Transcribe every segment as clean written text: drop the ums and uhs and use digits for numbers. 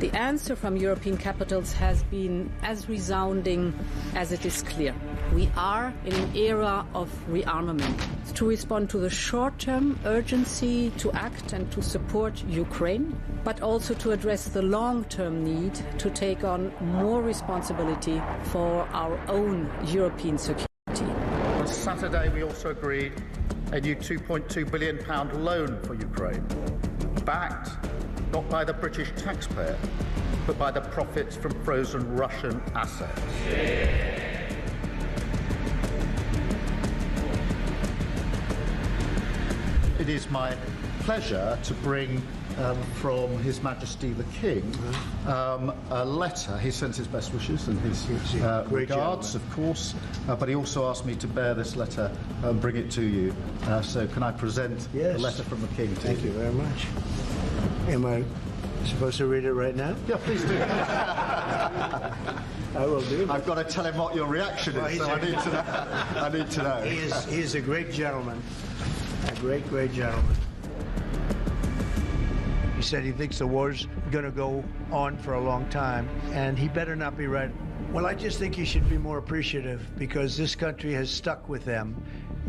The answer from European capitals has been as resounding as it is clear. We are in an era of rearmament to respond to the short-term urgency to act and to support Ukraine, but also to address the long-term need to take on more responsibility for our own European security. On Saturday, we also agreed a new £2.2 billion loan for Ukraine, backed not by the British taxpayer, but by the profits from frozen Russian assets. It is my pleasure to bring from His Majesty the King a letter. He sends his best wishes and his regards, of course, but he also asked me to bear this letter and bring it to you. So can I present the letter from the King to you? Thank you very much. Am I supposed to read it right now? Yeah, please do. I will do. I've got to tell him what your reaction is, so I need to know. I need to know. He is a great gentleman. A great, great gentleman. He said he thinks the war's going to go on for a long time, and he better not be right. Well, I just think you should be more appreciative, because this country has stuck with them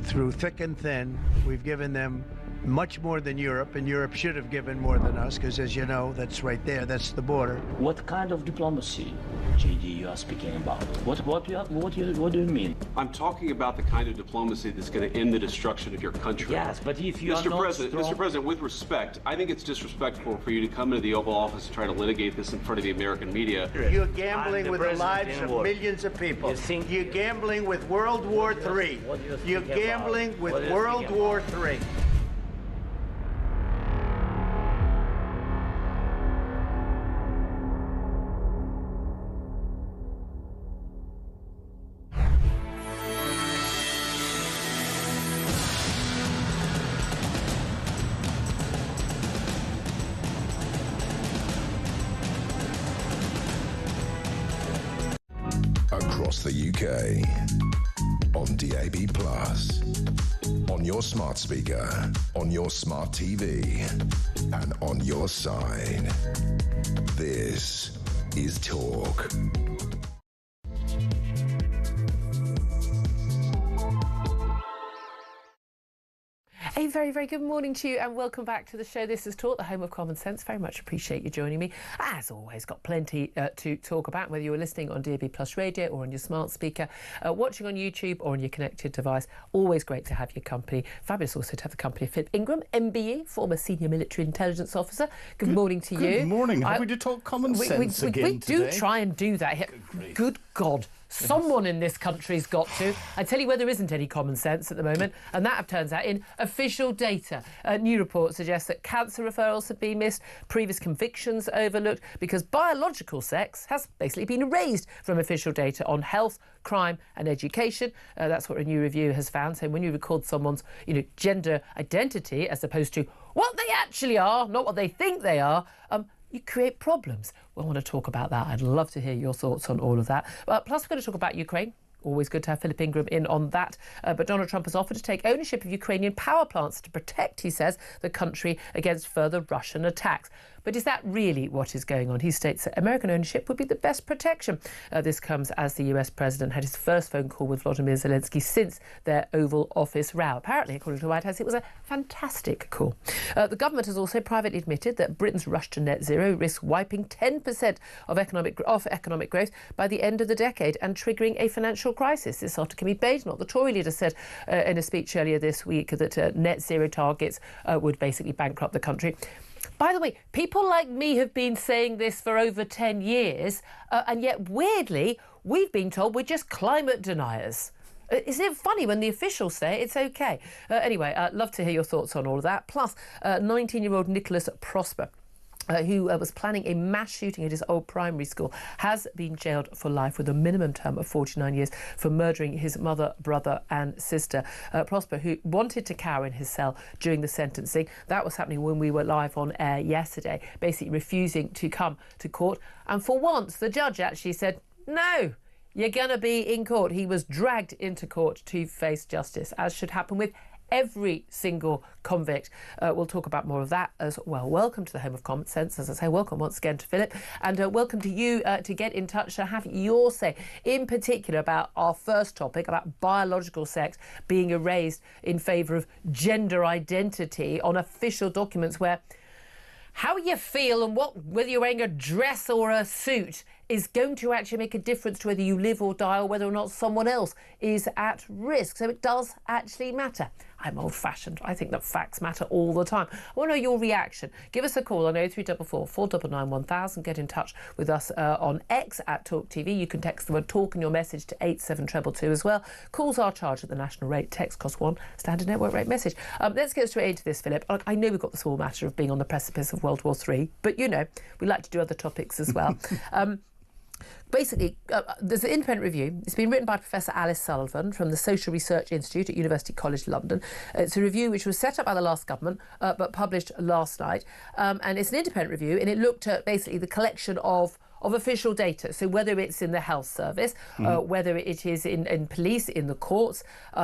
through thick and thin. We've given them much more than Europe, and Europe should have given more than us, because as you know, that's right there, that's the border. What kind of diplomacy, JD, you are speaking about? What do you mean? I'm talking about the kind of diplomacy that's going to end the destruction of your country. Yes, but if you Mr. are not President, Mr. President, with respect, I think it's disrespectful for you to come into the Oval Office and try to litigate this in front of the American media. You're gambling with the lives of millions of people. You're gambling with World War III. You're gambling with World War III. Across the UK, on DAB+, on your smart speaker, on your smart TV, and on your side. This is Talk. A very, very good morning to you and welcome back to the show. This is Talk, the home of common sense. Very much appreciate you joining me. As always, got plenty to talk about, whether you're listening on DAB Plus radio or on your smart speaker, watching on YouTube or on your connected device. Always great to have your company. Fabulous also to have the company of Philip Ingram, MBE, former senior military intelligence officer. Good morning to you. Good morning. Happy to talk common sense again we do today. try and do that. Good God. Someone in this country's got to. I tell you where there isn't any common sense at the moment, and that turns out in official data. A new report suggests that cancer referrals have been missed, previous convictions overlooked, because biological sex has basically been erased from official data on health, crime and education. That's what a new review has found. So when you record someone's gender identity as opposed to what they actually are, not what they think they are, you create problems. We want to talk about that. I'd love to hear your thoughts on all of that. Plus, we're going to talk about Ukraine. Always good to have Philip Ingram in on that. But Donald Trump has offered to take ownership of Ukrainian power plants to protect, he says, the country against further Russian attacks. But is that really what is going on? He states that American ownership would be the best protection. This comes as the US president had his first phone call with Volodymyr Zelensky since their Oval Office row. Apparently, according to the White House, it was a fantastic call. The government has also privately admitted that Britain's rush to net zero risks wiping 10% of economic growth by the end of the decade and triggering a financial crisis. This after Kemi Badenoch, the Tory leader, said in a speech earlier this week that net zero targets would basically bankrupt the country. By the way, people like me have been saying this for over 10 years, and yet, weirdly, we've been told we're just climate deniers. Isn't it funny when the officials say it's OK? Anyway, I'd love to hear your thoughts on all of that. Plus, 19-year-old Nicholas Prosper, who was planning a mass shooting at his old primary school, has been jailed for life with a minimum term of 49 years for murdering his mother, brother and sister. Prosper, who wanted to cower in his cell during the sentencing. That was happening when we were live on air yesterday, basically refusing to come to court. And for once, the judge actually said, no, you're going to be in court. He was dragged into court to face justice, as should happen with every single convict. We'll talk about more of that as well. Welcome to the home of common sense. As I say, welcome once again to Philip, and welcome to you to get in touch, to have your say, in particular about our first topic, about biological sex being erased in favour of gender identity on official documents, where how you feel and whether you're wearing a dress or a suit is going to actually make a difference to whether you live or die, or whether or not someone else is at risk. So it does actually matter. I'm old-fashioned. I think that facts matter all the time. I want to know your reaction. Give us a call on 0344 499 1000. Get in touch with us on X at talkTV. You can text the word talk in your message to 87222 as well. Calls are charged at the national rate. Text costs £1. Standard network rate message. Let's get straight into this, Philip. I know we've got the small matter of being on the precipice of World War III, but, you know, we like to do other topics as well. Basically, there's an independent review. It's been written by Professor Alice Sullivan from the Social Research Institute at University College London. It's a review which was set up by the last government but published last night. And it's an independent review, and it looked at basically the collection of official data. So whether it's in the health service, whether it is in police, in the courts,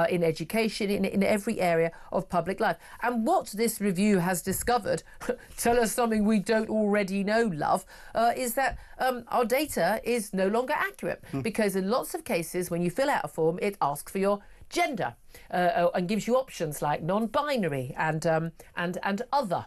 in education, in every area of public life. And what this review has discovered, tell us something we don't already know, love, is that our data is no longer accurate. Because in lots of cases, when you fill out a form, it asks for your gender and gives you options like non-binary and other.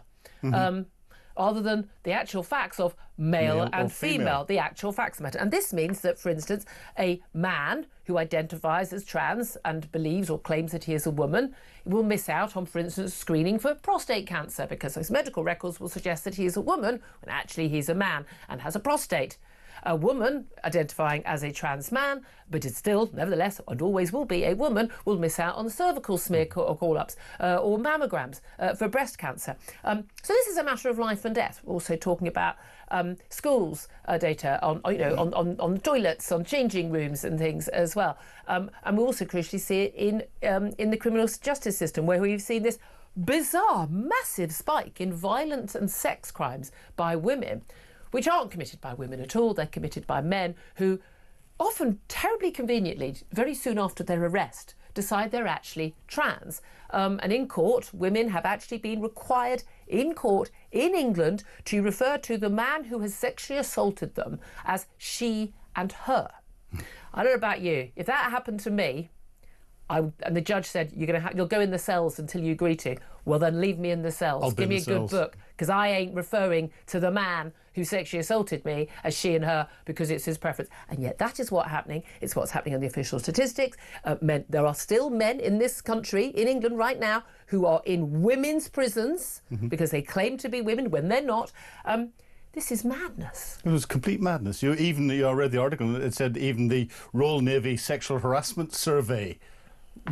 Other than the actual facts of male and female, the actual facts matter. And this means that, for instance, a man who identifies as trans and believes or claims that he is a woman will miss out on, for instance, screening for prostate cancer, because his medical records will suggest that he is a woman when actually he's a man and has a prostate. A woman identifying as a trans man, but is still, nevertheless, and always will be a woman, will miss out on cervical smear call-ups or mammograms for breast cancer. So this is a matter of life and death. We're also talking about schools data on toilets, on changing rooms and things as well. And we also crucially see it in the criminal justice system, where we've seen this bizarre, massive spike in violent and sex crimes by women, which aren't committed by women at all. They're committed by men who, often terribly conveniently, very soon after their arrest, decide they're actually trans. And in court, women have actually been required in court in England to refer to the man who has sexually assaulted them as she and her. I don't know about you. If that happened to me, and the judge said, you'll go in the cells until you agree to, well, then leave me in the cells. Give me a good book, because I ain't referring to the man who sexually assaulted me as she and her because it's his preference. And yet that is what's happening. It's what's happening on the official statistics. There are still men in this country, in England right now, who are in women's prisons because they claim to be women when they're not. This is madness. It was complete madness. I read the article, it said even the Royal Navy Sexual Harassment Survey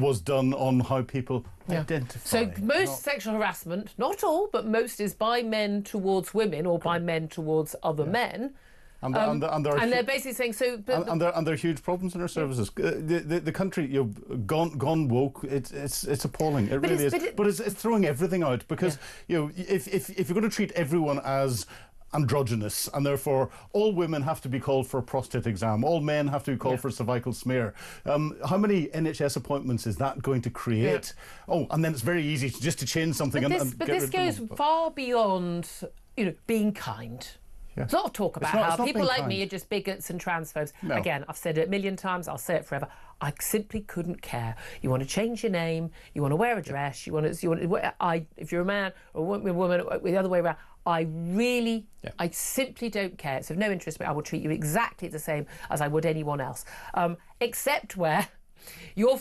was done on how people identify. So most sexual harassment, not all, but most, is by men towards women or by men towards other men. And they're basically saying so. And there are huge problems in our services. The country, gone woke. It's appalling. It really is. But it's throwing everything out, because if you're going to treat everyone as androgynous, and therefore all women have to be called for a prostate exam, all men have to be called for a cervical smear. How many NHS appointments is that going to create? Oh, and then it's very easy just to change something. But this goes far beyond, being kind. There's a lot of talk about how people like me are just bigots and transphobes. No. Again, I've said it a million times, I'll say it forever. I simply couldn't care. You want to change your name, you want to wear a dress, if you're a man or a woman, the other way around, I simply don't care. It's of no interest to me. I will treat you exactly the same as I would anyone else, except where you're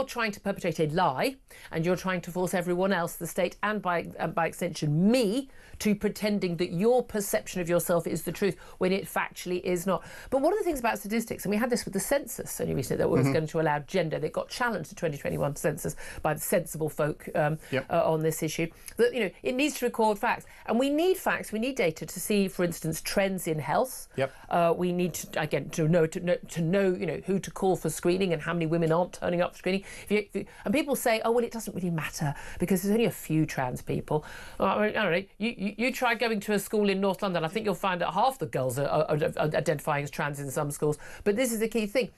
trying to perpetrate a lie, and you're trying to force everyone else, the state, and by extension me, to pretending that your perception of yourself is the truth when it factually is not. But one of the things about statistics, and we had this with the census only recently, that was going to allow gender, that got challenged, the 2021 census, by the sensible folk on this issue, that it needs to record facts, and we need facts. We need data to see, for instance, trends in health. We need to, again, to know who to call for screening and how many women aren't turning up for screening. And people say, oh well, it doesn't really matter because there's only a few trans people. I don't know. You try going to a school in North London, I think you'll find that half the girls are identifying as trans in some schools. But this is the key thing.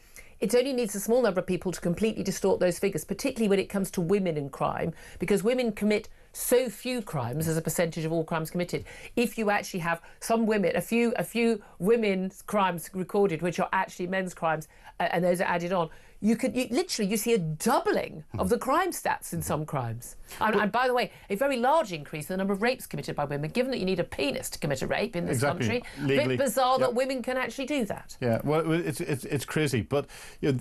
it only needs a small number of people to completely distort those figures, particularly when it comes to women in crime, because women commit so few crimes as a percentage of all crimes committed. If you actually have some women, a few women's crimes recorded, which are actually men's crimes, and those are added on, you see a doubling of the crime stats in some crimes. And by the way, a very large increase in the number of rapes committed by women, given that you need a penis to commit a rape in this country. Legally. A bit bizarre that women can actually do that. Yeah, well, it's crazy, but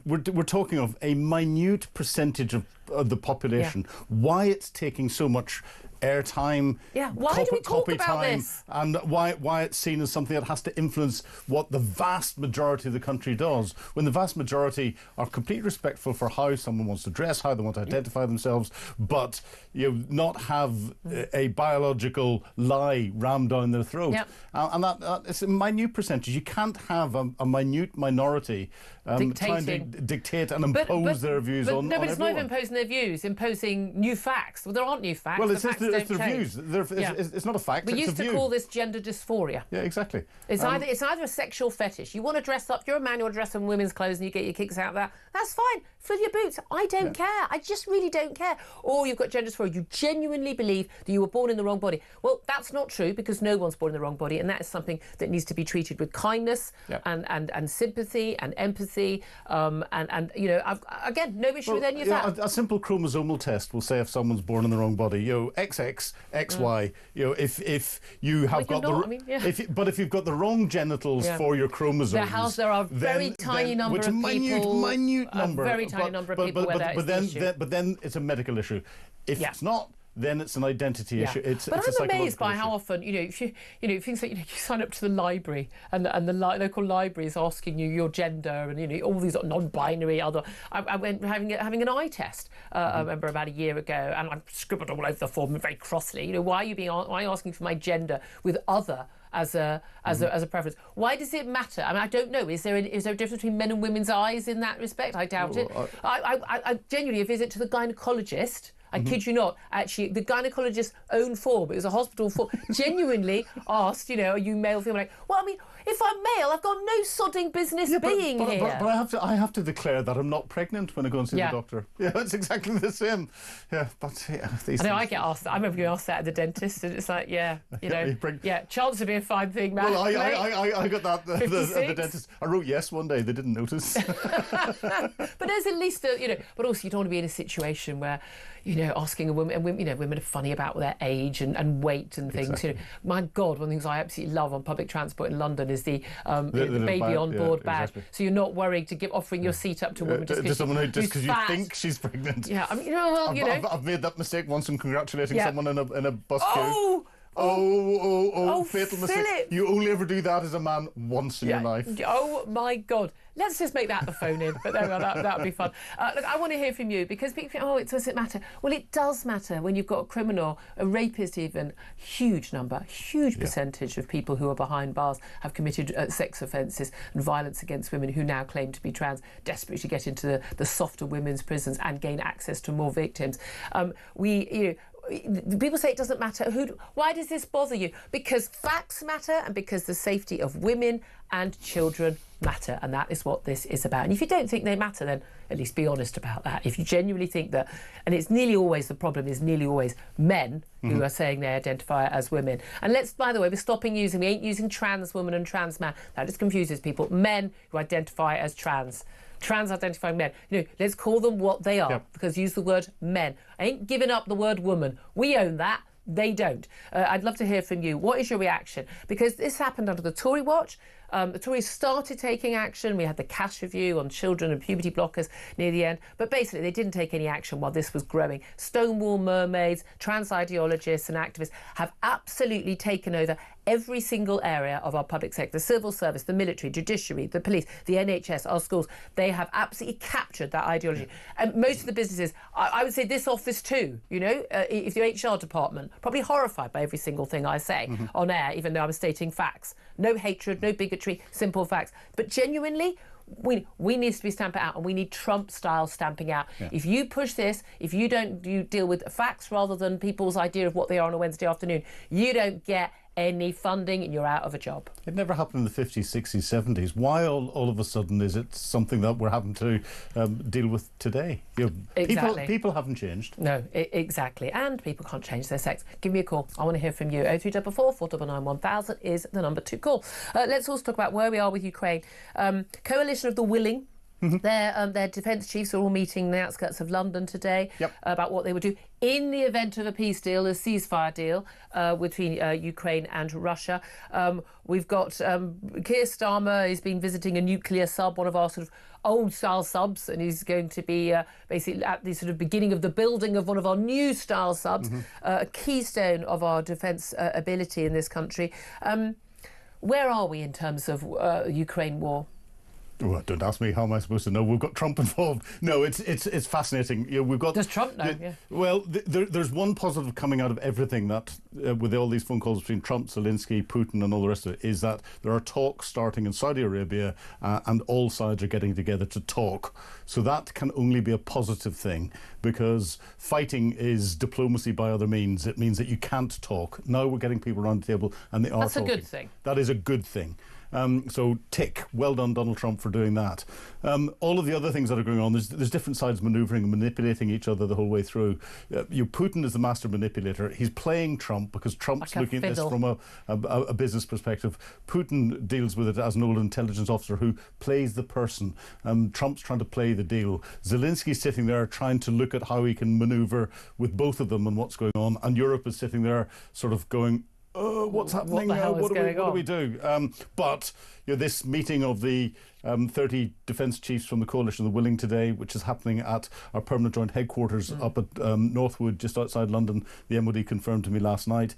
we're talking of a minute percentage of the population. Why it's taking so much airtime, why do we talk about time, this? and why it's seen as something that has to influence what the vast majority of the country does, when the vast majority are completely respectful for how someone wants to dress, how they want to identify themselves, but not have a biological lie rammed down their throat. And that it's a minute percentage. You can't have a minute minority trying to dictate and impose their views on No, but it's everyone. not imposing their views, imposing new facts. Well, there aren't new facts. Well, the it's facts their don't change. views. It's not a fact. We it's used a to view. call this gender dysphoria. Yeah, exactly. It's either a sexual fetish. You want to dress up. You're a man. You want to dress up in women's clothes, and you get your kicks out of that. That's fine. Fill your boots. I don't care. I just really don't care. Or you've got gender dysphoria. You genuinely believe that you were born in the wrong body. Well, that's not true, because no one's born in the wrong body, and that is something that needs to be treated with kindness and sympathy and empathy. Again, no issue with any of that. A simple chromosomal test will say if someone's born in the wrong body. XX, XY. If you have if you've got the wrong genitals for your chromosomes, there are very tiny number of people. Minute number. A very tiny number of people where that is the issue. But then it's a medical issue. If it's not, then it's an identity issue. It's I'm amazed by how issue. often, things like, you sign up to the library and the local library is asking you your gender and, all these non-binary other... I went having an eye test, I remember about a year ago, and I scribbled all over the form very crossly, why are you asking for my gender with other as a preference? Why does it matter? I mean, I don't know. Is there a difference between men and women's eyes in that respect? I doubt it. I genuinely, a visit to the gynaecologist, I kid you not, actually, the gynaecologist's own form, it was a hospital form, genuinely asked, are you male, female? Like, well, I mean, if I'm male, I've got no sodding business being here. But I have to declare that I'm not pregnant when I go and see the doctor. Yeah, it's exactly the same. Yeah, but these I get asked that. I remember being asked that at the dentist, and it's like, chance of being a fine thing, man. Well, I got that at the dentist. I wrote yes one day. They didn't notice. But there's at least but also you don't want to be in a situation where, asking a woman, and women are funny about their age and weight and things. Exactly. My God, one of the things I absolutely love on public transport in London is the baby on board badge. Exactly. So you're not worried to offering your seat up to a woman just because you think she's pregnant. Yeah, I mean, I've made that mistake once in congratulating someone in a bus queue. Fatal mistake. You only ever do that as a man once in your life. Oh my God. Let's just make that the phone in. But there we are, that would be fun. Look, I want to hear from you, because people think, does it matter? Well, it does matter when you've got a criminal, a rapist even, huge percentage of people who are behind bars have committed sex offences and violence against women who now claim to be trans, desperate to get into the softer women's prisons and gain access to more victims. People say it doesn't matter. Why does this bother you? Because facts matter, and because the safety of women and children matter, and that is what this is about. And if you don't think they matter, then at least be honest about that. If you genuinely think that, and it's nearly always, the problem is nearly always men who are saying they identify as women. And by the way, we ain't using trans woman and trans man. That just confuses people. Men who identify as trans identifying men. Let's call them what they are, because use the word men. I ain't giving up the word woman. We own that. They don't. I'd love to hear from you. What is your reaction? Because this happened under the Tory watch. The Tories started taking action. We had the cash review on children and puberty blockers near the end. But basically, they didn't take any action while this was growing. Stonewall mermaids, trans ideologists and activists have absolutely taken over every single area of our public sector. The civil service, the military, judiciary, the police, the NHS, our schools. They have absolutely captured that ideology. And most of the businesses, I would say this office too, if your HR department, probably horrified by every single thing I say on air, even though I'm stating facts. No hatred, no bigotry, simple facts. But genuinely, we need to be stamping out, and we need Trump-style stamping out. Yeah. If you push this, if you deal with facts rather than people's idea of what they are on a Wednesday afternoon, you don't get any funding and you're out of a job. It never happened in the 50s, 60s, 70s. Why all of a sudden is it something that we're having to deal with today? Exactly. People haven't changed. No, exactly. And people can't change their sex. Give me a call. I want to hear from you. 0344 499 1000 is the number to call. Let's also talk about where we are with Ukraine. Coalition of the Willing. Their defence chiefs are all meeting in the outskirts of London today about what they would do in the event of a peace deal, a ceasefire deal between Ukraine and Russia. We've got Keir Starmer. He's been visiting a nuclear sub, one of our sort of old-style subs, and he's going to be basically at the sort of beginning of the building of one of our new-style subs, a keystone of our defence ability in this country. Where are we in terms of Ukraine war? Well, don't ask me. How am I supposed to know? We've got Trump involved. No, it's fascinating. We've got. Does Trump know? Yeah. Well, there's one positive coming out of everything that, with all these phone calls between Trump, Zelensky, Putin, and all the rest of it, is that there are talks starting in Saudi Arabia, and all sides are getting together to talk. So that can only be a positive thing, because fighting is diplomacy by other means. It means that you can't talk. Now we're getting people around the table, and they are talking. That's a good thing. That is a good thing. So tick, well done Donald Trump for doing that. All of the other things that are going on, there's different sides manoeuvring and manipulating each other the whole way through. Putin is the master manipulator. He's playing Trump because Trump's like looking at this from a business perspective. Putin deals with it as an old intelligence officer who plays the person. Trump's trying to play the deal. Zelensky's sitting there trying to look at how he can manoeuvre with both of them and what's going on, and Europe is sitting there sort of going, what's happening now? What do we do? But this meeting of the 30 defence chiefs from the Coalition of the Willing today, which is happening at our permanent joint headquarters up at Northwood, just outside London, the MOD confirmed to me last night,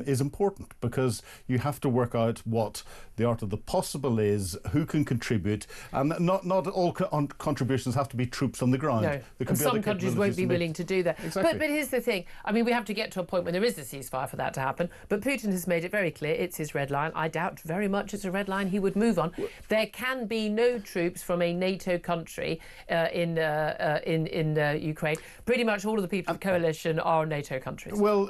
is important, because you have to work out what the art of the possible is, who can contribute, and not all contributions have to be troops on the ground. No, and some countries won't be willing to do that. Exactly. But here's the thing. I mean, we have to get to a point when there is a ceasefire for that to happen, but Putin has made it very clear it's his red line. I doubt very much it's a red line he would move on. There can be no troops from a NATO country in Ukraine. Pretty much all of the people of the coalition are NATO countries. Well,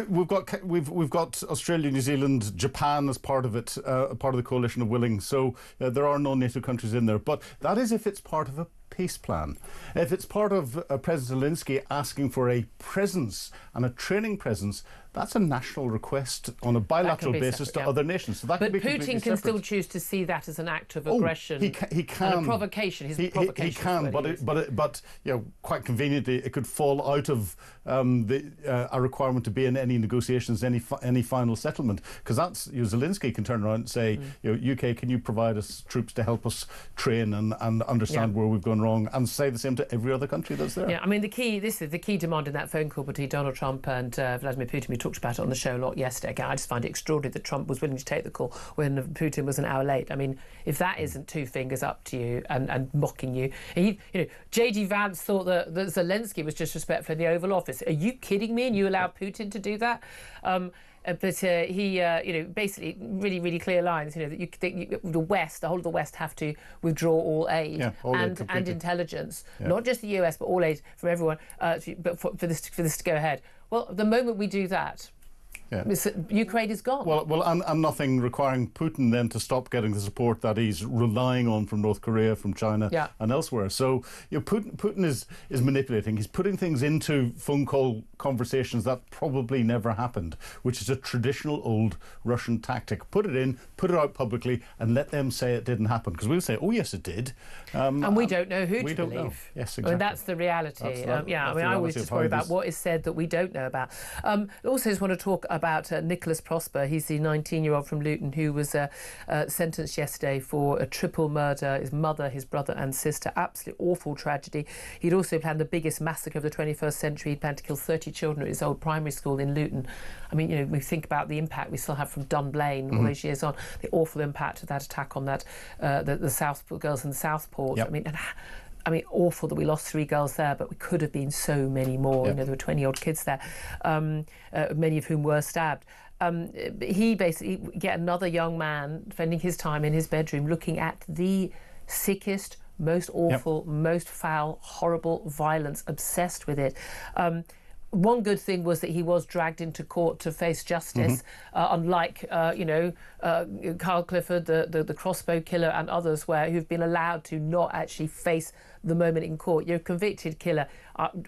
we've got Australia, New Zealand, Japan as part of it, part of the Coalition of Willing. So there are no NATO countries in there. But that is if it's part of a peace plan. If it's part of President Zelensky asking for a presence and a training presence, that's a national request on a bilateral basis to other nations. So that but can be Putin can still choose to see that as an act of aggression. He can. And a provocation. He can, but quite conveniently, it could fall out of a requirement to be in any negotiations, any final settlement, because that's Zelensky can turn around and say, UK, can you provide us troops to help us train and understand where we've gone wrong, and say the same to every other country that's there. Yeah, I mean this is the key demand in that phone call between Donald Trump and Vladimir Putin. We talked about it on the show a lot yesterday. Again, I just find it extraordinary that Trump was willing to take the call when Putin was an hour late. I mean, if that isn't two fingers up to you and mocking you, J.D. Vance thought that Zelensky was disrespectful in the Oval Office. Are you kidding me? And you allow Putin to do that? But he, basically really, really clear lines. That the West, the whole of the West, have to withdraw all aid and intelligence, not just the US, but all aid from everyone. But for this to go ahead. Well, the moment we do that, Ukraine is gone. Well, and nothing requiring Putin then to stop getting the support that he's relying on from North Korea, from China, and elsewhere. So Putin is manipulating. He's putting things into phone call conversations that probably never happened, which is a traditional old Russian tactic. Put it in, put it out publicly, and let them say it didn't happen, because we'll say, oh yes, it did, and we don't know who to believe. Know. Yes, exactly. I mean, that's the reality. I always just worry about what is said that we don't know about. Also, just want to talk about Nicholas Prosper. He's the 19-year-old from Luton who was sentenced yesterday for a triple murder. His mother, his brother and sister. Absolutely awful tragedy. He'd also planned the biggest massacre of the 21st century. He'd planned to kill 30 children at his old primary school in Luton. I mean, we think about the impact we still have from Dunblane all those years on, the awful impact of that attack on that the South girls in Southport. Yep. I mean, awful that we lost 3 girls there, but we could have been so many more. Yep. There were 20-odd kids there, many of whom were stabbed. He basically, yet another young man, spending his time in his bedroom looking at the sickest, most awful, most foul, horrible violence, obsessed with it. one good thing was that he was dragged into court to face justice, unlike, Carl Clifford, the crossbow killer, and others who've been allowed to not actually face the moment in court. You're a convicted killer.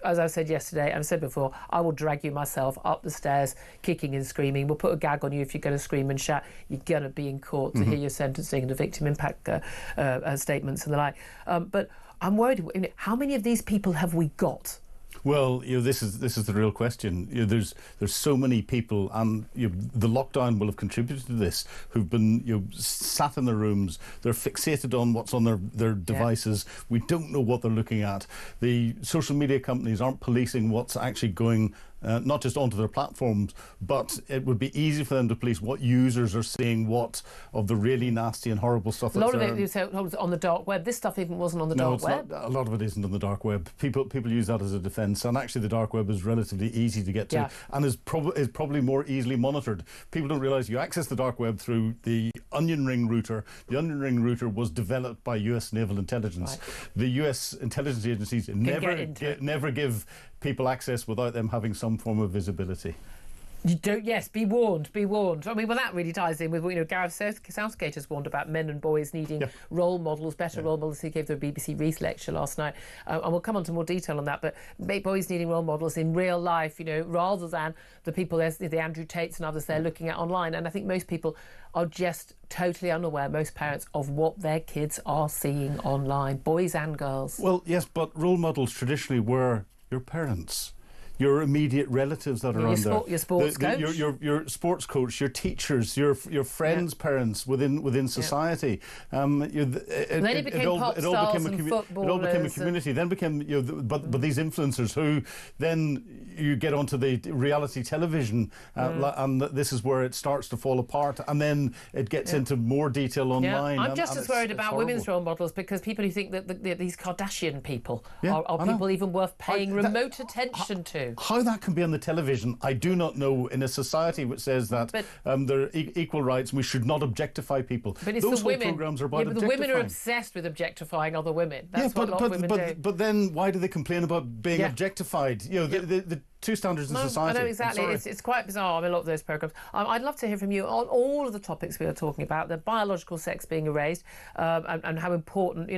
As I said yesterday, and I've said before, I will drag you myself up the stairs, kicking and screaming. We'll put a gag on you if you're going to scream and shout. You're going to be in court to hear your sentencing and the victim impact statements and the like. But I'm worried. How many of these people have we got? Well, this is the real question. There's so many people, and the lockdown will have contributed to this, who've been sat in their rooms. They're fixated on what's on their devices. We don't know what they're looking at. The social media companies aren't policing what's actually going not just onto their platforms, but it would be easy for them to police what users are seeing, what of the really nasty and horrible stuff that's there. A lot of it is on the dark web. This stuff even wasn't on the dark web. A lot of it isn't on the dark web. People use that as a defence, and actually the dark web is relatively easy to get to and is probably more easily monitored. People don't realise you access the dark web through the onion ring router. The onion ring router was developed by US naval intelligence. Right. The US intelligence agencies never give people access without them having some form of visibility. You don't. Yes, be warned. Be warned. I mean, well, that really ties in with what Gareth Southgate has warned about men and boys needing role models, better role models. He gave the BBC Reith lecture last night, and we'll come on to more detail on that. But boys needing role models in real life, rather than the people, the Andrew Tates and others they're looking at online. And I think most people are just totally unaware, most parents, of what their kids are seeing online, boys and girls. Well, yes, but role models traditionally were your parents, your immediate relatives that are around there. Your sports coach. Your sports coach, your teachers, your friends' parents within society. Then it became pop stars and footballers. It all became a community. Then became but these influencers who then you get onto the reality television, and this is where it starts to fall apart, and then it gets into more detail online. I'm just as worried about women's role models, because people who think that these Kardashian people are people even worth paying remote attention to. How that can be on the television, I do not know, in a society which says that there are equal rights and we should not objectify people. But it's those the women. Programs are about but the women are obsessed with objectifying other women. That's what a lot of women do. But then why do they complain about being objectified? The two standards in society. I know, exactly. It's quite bizarre. I mean, a lot of those programmes. I'd love to hear from you on all of the topics we are talking about, the biological sex being erased, and how important,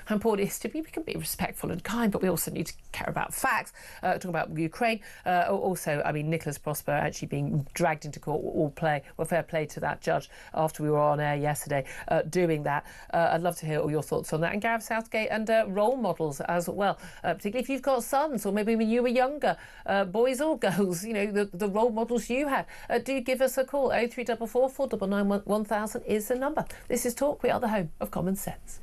how important it is to be. We can be respectful and kind, but we also need to care about facts. Talking about Ukraine. Also, I mean, Nicholas Prosper actually being dragged into court. Fair play to that judge after we were on air yesterday doing that. I'd love to hear all your thoughts on that. And Gareth Southgate and role models as well, particularly if you've got sons, or maybe when you were younger, boys or girls, the role models you had. Do give us a call. 0344 499 1000 is the number. This is Talk. We are the home of common sense.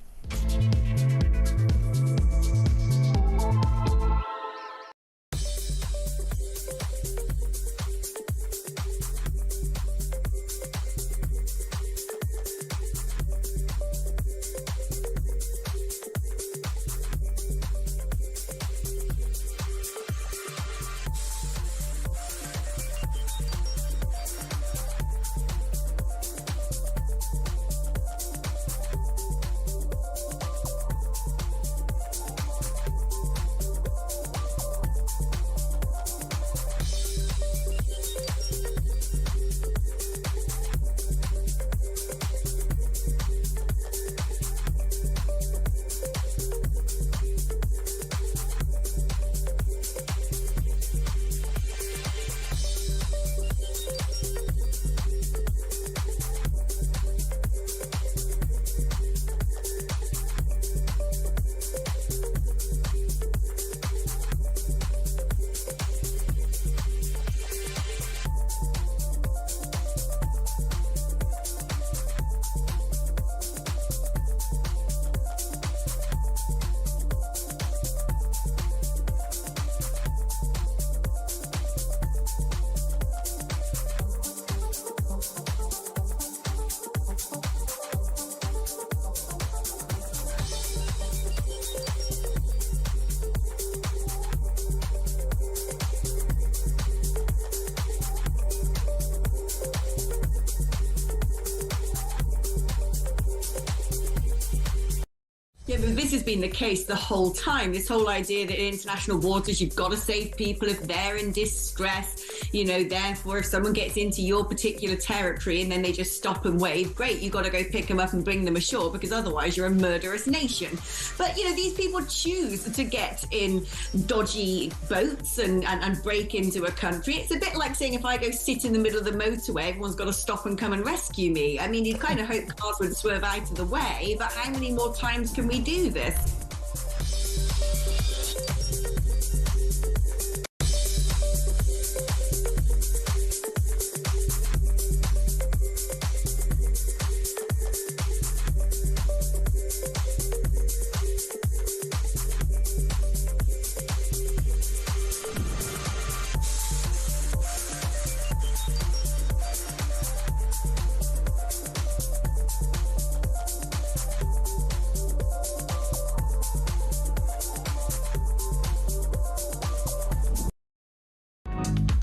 Yeah, but this has been the case the whole time. This whole idea that in international waters, you've got to save people if they're in distress. You know, therefore, if someone gets into your particular territory and then they just stop and wave, great, you've got to go pick them up and bring them ashore because otherwise you're a murderous nation. But, you know, these people choose to get in dodgy boats and break into a country. It's a bit like saying if I go sit in the middle of the motorway, everyone's got to stop and come and rescue me. I mean, you kind of hope cars would swerve out of the way, but how many more times can we do this?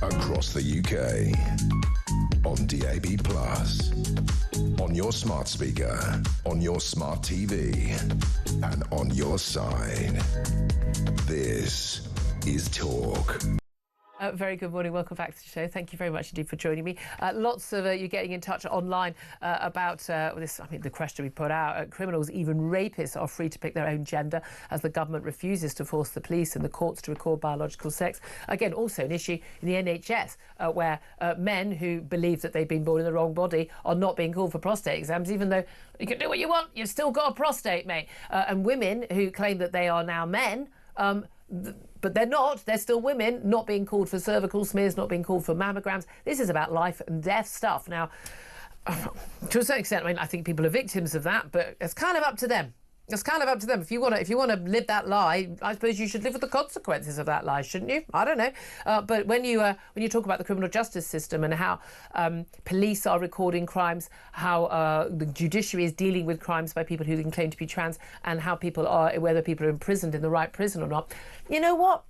Across the UK, on DAB+, on your smart speaker, on your smart TV, and on your side. This is Talk. Very good morning. Welcome back to the show. Thank you very much indeed for joining me. Lots of you getting in touch online about this. I mean, the question we put out: criminals, even rapists, are free to pick their own gender, as the government refuses to force the police and the courts to record biological sex. Again, also an issue in the NHS, where men who believe that they've been born in the wrong body are not being called for prostate exams, even though you can do what you want. You've still got a prostate, mate. And women who claim that they are now men. But they're not. They're still women, not being called for cervical smears, not being called for mammograms. This is about life and death stuff. Now, to a certain extent, I mean, I think people are victims of that, but it's kind of up to them. It's kind of up to them. If you want to live that lie, I suppose you should live with the consequences of that lie, shouldn't you? I don't know. But when you talk about the criminal justice system and how police are recording crimes, how the judiciary is dealing with crimes by people who can claim to be trans, and how people are, whether people are imprisoned in the right prison or not, you know what?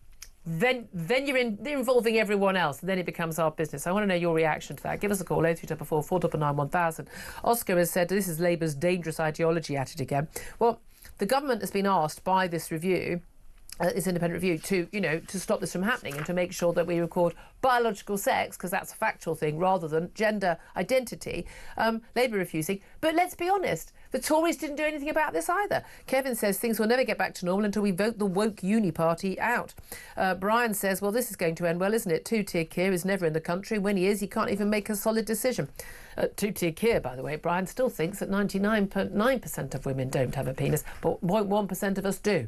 Then they're involving everyone else, and then it becomes our business. I want to know your reaction to that. Give us a call, 0344 499 1000. Oscar has said this is Labour's dangerous ideology at it again. Well, the government has been asked by this review, this independent review, to stop this from happening and to make sure that we record biological sex, because that's a factual thing, rather than gender identity. Labour refusing. But let's be honest, the Tories didn't do anything about this either. Kevin says things will never get back to normal until we vote the woke uni party out. Brian says, well, this is going to end well, isn't it? Two-tier Keir is never in the country. When he is, he can't even make a solid decision. Two-tier Keir, by the way, Brian still thinks that 99.9% of women don't have a penis, but 0.1% of us do.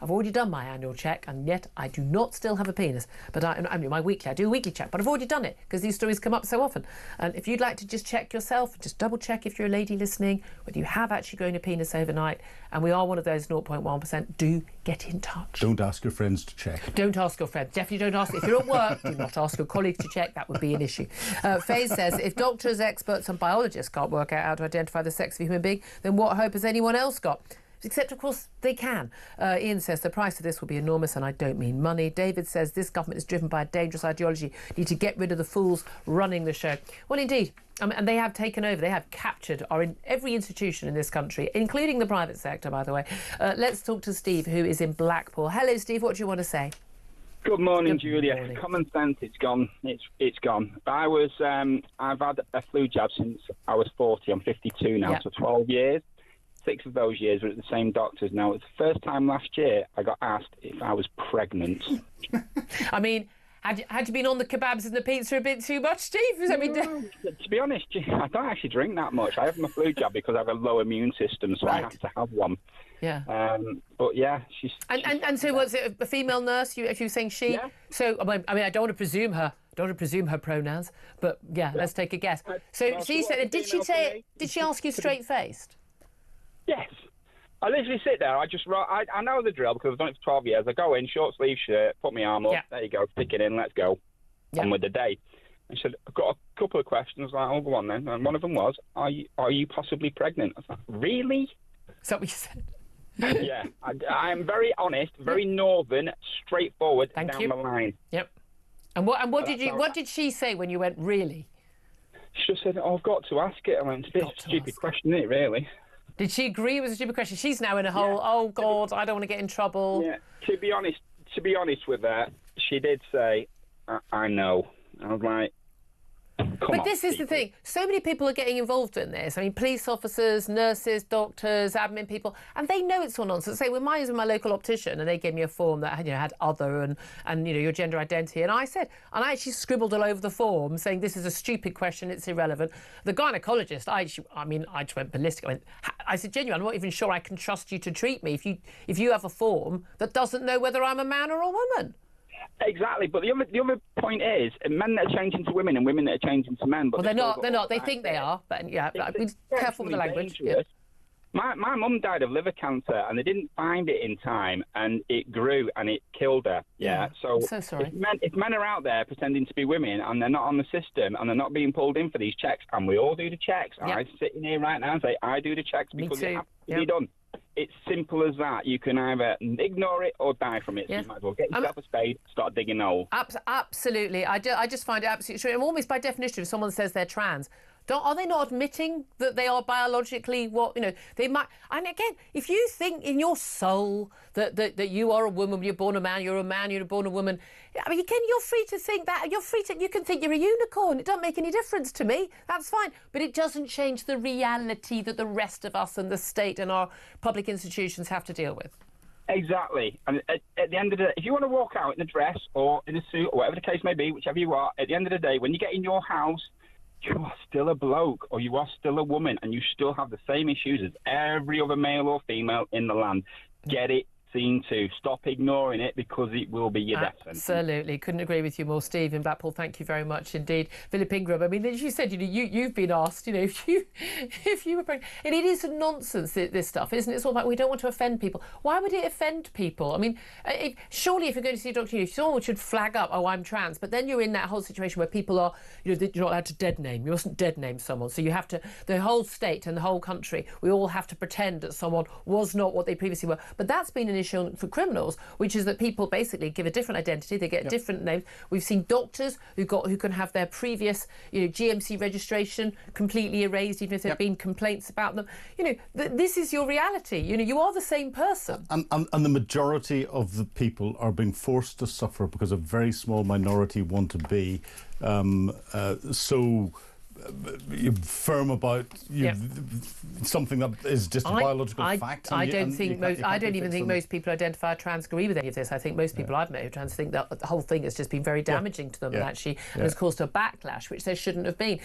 I've already done my annual check, and yet I do not still have a penis. But I do a weekly check, but I've already done it because these stories come up so often. And if you'd like to just check yourself, just double check if you're a lady listening, whether you have actually grown a penis overnight, and we are one of those 0.1%, do get in touch. Don't ask your friends to check. Don't ask your friends. Definitely don't ask. If you're at work, do not ask your colleagues to check. That would be an issue. Faye says, if doctors, experts and biologists can't work out how to identify the sex of a human being, then what hope has anyone else got? Except, of course, they can. Ian says the price of this will be enormous, and I don't mean money. David says this government is driven by a dangerous ideology. Need to get rid of the fools running the show. Well, indeed. And they have taken over. They have captured every institution in this country, including the private sector, by the way. Let's talk to Steve, who is in Blackpool. Hello, Steve. What do you want to say? Good morning, Julia. Common sense, it's gone. It's gone. I've had a flu jab since I was 40. I'm 52 now, so 12 years. 6 of those years were at the same doctors. Now, it's the first time last year I got asked if I was pregnant. I mean, had you been on the kebabs and the pizza a bit too much, Steve? To be honest, I don't actually drink that much. I have my flu jab because I have a low immune system, so I have to have one. Yeah. But yeah, she's and so was it a female nurse? If you were saying she? Yeah. So I mean, I don't want to presume her. Don't want to presume her pronouns, but yeah, let's take a guess. So she said, did she say it? Did she ask you straight faced? Yes. I literally sit there. I know the drill because I've done it for 12 years. I go in, short sleeve shirt, put my arm up. Yeah. There you go. Stick it in. Let's go. Yeah. On with the day. I said, I've got a couple of questions. Like, oh, go on then. And one of them was, are you possibly pregnant? I was like, really? Is that what you said? Yeah. I'm very honest, very northern, straightforward down the line. Yep. And what did she say when you went, really? She just said, I've got to ask it. I went, it's a bit stupid question, isn't it, really? Did she agree it was a stupid question? She's now in a whole, oh, God, I don't want to get in trouble. Yeah, to be honest with her, she did say, I know. I was like, But this is the thing. So many people are getting involved in this. I mean, police officers, nurses, doctors, admin people, and they know it's all nonsense. Say, well, mine was my local optician, and they gave me a form that had other and your gender identity. And I actually scribbled all over the form saying this is a stupid question, it's irrelevant. The gynecologist, I just went ballistic. I said, genuinely, I'm not even sure I can trust you to treat me if you have a form that doesn't know whether I'm a man or a woman. Exactly, but the other point is men that are changing to women and women that are changing to men. But well, they're not. They think they are, but yeah, be careful with the language. Yeah. My mum died of liver cancer, and they didn't find it in time, and it grew and it killed her. Yeah, so sorry. If men are out there pretending to be women and they're not on the system and they're not being pulled in for these checks, and we all do the checks. Yep. I sit in here right now and say I do the checks because it has to be done. It's simple as that. You can either ignore it or die from it. So you might as well get yourself a spade, start digging a hole. Absolutely. I just find it absolutely true. And almost by definition, if someone says they're trans, are they not admitting that they are biologically what, they might... And again, if you think in your soul that you are a woman, you're born a man, you're born a woman, I mean, again, you're free to think that. You can think you're a unicorn. It doesn't make any difference to me. That's fine. But it doesn't change the reality that the rest of us and the state and our public institutions have to deal with. Exactly. And at the end of the day, if you want to walk out in a dress or in a suit or whatever the case may be, whichever you are, at the end of the day, when you get in your house, you are still a bloke or you are still a woman and you still have the same issues as every other male or female in the land. Get it seen to. Stop ignoring it because it will be your death sentence. Absolutely. Couldn't agree with you more. Steve in Blackpool, thank you very much indeed. Philip Ingram, I mean, as you said, you've been asked, if you were pregnant. And it is nonsense, this stuff, isn't it? It's all about we don't want to offend people. Why would it offend people? I mean, surely if you're going to see a doctor, someone should flag up, oh, I'm trans. But then you're in that whole situation where people are, you're not allowed to dead name. You mustn't dead name someone. So you have to, the whole state and the whole country, we all have to pretend that someone was not what they previously were. But that's been an issue for criminals, which is that people basically give a different identity, they get different names. We've seen doctors who can have their previous GMC registration completely erased, even if there have been complaints about them. This is your reality. You are the same person. And the majority of the people are being forced to suffer because a very small minority want to be so firm about something that is just a biological fact. I don't even think most people who identify as trans agree with any of this. I think most people I've met who trans think that the whole thing has just been very damaging to them and actually has caused a backlash, which there shouldn't have been.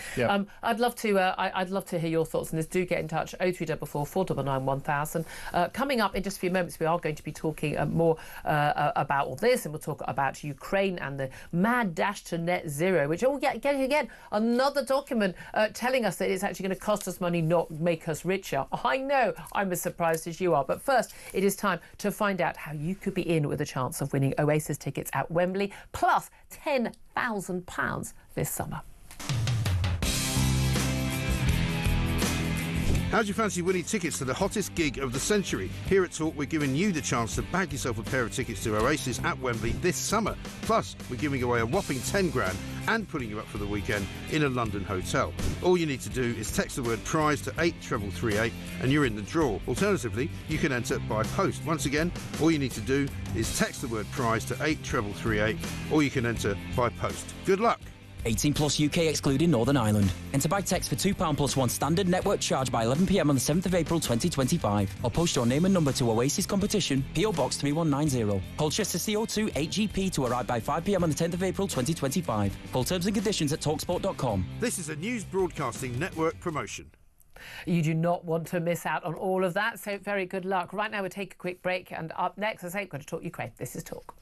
I'd love to hear your thoughts on this. Do get in touch. 0344 499 1000. Coming up in just a few moments, we are going to be talking more about all this, and we'll talk about Ukraine and the mad dash to net zero, which again another document telling us that it's actually going to cost us money, not make us richer. I know, I'm as surprised as you are. But first, it is time to find out how you could be in with a chance of winning Oasis tickets at Wembley, plus £10,000 this summer. How do you fancy winning tickets to the hottest gig of the century? Here at Talk, we're giving you the chance to bag yourself a pair of tickets to Oasis at Wembley this summer. Plus, we're giving away a whopping 10 grand and putting you up for the weekend in a London hotel. All you need to do is text the word prize to 83338 and you're in the draw. Alternatively, you can enter by post. Once again, all you need to do is text the word prize to 83338 or you can enter by post. Good luck. 18 plus UK excluding Northern Ireland. Enter by text for £2 plus one standard network charge by 11 p.m. on the 7th of April 2025. Or post your name and number to Oasis Competition, PO Box 3190. Colchester CO2 8GP to arrive by 5 p.m. on the 10th of April 2025. Full terms and conditions at talksport.com. This is a News Broadcasting Network promotion. You do not want to miss out on all of that, so very good luck. Right now we'll take a quick break, and up next, as I say, we're going to talk Ukraine. This is Talk.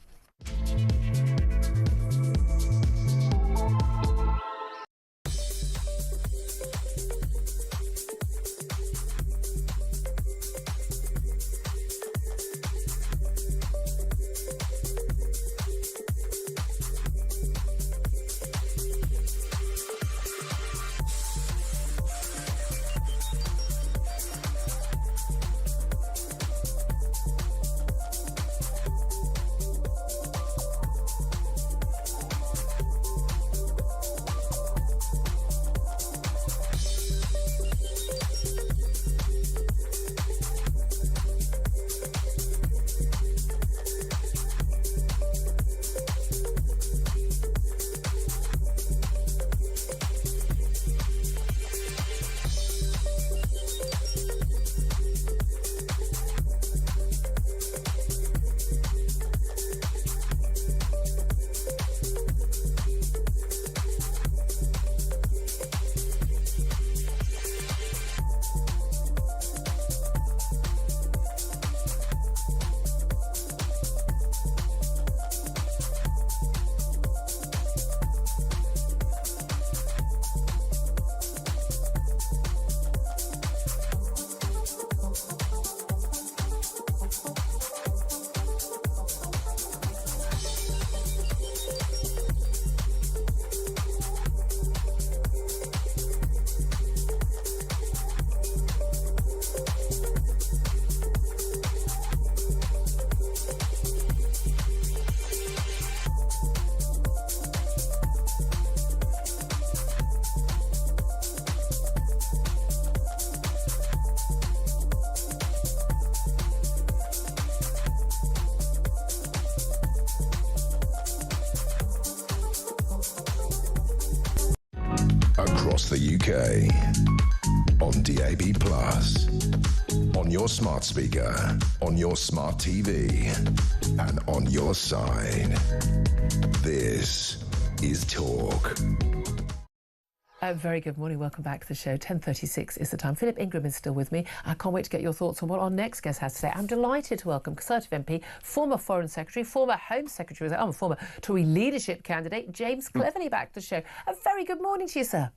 the UK. On DAB+, on your smart speaker, on your smart TV, and on your side. This is Talk. Very good morning. Welcome back to the show. 10:36 is the time. Philip Ingram is still with me. I can't wait to get your thoughts on what our next guest has to say. I'm delighted to welcome Conservative MP, former Foreign Secretary, former Home Secretary, former Tory leadership candidate, James Cleverly, back to the show. A very good morning to you, sir.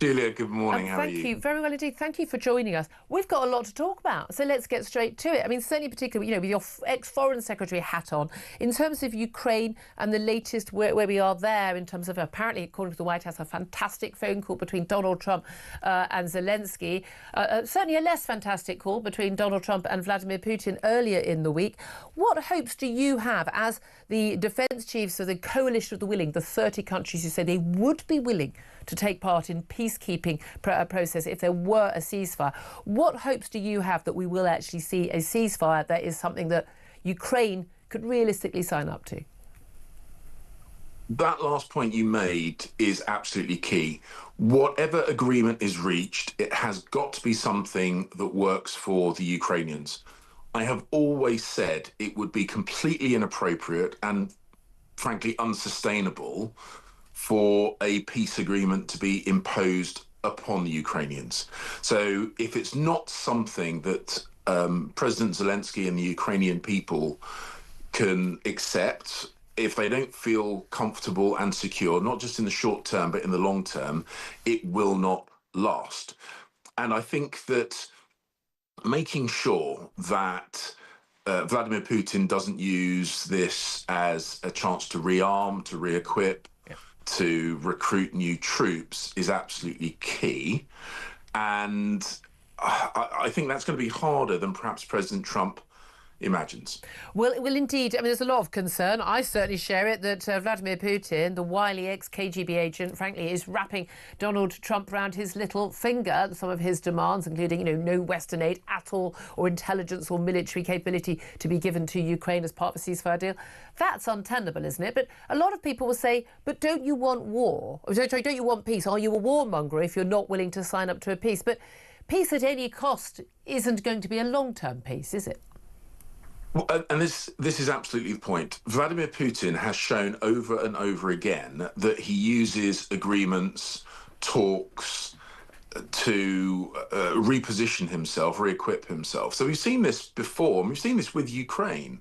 Julia, good morning. How are you? Thank you. Very well indeed. Thank you for joining us. We've got a lot to talk about, so let's get straight to it. I mean, certainly particularly, with your ex-Foreign Secretary hat on, in terms of Ukraine and the latest where we are there in terms of, apparently, according to the White House, a fantastic phone call between Donald Trump and Zelensky. Certainly a less fantastic call between Donald Trump and Vladimir Putin earlier in the week. What hopes do you have as the defence chiefs of the coalition of the willing, the 30 countries who say they would be willing to take part in peacekeeping process if there were a ceasefire? What hopes do you have that we will actually see a ceasefire that is something that Ukraine could realistically sign up to? That last point you made is absolutely key. Whatever agreement is reached, it has got to be something that works for the Ukrainians. I have always said it would be completely inappropriate and frankly unsustainable for a peace agreement to be imposed upon the Ukrainians. So if it's not something that President Zelensky and the Ukrainian people can accept, if they don't feel comfortable and secure, not just in the short term, but in the long term, it will not last. And I think that making sure that Vladimir Putin doesn't use this as a chance to rearm, to re-equip, to recruit new troops is absolutely key. And I think that's going to be harder than perhaps President Trump imagines. Well, indeed. I mean, there's a lot of concern. I certainly share it that Vladimir Putin, the wily ex-KGB agent, frankly, is wrapping Donald Trump around his little finger. Some of his demands, including, no Western aid at all, or intelligence or military capability to be given to Ukraine as part of a ceasefire deal. That's untenable, isn't it? But a lot of people will say, but don't you want war? Sorry, don't you want peace? Are you a warmonger if you're not willing to sign up to a peace? But peace at any cost isn't going to be a long-term peace, is it? Well, and this is absolutely the point. Vladimir Putin has shown over and over again that he uses agreements, talks to reposition himself, re-equip himself. So we've seen this before, and we've seen this with Ukraine.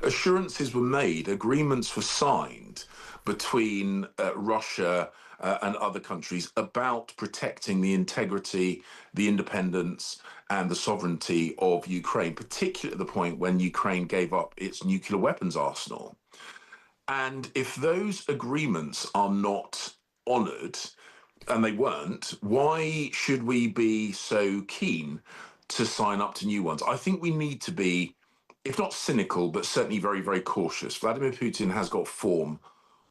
Assurances were made, agreements were signed between Russia and other countries about protecting the integrity, the independence and the sovereignty of Ukraine, particularly at the point when Ukraine gave up its nuclear weapons arsenal. And if those agreements are not honoured, and they weren't, why should we be so keen to sign up to new ones? I think we need to be, if not cynical, but certainly very, very cautious. Vladimir Putin has got form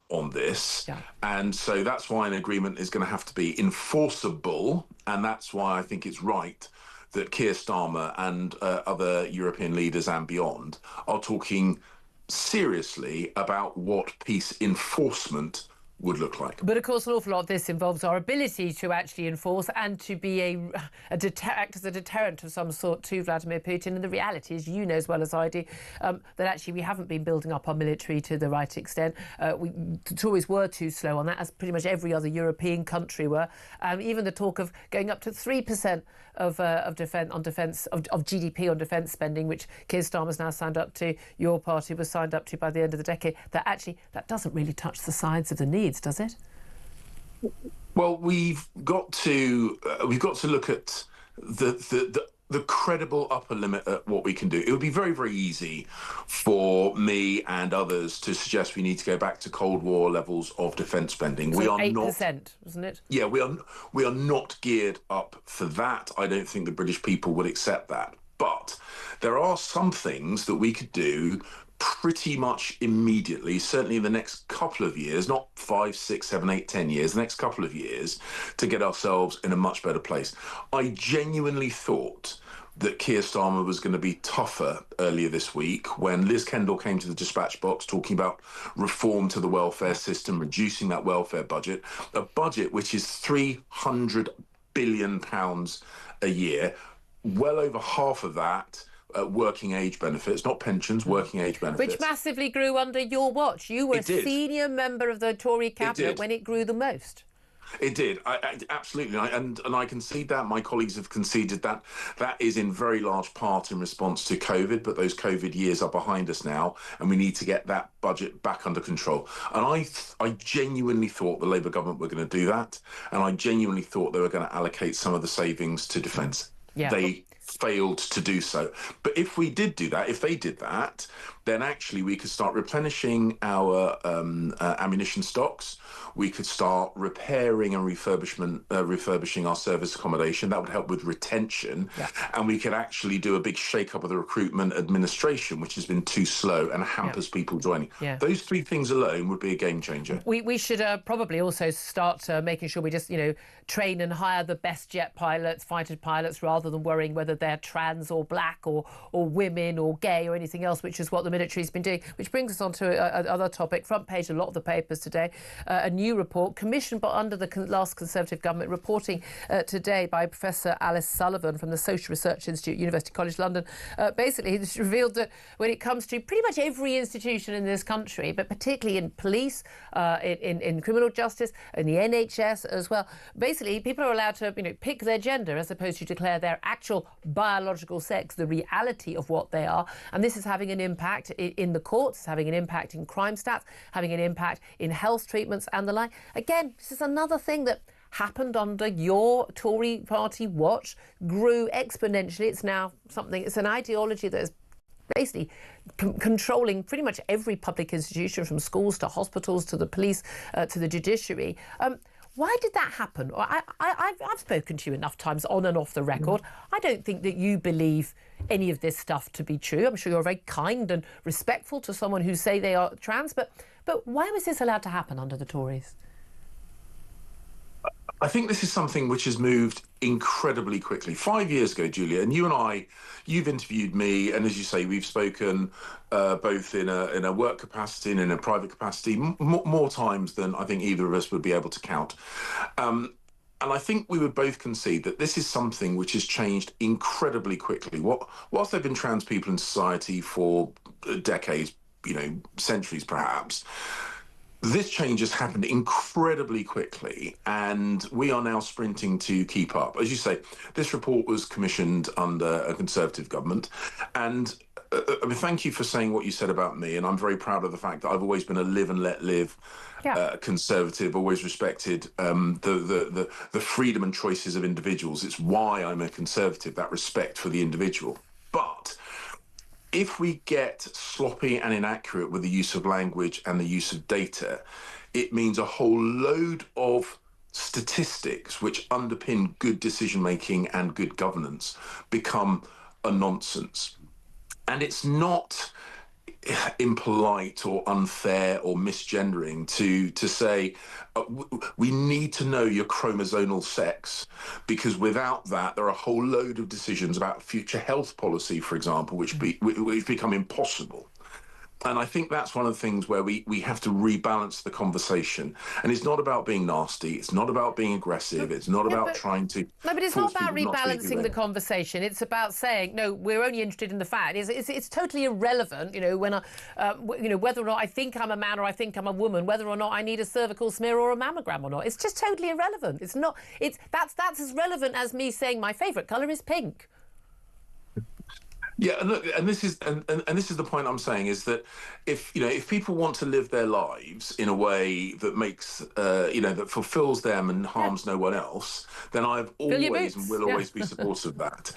on this. Yeah. And so that's why an agreement is going to have to be enforceable. And that's why I think it's right that Keir Starmer and other European leaders and beyond are talking seriously about what peace enforcement would look like. But of course, an awful lot of this involves our ability to actually enforce and to be act as a deterrent of some sort to Vladimir Putin. And the reality is, you know as well as I do, that actually we haven't been building up our military to the right extent. The Tories were too slow on that, as pretty much every other European country were. Even the talk of going up to 3% of GDP on defence spending, which Keir Starmer's now signed up to, your party was signed up to by the end of the decade, that doesn't really touch the sides of the needs, does it? Well, we've got to look at the credible upper limit at what we can do. It would be very, very easy for me and others to suggest we need to go back to Cold War levels of defence spending. So we are 8%, not, wasn't it? Yeah, we are not geared up for that. I don't think the British people would accept that. But there are some things that we could do pretty much immediately, certainly in the next couple of years, not 5, 6, 7, 8, 10 years, the next couple of years, to get ourselves in a much better place. I genuinely thought that Keir Starmer was going to be tougher earlier this week when Liz Kendall came to the dispatch box talking about reform to the welfare system, reducing that welfare budget, a budget which is £300 billion a year, well over half of that working age benefits, not pensions, working age benefits. Which massively grew under your watch. You were a senior member of the Tory cabinet when it grew the most. It did, absolutely, and I concede that. My colleagues have conceded that. That is in very large part in response to COVID, but those COVID years are behind us now, and we need to get that budget back under control. And I genuinely thought the Labour government were going to do that, and I genuinely thought they were going to allocate some of the savings to defence. Yeah. They failed to do so. But if we did do that, if they did that, then actually we could start replenishing our ammunition stocks. We could start repairing and refurbishing our service accommodation. That would help with retention. Yeah. And we could actually do a big shake-up of the recruitment administration, which has been too slow and hampers people joining. Yeah. Those three things alone would be a game changer. We should probably also start making sure we just, train and hire the best jet pilots, fighter pilots, rather than worrying whether they're trans or black or women or gay or anything else, which is what the military's been doing. Which brings us on to another topic. Front page, a lot of the papers today. A new report commissioned under the last Conservative government, reporting today by Professor Alice Sullivan from the Social Research Institute, University College London. Basically, it's revealed that when it comes to pretty much every institution in this country, but particularly in police, in criminal justice, in the NHS as well, basically people are allowed to pick their gender as opposed to declare their actual biological sex, the reality of what they are. And this is having an impact in the courts, it's having an impact in crime stats, having an impact in health treatments and the like. Again, this is another thing that happened under your Tory party watch, grew exponentially. It's now it's an ideology that is basically controlling pretty much every public institution, from schools to hospitals to the police to the judiciary. Why did that happen? I've spoken to you enough times on and off the record. I don't think that you believe any of this stuff to be true. I'm sure you're very kind and respectful to someone who say they are trans, but why was this allowed to happen under the Tories? I think this is something which has moved incredibly quickly. 5 years ago, Julia, and you've interviewed me, and as you say, we've spoken both in a work capacity and in a private capacity more times than I think either of us would be able to count. And I think we would both concede that this is something which has changed incredibly quickly. Whilst there have been trans people in society for decades, centuries perhaps, this change has happened incredibly quickly, and we are now sprinting to keep up. As you say, this report was commissioned under a Conservative government, and thank you for saying what you said about me, and I'm very proud of the fact that I've always been a live and let live Conservative, always respected the freedom and choices of individuals. It's why I'm a Conservative, that respect for the individual. But if we get sloppy and inaccurate with the use of language and the use of data, it means a whole load of statistics which underpin good decision-making and good governance become a nonsense. And it's not impolite or unfair or misgendering to say we need to know your chromosomal sex, because without that there are a whole load of decisions about future health policy, for example, which become impossible. And I think that's one of the things where we have to rebalance the conversation. And it's not about being nasty. It's not about being aggressive. It's not about trying to... No, but it's not about rebalancing the conversation. It's about saying, no, we're only interested in the fact. It's totally irrelevant, when whether or not I think I'm a man or I think I'm a woman, whether or not I need a cervical smear or a mammogram or not. It's just totally irrelevant. It's not... That's as relevant as me saying my favourite colour is pink. Yeah, and look, and this is the point I'm saying, is that if people want to live their lives in a way that makes that fulfills them and harms no one else, then I've always and will always be supportive of that.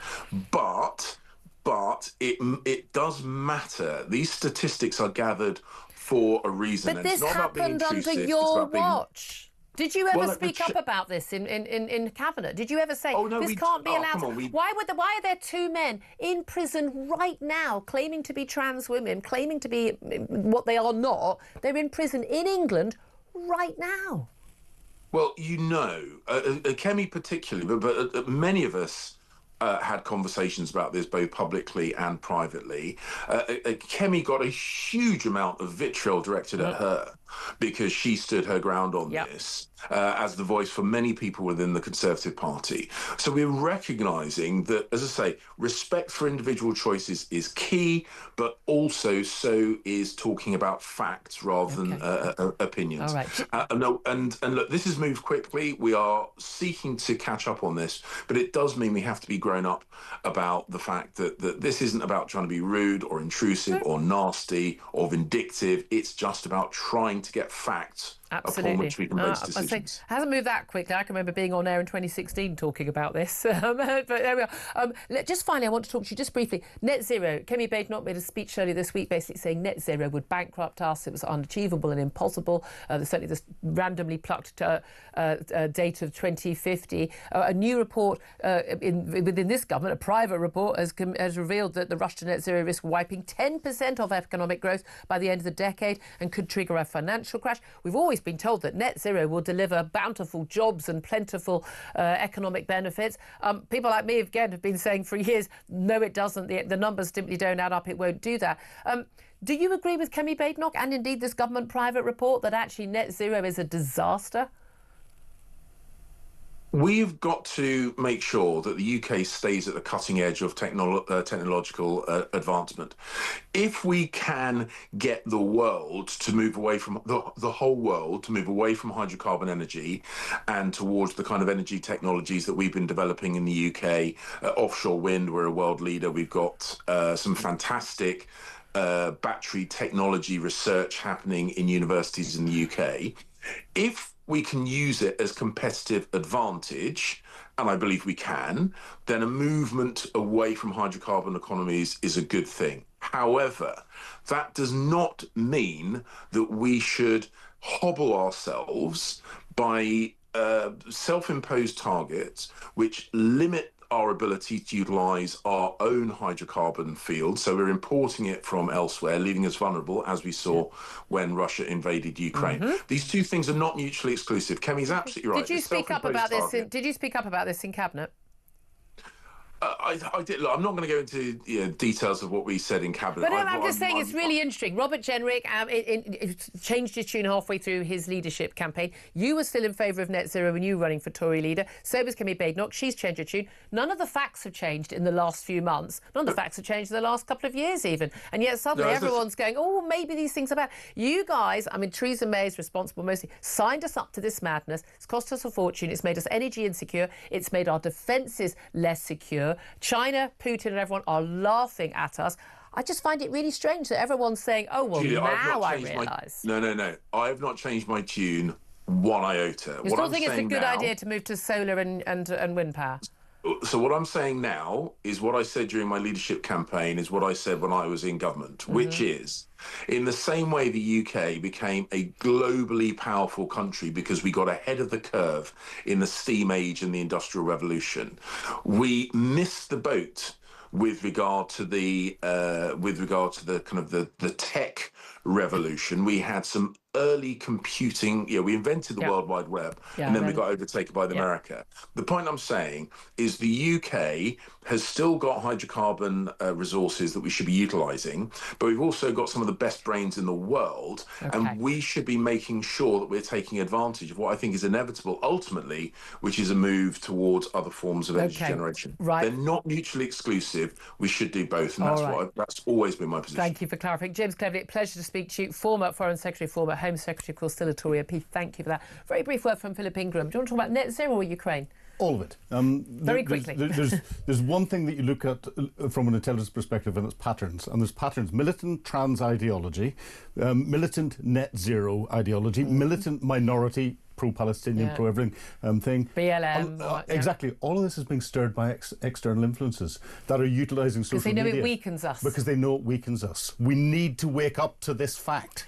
But it does matter. These statistics are gathered for a reason. But this happened under your watch. Did you ever speak up about this in Cabinet? Did you ever say, this can't be allowed? Why are there two men in prison right now claiming to be trans women, claiming to be what they are not? They're in prison in England right now. Well, Kemi particularly, but many of us had conversations about this both publicly and privately. Kemi got a huge amount of vitriol directed at her because she stood her ground on this as the voice for many people within the Conservative Party. So we're recognising that, as I say, respect for individual choices is key, but also so is talking about facts rather than opinions. All right. And look, this has moved quickly. We are seeking to catch up on this, but it does mean we have to be grown up about the fact that this isn't about trying to be rude or intrusive or nasty or vindictive. It's just about trying to get facts upon which we can make decisions. It hasn't moved that quickly. I can remember being on air in 2016 talking about this. But there we are. Just finally, I want to talk to you just briefly. Net zero. Kemi Badenoch made a speech earlier this week basically saying net zero would bankrupt us. It was unachievable and impossible. There's certainly this randomly plucked date of 2050. A new report within this government, a private report, has revealed that the rush to net zero risks wiping 10% of economic growth by the end of the decade and could trigger a financial crash. We've always been told that net zero will deliver bountiful jobs and plentiful economic benefits. People like me, again, have been saying for years, no, it doesn't. The numbers simply don't add up. It won't do that. Do you agree with Kemi Badenoch and indeed this government private report that actually net zero is a disaster? We've got to make sure that the UK stays at the cutting edge of technological advancement. If we can get the world to move away from, the whole world to move away from hydrocarbon energy and towards the kind of energy technologies that we've been developing in the UK, offshore wind, we're a world leader. We've got some fantastic battery technology research happening in universities in the UK. If we can use it as competitive advantage, and I believe we can, then a movement away from hydrocarbon economies is a good thing. However, that does not mean that we should hobble ourselves by self-imposed targets which limit our ability to utilise our own hydrocarbon field. So we're importing it from elsewhere, leaving us vulnerable, as we saw when Russia invaded Ukraine. These two things are not mutually exclusive. Kemi's absolutely right. Did you speak up about this? Did you speak up about this in Cabinet? I did. Look, I'm not going to go into details of what we said in Cabinet. But I'm just saying it's really interesting. Robert Jenrick changed his tune halfway through his leadership campaign. You were still in favour of net zero when you were running for Tory leader. So was Kemi Badenoch. She's changed her tune. None of the facts have changed in the last few months. None of the facts have changed in the last couple of years even. And yet suddenly everyone's going, oh, maybe these things are bad. You guys, I mean, Theresa May is responsible mostly, signed us up to this madness. It's cost us a fortune. It's made us energy insecure. It's made our defences less secure. China, Putin and everyone are laughing at us. I just find it really strange that everyone's saying, oh, well, Julia, now I realise. No. I have not changed my tune one iota. You still think it's a good idea to move to solar and wind power? So what I'm saying now is what I said during my leadership campaign is what I said when I was in government, which is, in the same way the UK became a globally powerful country because we got ahead of the curve in the steam age and the Industrial Revolution, we missed the boat with regard to the kind of the tech revolution. We had some early computing, we invented the World Wide Web, and then we got overtaken by America. The point I'm saying is the UK has still got hydrocarbon resources that we should be utilising, but we've also got some of the best brains in the world, and we should be making sure that we're taking advantage of what I think is inevitable ultimately, which is a move towards other forms of energy generation. Right. They're not mutually exclusive. We should do both, and that's always been my position. Thank you for clarifying. James Cleverly, pleasure to speak to you. Former Foreign Secretary, former Home Secretary, of course, still a Tory MP. Thank you for that. Very brief word from Philip Ingram. Do you want to talk about net zero or Ukraine? All of it. Very quickly. There's one thing that you look at from an intelligence perspective, and it's patterns. And there's patterns: militant trans ideology, militant net zero ideology, militant minority pro-Palestinian, pro-everything thing. BLM. Exactly. All of this is being stirred by external influences that are utilising social media. Because they know it weakens us. Because they know it weakens us. We need to wake up to this fact.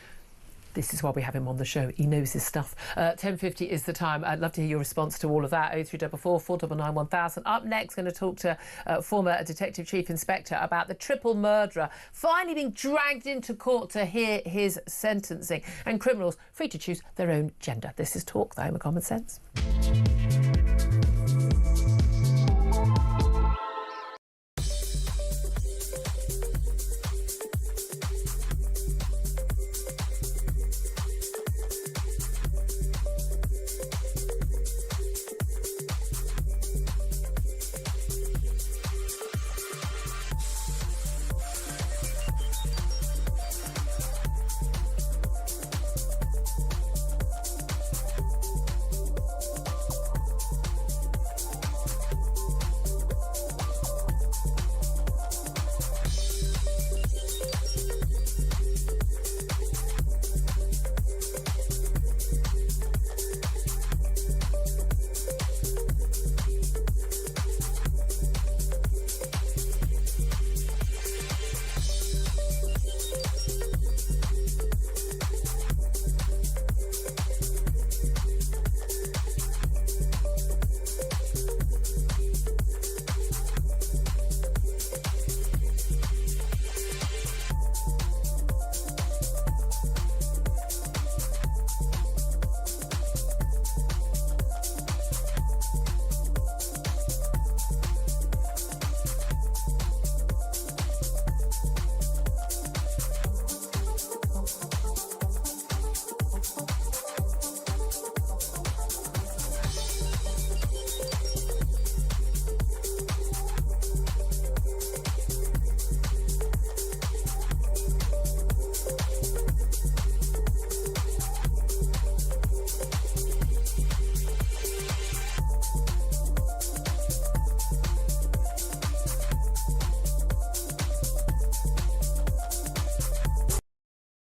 This is why we have him on the show. He knows his stuff. 10:50 is the time. I'd love to hear your response to all of that. 0344 499 1000. Up next, going to talk to former Detective Chief Inspector about the triple murderer finally being dragged into court to hear his sentencing. And criminals free to choose their own gender. This is Talk, the home of common sense.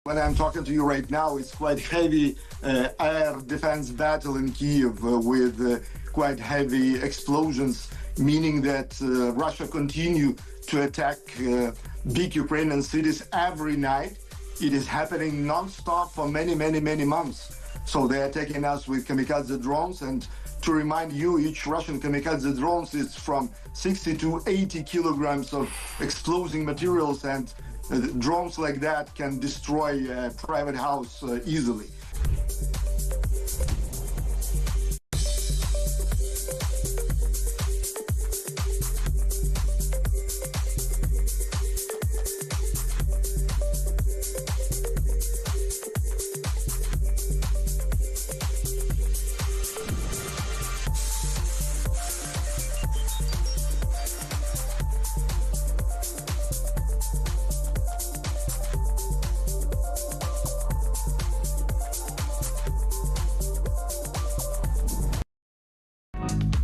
When I'm talking to you right now, it's quite heavy air defense battle in Kyiv with quite heavy explosions, meaning that Russia continue to attack big Ukrainian cities every night. It is happening non-stop for many, many, many months. So they are attacking us with kamikaze drones. And to remind you, each Russian kamikaze drones is from 60 to 80 kilograms of explosive materials, and drones like that can destroy a private house easily.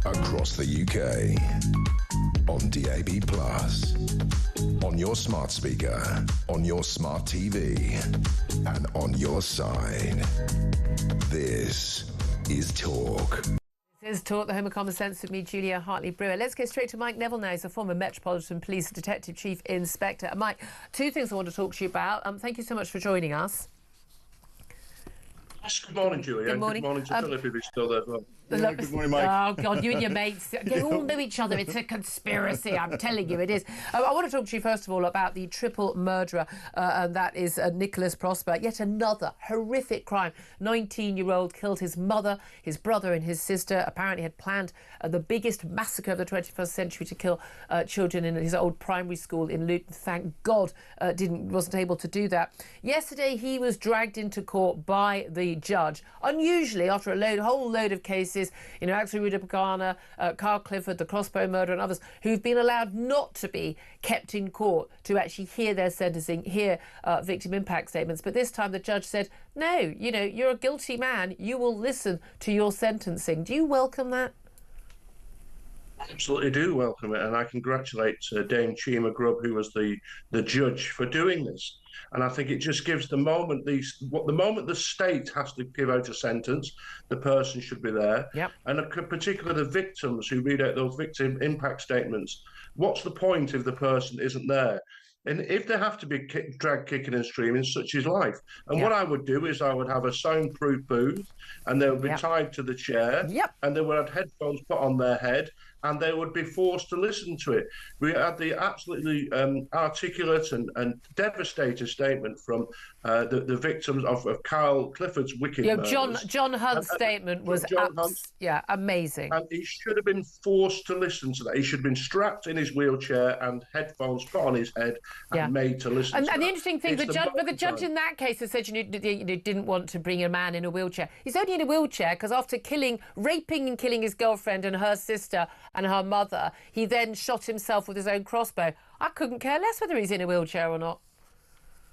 Across the UK, on DAB+, on your smart speaker, on your smart TV, and on your side. This is Talk. This is Talk, the home of common sense, with me, Julia Hartley-Brewer. Let's go straight to Mike Neville now. He's a former Metropolitan Police Detective Chief Inspector. Mike, two things I want to talk to you about. Thank you so much for joining us. Yes, good morning, Julia. Good morning. Good morning to Philip, if he's still there. Yeah, good morning, Mike. Oh, God, you and your mates, you all know each other. It's a conspiracy, I'm telling you, it is. I want to talk to you, first of all, about the triple murderer, and that is Nicholas Prosper. Yet another horrific crime. 19-year-old killed his mother, his brother and his sister. Apparently had planned the biggest massacre of the 21st century to kill children in his old primary school in Luton. Thank God wasn't able to do that. Yesterday, he was dragged into court by the judge. Unusually, after a whole load of cases, Axel Rudapagana, Carl Clifford, the Crossbow murder and others, who've been allowed not to be kept in court to actually hear their sentencing, hear victim impact statements. But this time the judge said, no, you're a guilty man. You will listen to your sentencing. Do you welcome that? Absolutely do welcome it, and I congratulate Dame Chima Grubb, who was the judge, for doing this. And I think it just gives the moment the state has to give out a sentence, the person should be there. Yep. And particularly the victims who read out those victim impact statements. What's the point if the person isn't there? And if they have to be dragged kicking and screaming, such is life. And what I would do is I would have a soundproof booth, and they would be tied to the chair, and they would have headphones put on their head, and they would be forced to listen to it. We had the absolutely articulate and devastating statement from the victims of Carl Clifford's wicked murders. John Hunt's statement was amazing. And he should have been forced to listen to that. He should have been strapped in his wheelchair and headphones put on his head and made to listen to that. And the interesting thing, the judge in that case has said you didn't want to bring a man in a wheelchair. He's only in a wheelchair because after raping and killing his girlfriend and her sister and her mother, he then shot himself with his own crossbow. I couldn't care less whether he's in a wheelchair or not.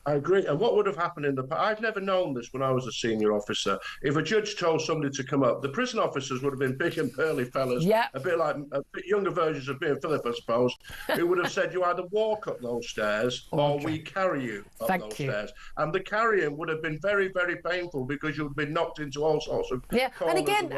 I agree. And what would have happened in the past? I've never known this when I was a senior officer. If a judge told somebody to come up, the prison officers would have been big and burly fellas, a bit like a bit younger versions of me and Philip, I suppose, who would have said you either walk up those stairs or we carry you up those stairs. And the carrying would have been very, very painful because you'd been knocked into all sorts of and again,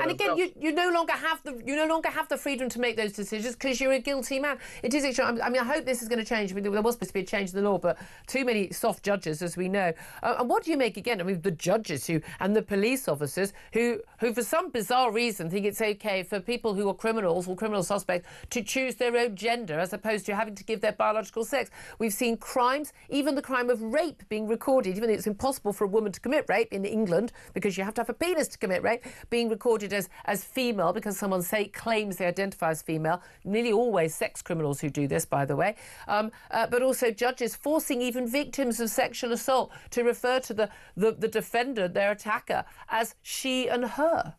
you no longer have the freedom to make those decisions because you're a guilty man. It is extraordinary. I mean, I hope this is going to change. I mean, there was supposed to be a change in the law, but too many soft judges, as we know. And what do you make again? I mean, the judges and the police officers who for some bizarre reason think it's okay for people who are criminals or criminal suspects to choose their own gender as opposed to having to give their biological sex. We've seen crimes, even the crime of rape, being recorded, even though it's impossible for a woman to commit rape in England because you have to have a penis to commit rape, being recorded as female because someone claims they identify as female. Nearly always sex criminals who do this, by the way. But also judges forcing even victims of sexual assault to refer to the defender, their attacker, as she and her.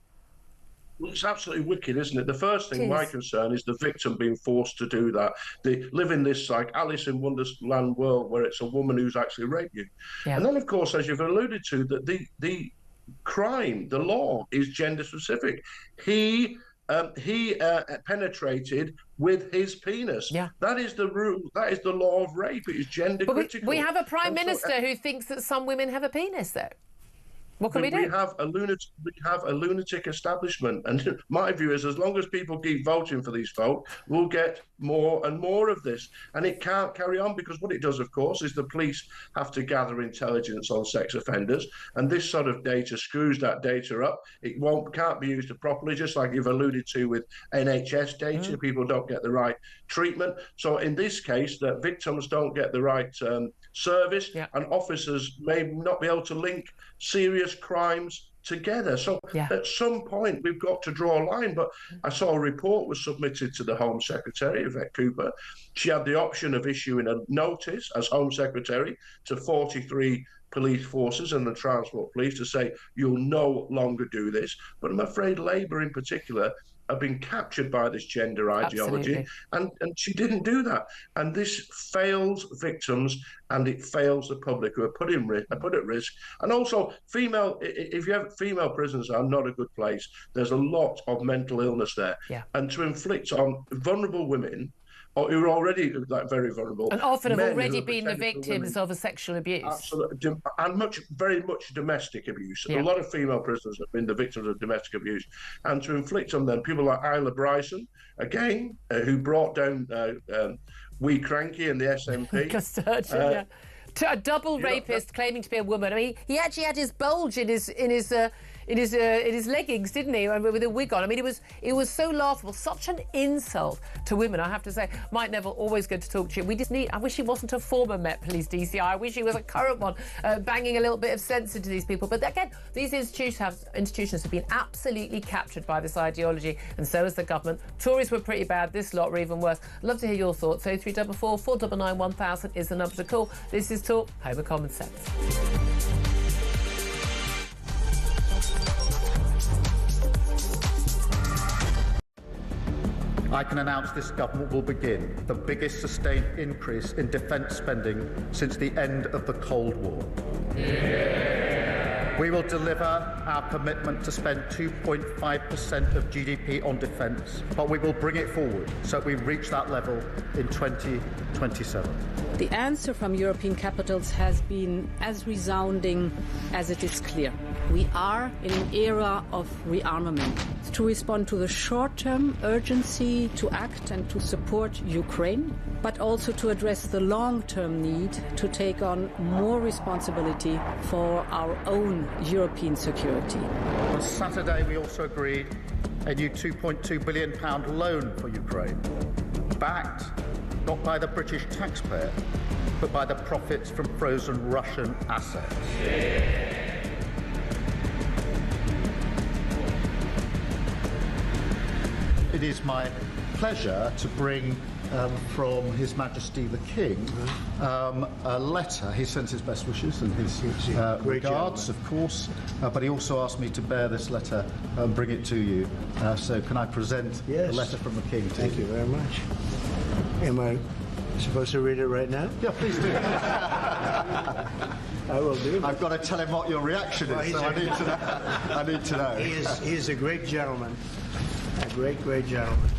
Well, it's absolutely wicked, isn't it? The first thing, my concern, is the victim being forced to do that. They live in this like Alice in Wonderland world where it's a woman who's actually raped you. Yeah. And then, of course, as you've alluded to, that the crime, the law, is gender specific. He he penetrated with his penis. Yeah. That is the rule. That is the law of rape. It is gender critical. We have a Prime Minister who thinks that some women have a penis, though. What can we do? We have a lunatic establishment, and my view is, as long as people keep voting for these folk, we'll get more and more of this, and it can't carry on, because what it does, of course, is the police have to gather intelligence on sex offenders, and this sort of data screws that data up. It can't be used properly, just like you've alluded to with NHS data. People don't get the right treatment. So in this case, that victims don't get the right service, and officers may not be able to link serious crimes together. So at some point we've got to draw a line. But I saw a report was submitted to the Home Secretary, Yvette Cooper. She had the option of issuing a notice as Home Secretary to 43 police forces and the Transport Police to say, you'll no longer do this. But I'm afraid Labour in particular have been captured by this gender ideology, and she didn't do that. And this fails victims, and it fails the public, who are put at risk. And also, if you have female prisons, are not a good place. There's a lot of mental illness there, and to inflict on vulnerable women, or who are already very vulnerable, and often have already been the victims of a sexual abuse. Absolutely, and very much domestic abuse. A lot of female prisoners have been the victims of domestic abuse, and to inflict on them, people like Isla Bryson, again, who brought down Wee Cranky and the SNP. To a double rapist claiming to be a woman. I mean, he actually had his bulge in his leggings, didn't he, with a wig on? I mean, it was so laughable, such an insult to women. I have to say, Mike Neville, always good to talk to you. I wish he wasn't a former Met Police DCI. I wish he was a current one, banging a little bit of sense into these people. But again, these institutions have been absolutely captured by this ideology, and so has the government. Tories were pretty bad. This lot were even worse. I'd love to hear your thoughts. 0344 499 1000 is the number to call. This is Talk, Home of Common Sense. I can announce this government will begin the biggest sustained increase in defence spending since the end of the Cold War. We will deliver our commitment to spend 2.5% of GDP on defence, but we will bring it forward so we reach that level in 2027. The answer from European capitals has been as resounding as it is clear. We are in an era of rearmament to respond to the short-term urgency to act and to support Ukraine, but also to address the long-term need to take on more responsibility for our own European security. On Saturday, we also agreed a new £2.2 billion loan for Ukraine, backed not by the British taxpayer, but by the profits from frozen Russian assets. It is my pleasure to bring from His Majesty the King a letter. He sends his best wishes and his regards, of course, but he also asked me to bear this letter and bring it to you. So can I present the letter from the King to Thank you very much. Am I supposed to read it right now? Yeah, please do. I will do. I've got to tell him what your reaction is, so I need to know. He is a great gentleman. A great gentleman.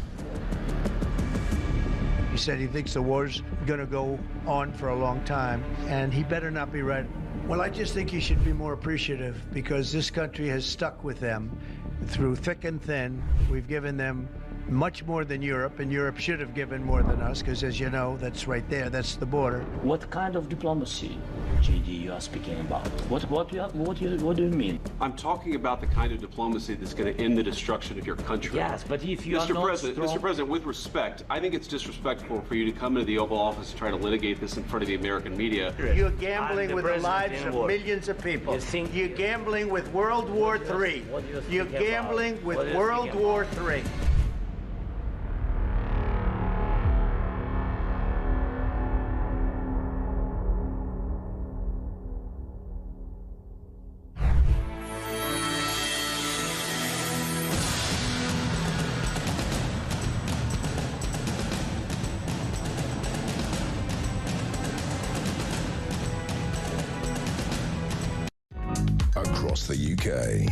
He said he thinks the war's going to go on for a long time, and he better not be right. Well, I just think he should be more appreciative, because this country has stuck with them through thick and thin. We've given them much more than Europe, and Europe should have given more than us, because, as you know, that's right there, that's the border. What kind of diplomacy, JD, you are speaking about? What do you mean? I'm talking about the kind of diplomacy that's going to end the destruction of your country. Yes, but if you are not strong... Mr. President, with respect, I think it's disrespectful for you to come into the Oval Office and try to litigate this in front of the American media. You're gambling with the lives of millions of people. You're gambling with World War III. You're gambling with World War III. Across the UK,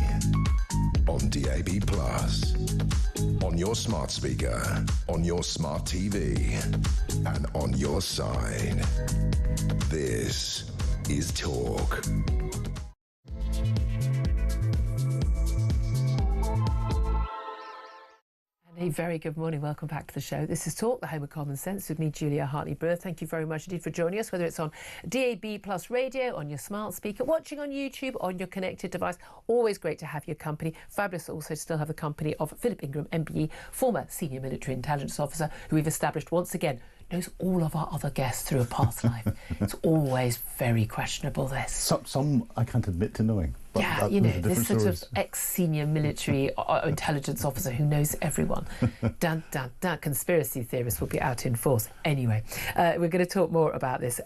on DAB+, On your smart speaker, on your smart TV, and on your side. This is Talk. A very good morning. Welcome back to the show. This is Talk, the home of common sense, with me, Julia Hartley-Brewer. Thank you very much indeed for joining us, whether it's on DAB Plus radio, on your smart speaker, watching on YouTube, on your connected device. Always great to have your company. Fabulous also to still have the company of Philip Ingram, MBE, former senior military intelligence officer, who we've established once again knows all of our other guests through a past life. It's always very questionable, this. Some I can't admit to knowing. But yeah, you know, this sort of ex-senior military intelligence officer who knows everyone. Dun, dun, dun. Conspiracy theorists will be out in force. Anyway, we're going to talk more about this.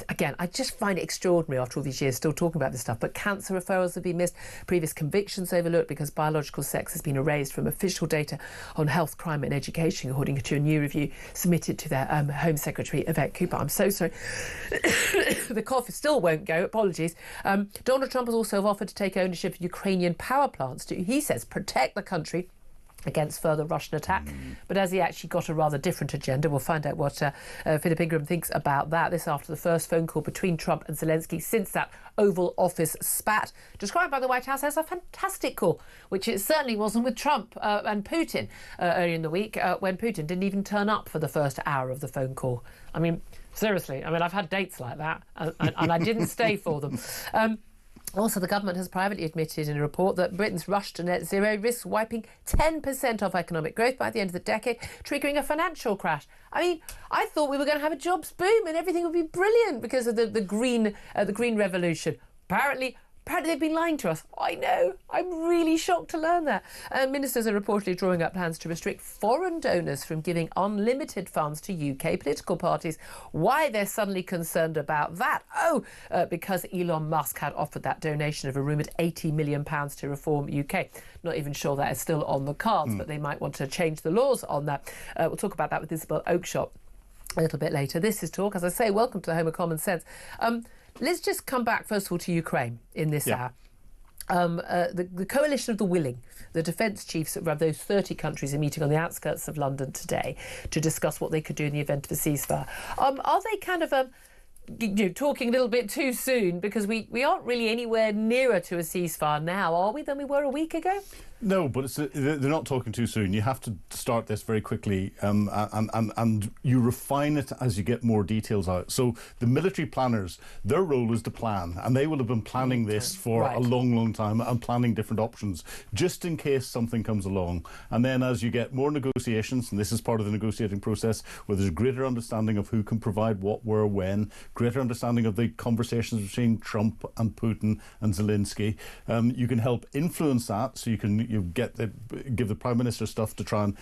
Again, I just find it extraordinary after all these years still talking about this stuff, but cancer referrals have been missed, previous convictions overlooked because biological sex has been erased from official data on health, crime and education, according to a new review submitted to their Home Secretary, Yvette Cooper. I'm so sorry. The cough still won't go, apologies. Donald Trump has also offered to take ownership of Ukrainian power plants to, he says, protect the country against further Russian attack. But has he actually got a rather different agenda? We'll find out what Philip Ingram thinks about that. This after the first phone call between Trump and Zelensky since that Oval Office spat, described by the White House as a fantastic call, which it certainly wasn't with Trump and Putin earlier in the week, when Putin didn't even turn up for the first hour of the phone call. I mean, seriously, I've had dates like that and I didn't stay for them. Also, the government has privately admitted in a report that Britain's rush to net zero risks wiping 10% of economic growth by the end of the decade, triggering a financial crash. I mean, I thought we were going to have a jobs boom and everything would be brilliant because of the green revolution. Apparently they've been lying to us. I know. I'm really shocked to learn that. Ministers are reportedly drawing up plans to restrict foreign donors from giving unlimited funds to UK political parties. Why they're suddenly concerned about that? Because Elon Musk had offered that donation of a rumoured £80 million to Reform UK. Not even sure that is still on the cards, but they might want to change the laws on that. We'll talk about that with Isabel Oakeshott a little bit later. This is Talk. As I say, welcome to the home of common sense. Let's just come back, first of all, to Ukraine in this hour. The coalition of the willing, the defence chiefs of those 30 countries are meeting on the outskirts of London today to discuss what they could do in the event of a ceasefire. Are they kind of talking a little bit too soon? Because we aren't really anywhere nearer to a ceasefire now, are we, than we were a week ago? No, but they're not talking too soon. You have to start this very quickly, and you refine it as you get more details out. So the military planners, their role is to plan, and they will have been planning this for a long, long time and planning different options, just in case something comes along. And then as you get more negotiations, and this is part of the negotiating process, where there's greater understanding of who can provide what, where, when, greater understanding of the conversations between Trump and Putin and Zelensky, you can help influence that, so you give the Prime Minister stuff to try and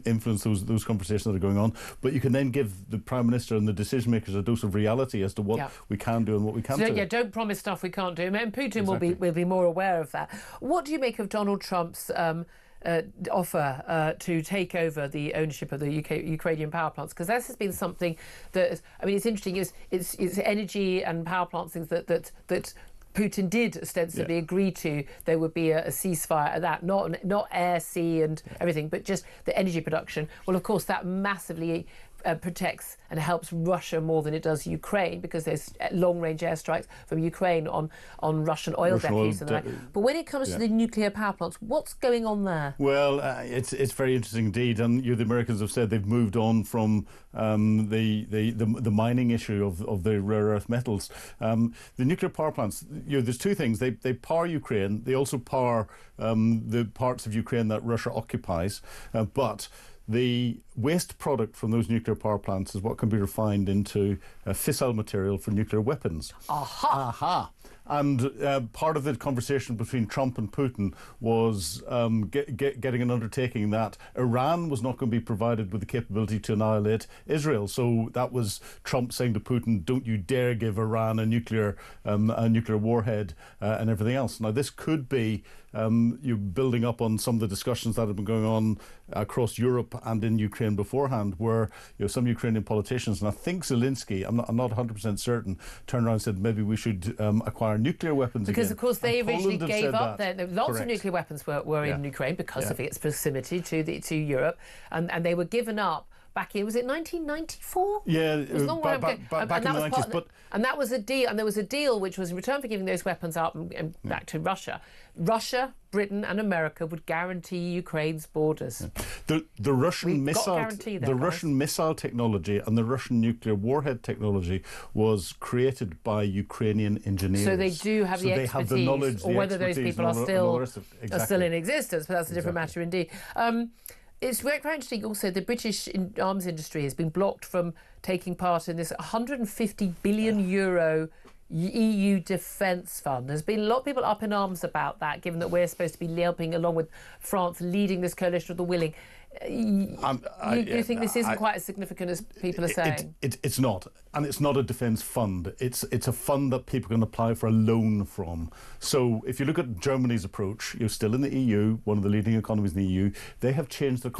influence those conversations that are going on, but you can then give the Prime Minister and the decision makers a dose of reality as to what we can do and what we can't do. Yeah, don't promise stuff we can't do. And Putin will be more aware of that. What do you make of Donald Trump's offer to take over the ownership of the Ukrainian power plants? Because this has been something that, it's interesting. It's energy and power plants, things that Putin did ostensibly agree to. There would be a ceasefire at that, not air, sea and everything, but just the energy production. Well, of course, that massively protects and helps Russia more than it does Ukraine, because there's long-range airstrikes from Ukraine on Russian oil depots and that. But when it comes to the nuclear power plants, what's going on there? Well, it's very interesting indeed, and the Americans have said they've moved on from the mining issue of the rare earth metals. The nuclear power plants, there's two things. They power Ukraine. They also power the parts of Ukraine that Russia occupies, but the waste product from those nuclear power plants is what can be refined into fissile material for nuclear weapons. Aha! And part of the conversation between Trump and Putin was getting an undertaking that Iran was not going to be provided with the capability to annihilate Israel. So that was Trump saying to Putin, don't you dare give Iran a nuclear warhead and everything else. Now, this could be you building up on some of the discussions that have been going on across Europe and in Ukraine Ukraine beforehand, where some Ukrainian politicians, and I think Zelensky, I'm not 100% certain, turned around and said maybe we should acquire nuclear weapons because again. Of course they originally gave up lots Correct. of nuclear weapons were in Ukraine because of its proximity to Europe, and they were given up back in, was it 1994? Yeah, it was a long back in the 90s. And that was a deal, and there was a deal which was in return for giving those weapons up and back to Russia. Russia, Britain and America would guarantee Ukraine's borders. The Russian missile technology and the Russian nuclear warhead technology was created by Ukrainian engineers. So they do have the expertise, they have the knowledge, or whether those people are still in existence, but that's a different matter indeed. It's very interesting also the British arms industry has been blocked from taking part in this 150 billion euro EU defence fund. There's been a lot of people up in arms about that, given that we're supposed to be helping, along with France, leading this coalition of the willing. You think this isn't quite as significant as people are saying? It's not, and it's not a defence fund. It's a fund that people can apply for a loan from. So if you look at Germany's approach, you're still in the EU, one of the leading economies in the EU. They have changed their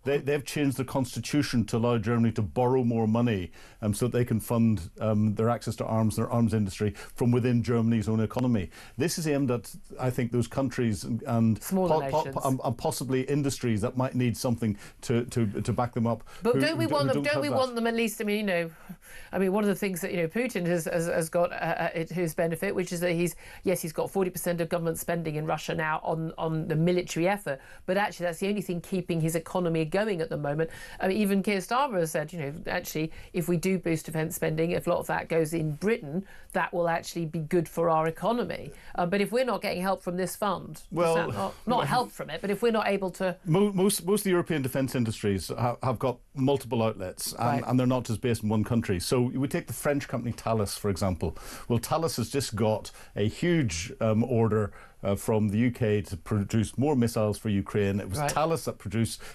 They've changed the constitution to allow Germany to borrow more money so that they can fund their access to arms, their arms industry, from within Germany's own economy. This is aimed at, I think, those countries and possibly industries that might need something to back them up. But don't we want them at least? One of the things that Putin has got to his benefit, which is that he's got 40% of government spending in Russia now on the military effort, but actually that's the only thing keeping his economy going at the moment. Even Keir Starmer has said, actually, if we do boost defence spending, if a lot of that goes in Britain, that will actually be good for our economy. But if we're not getting help from this fund, not help from it, but if we're not able to... Most of the European defence industries have got multiple outlets, and they're not just based in one country. So we take the French company Thales, for example. Well, Thales has just got a huge order from the UK to produce more missiles for Ukraine. It was Thales that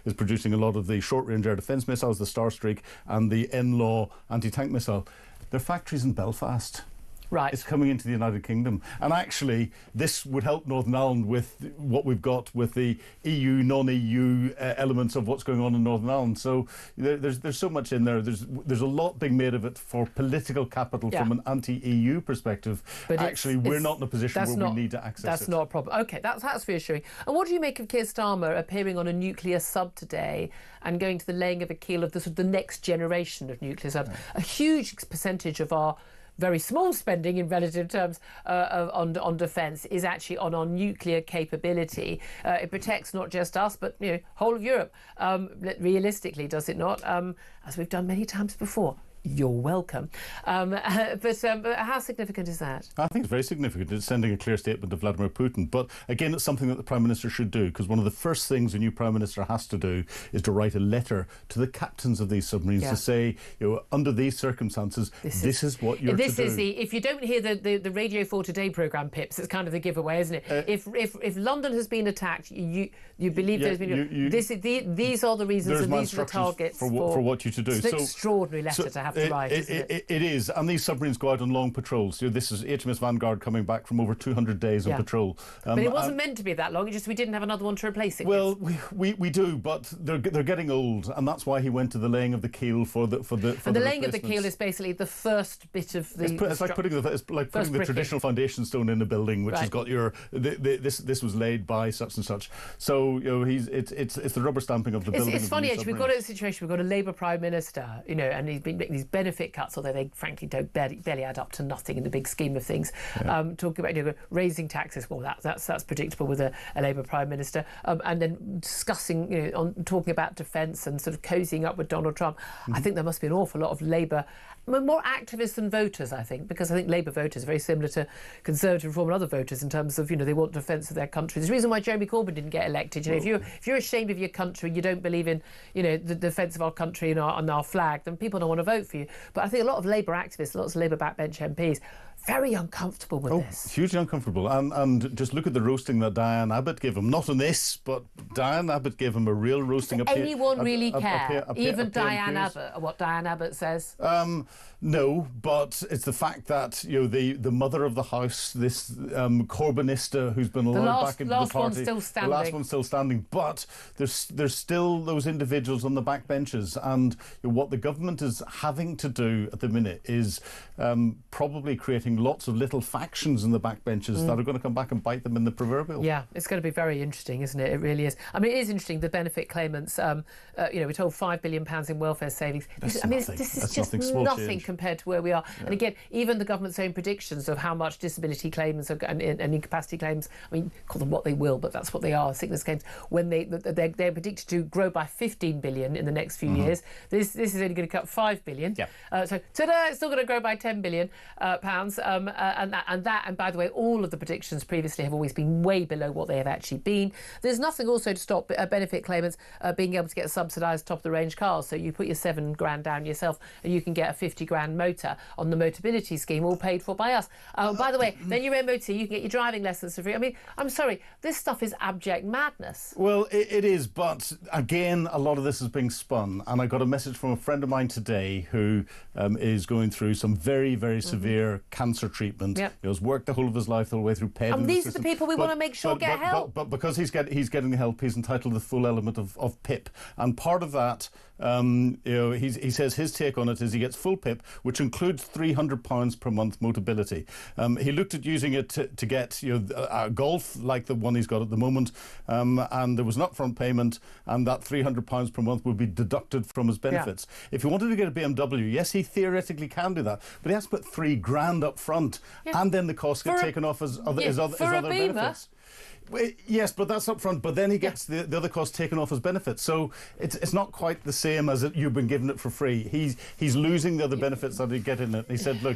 is producing a lot of the short-range air defence missiles, the Starstreak and the NLAW anti-tank missile. Their factories in Belfast. Right. It's coming into the United Kingdom. And actually, this would help Northern Ireland with what we've got with the EU, non-EU elements of what's going on in Northern Ireland. So there's so much in there. There's a lot being made of it for political capital from an anti-EU perspective. But actually, we're not in a position where we need to access it. That's not a problem. OK, that's reassuring. And what do you make of Keir Starmer appearing on a nuclear sub today and going to the laying of a keel of the next generation of nuclear subs? A huge percentage of our very small spending in relative terms on defence is actually on our nuclear capability. It protects not just us, but whole of Europe. Realistically, does it not? As we've done many times before. You're welcome. But how significant is that? I think it's very significant. It's sending a clear statement to Vladimir Putin. But again, it's something that the Prime Minister should do, because one of the first things a new Prime Minister has to do is to write a letter to the captains of these submarines to say, under these circumstances, this is what you're to do. This is if you don't hear the Radio 4 Today programme, Pips, it's kind of the giveaway, isn't it? If London has been attacked, you believe there's been... these are the reasons and these are the targets for what you're to do. It's an extraordinary letter to have. It is, and these submarines go out on long patrols. This is HMS Vanguard coming back from over 200 days of patrol. But it wasn't meant to be that long. It's just we didn't have another one to replace it. Well, we do, but they're getting old, and that's why he went to the laying of the keel for the laying of the keel is basically the first bit of the. It's like putting the traditional foundation stone in a building, which has got this was laid by such and such. So it's the rubber stamping of the building. It's funny actually. We've got a situation. We've got a Labour Prime Minister, and he's been making these benefit cuts, although they frankly don't barely add up to nothing in the big scheme of things. Talking about raising taxes, well, that's predictable with a Labour Prime Minister, and then discussing, talking about defence and sort of cozying up with Donald Trump. I think there must be an awful lot of Labour, more activists than voters, I think, because I think Labour voters are very similar to Conservative Reform and other voters in terms of, they want defence of their country. There's a reason why Jeremy Corbyn didn't get elected. If you're ashamed of your country, you don't believe in, the defence of our country and our flag, then people don't want to vote for you. But I think a lot of Labour activists, lots of Labour backbench MPs, very uncomfortable with this. Hugely uncomfortable. And just look at the roasting that Diane Abbott gave him. Not on this, but Diane Abbott gave him a real roasting. Does anyone really care? Even Diane Abbott, or what Diane Abbott says? No, but it's the fact that the mother of the house, this Corbynista who's been allowed back into the party. One's still standing. The last one's still standing, but there's still those individuals on the backbenches, and what the government is having to do at the minute is probably creating lots of little factions in the backbenches that are going to come back and bite them in the proverbial. Yeah, it's going to be very interesting, isn't it? It really is. I mean, it is interesting. The benefit claimants, we're told £5 billion in welfare savings. This is just nothing compared to where we are. Yeah. And again, even the government's own predictions of how much disability claims and incapacity claims, I mean, call them what they will, but that's what they are, sickness claims, when they're predicted to grow by 15 billion in the next few years. This is only going to cut 5 billion. Yeah. So today it's still going to grow by 10 billion pounds. And by the way, all of the predictions previously have always been way below what they have actually been. There's nothing also to stop benefit claimants being able to get subsidised top of the range cars. So you put your £7,000 down yourself and you can get a 50 grand motor on the Motability scheme, all paid for by us. By the way, then your MOT, you can get your driving lessons for free. I mean, I'm sorry, this stuff is abject madness. Well, it is, but again, a lot of this is being spun. And I got a message from a friend of mine today who is going through some very, very severe cancer treatment. Yep. He has worked the whole of his life all the way through PED. And these are the people we want to make sure get help. But because he's getting the help, he's entitled to the full element of PIP. And part of that, he says his take on it is he gets full PIP, which includes £300 per month Motability. He looked at using it to get a Golf like the one he's got at the moment, and there was an upfront payment, and that £300 per month would be deducted from his benefits. Yeah. If he wanted to get a BMW, yes, he theoretically can do that, but he has to put £3,000 up front, and then the costs get taken off his other benefits. Yes, but that's up front. But then he gets the other cost taken off his benefits. So it's not quite the same as you've been given it for free. He's losing the other benefits that he'd get in it. He said, look,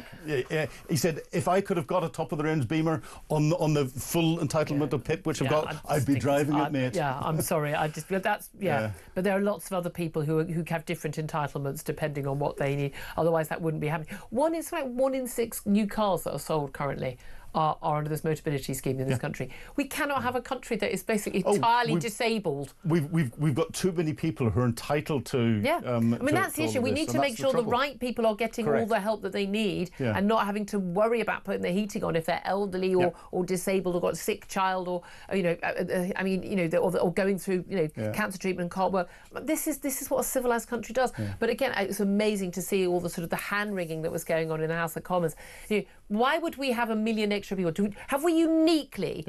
he said, if I could have got a top of the range Beamer on the full entitlement of PIP, which I've got, I'd be driving it, mate. Yeah, I'm sorry. But there are lots of other people who have different entitlements depending on what they need. Otherwise, that wouldn't be happening. 1 in 6 new cars that are sold currently are under this Motability scheme in this country. We cannot have a country that is basically entirely disabled. We've got too many people who are entitled to. That's the issue. We need to make sure the right people are getting all the help that they need and not having to worry about putting the heating on if they're elderly or disabled or got a sick child or or going through cancer treatment and can't work. This is what a civilised country does. But again, it's amazing to see all the sort of the hand wringing that was going on in the House of Commons. Why would we have 1 million extra people? Have we uniquely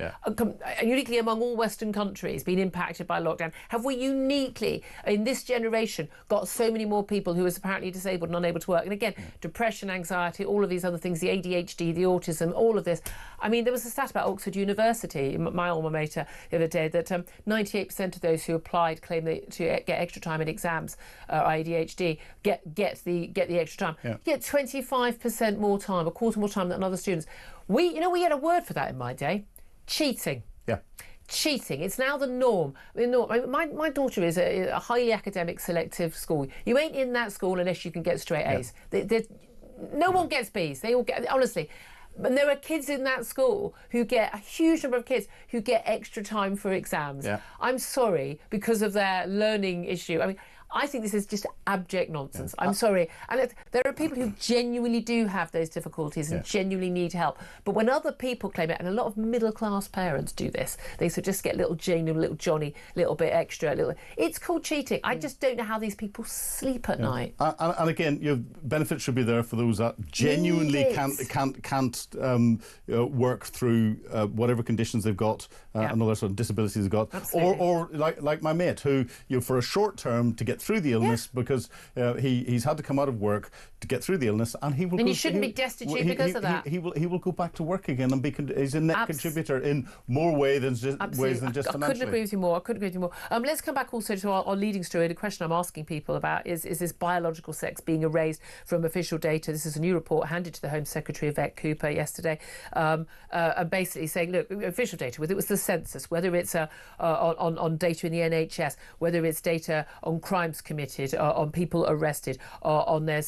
among all Western countries been impacted by lockdown? Have we uniquely, in this generation, got so many more people who are apparently disabled and unable to work? And again, depression, anxiety, all of these other things, the ADHD, the autism, all of this. I mean, there was a stat about Oxford University, my alma mater, the other day, that 98% of those who applied claim to get extra time in exams, ADHD, get the extra time. You get 25% more time, a quarter more time than other students. We had a word for that in my day. Cheating. Yeah. Cheating. It's now the norm. My daughter is a highly academic selective school. You ain't in that school unless you can get straight A's. No one gets B's. They all get, honestly. And there are kids in that school who get, a huge number of kids who get extra time for exams. Yeah. I'm sorry, because of their learning issue. I mean, I think this is just abject nonsense. I'm sorry. And there are people who genuinely do have those difficulties and genuinely need help. But when other people claim it, and a lot of middle-class parents do this, they sort of just get little Jane and little Johnny, a little bit extra. It's called cheating. I just don't know how these people sleep at night. And again, benefits should be there for those that genuinely can't work through whatever conditions they've got and other sort of disabilities they've got. Or like my mate, who, for a short term to get through the illness because he's had to come out of work to get through the illness, and he will. And you shouldn't be destitute because of that. He will go back to work again and he's a net contributor in more ways than just financially. I couldn't agree with you more. Let's come back also to our leading story. The question I'm asking people about is this biological sex being erased from official data? This is a new report handed to the Home Secretary Yvette Cooper yesterday, and basically saying, look, official data, whether it was the census, whether it's on data in the NHS, whether it's data on crime crimes committed, on people arrested, on their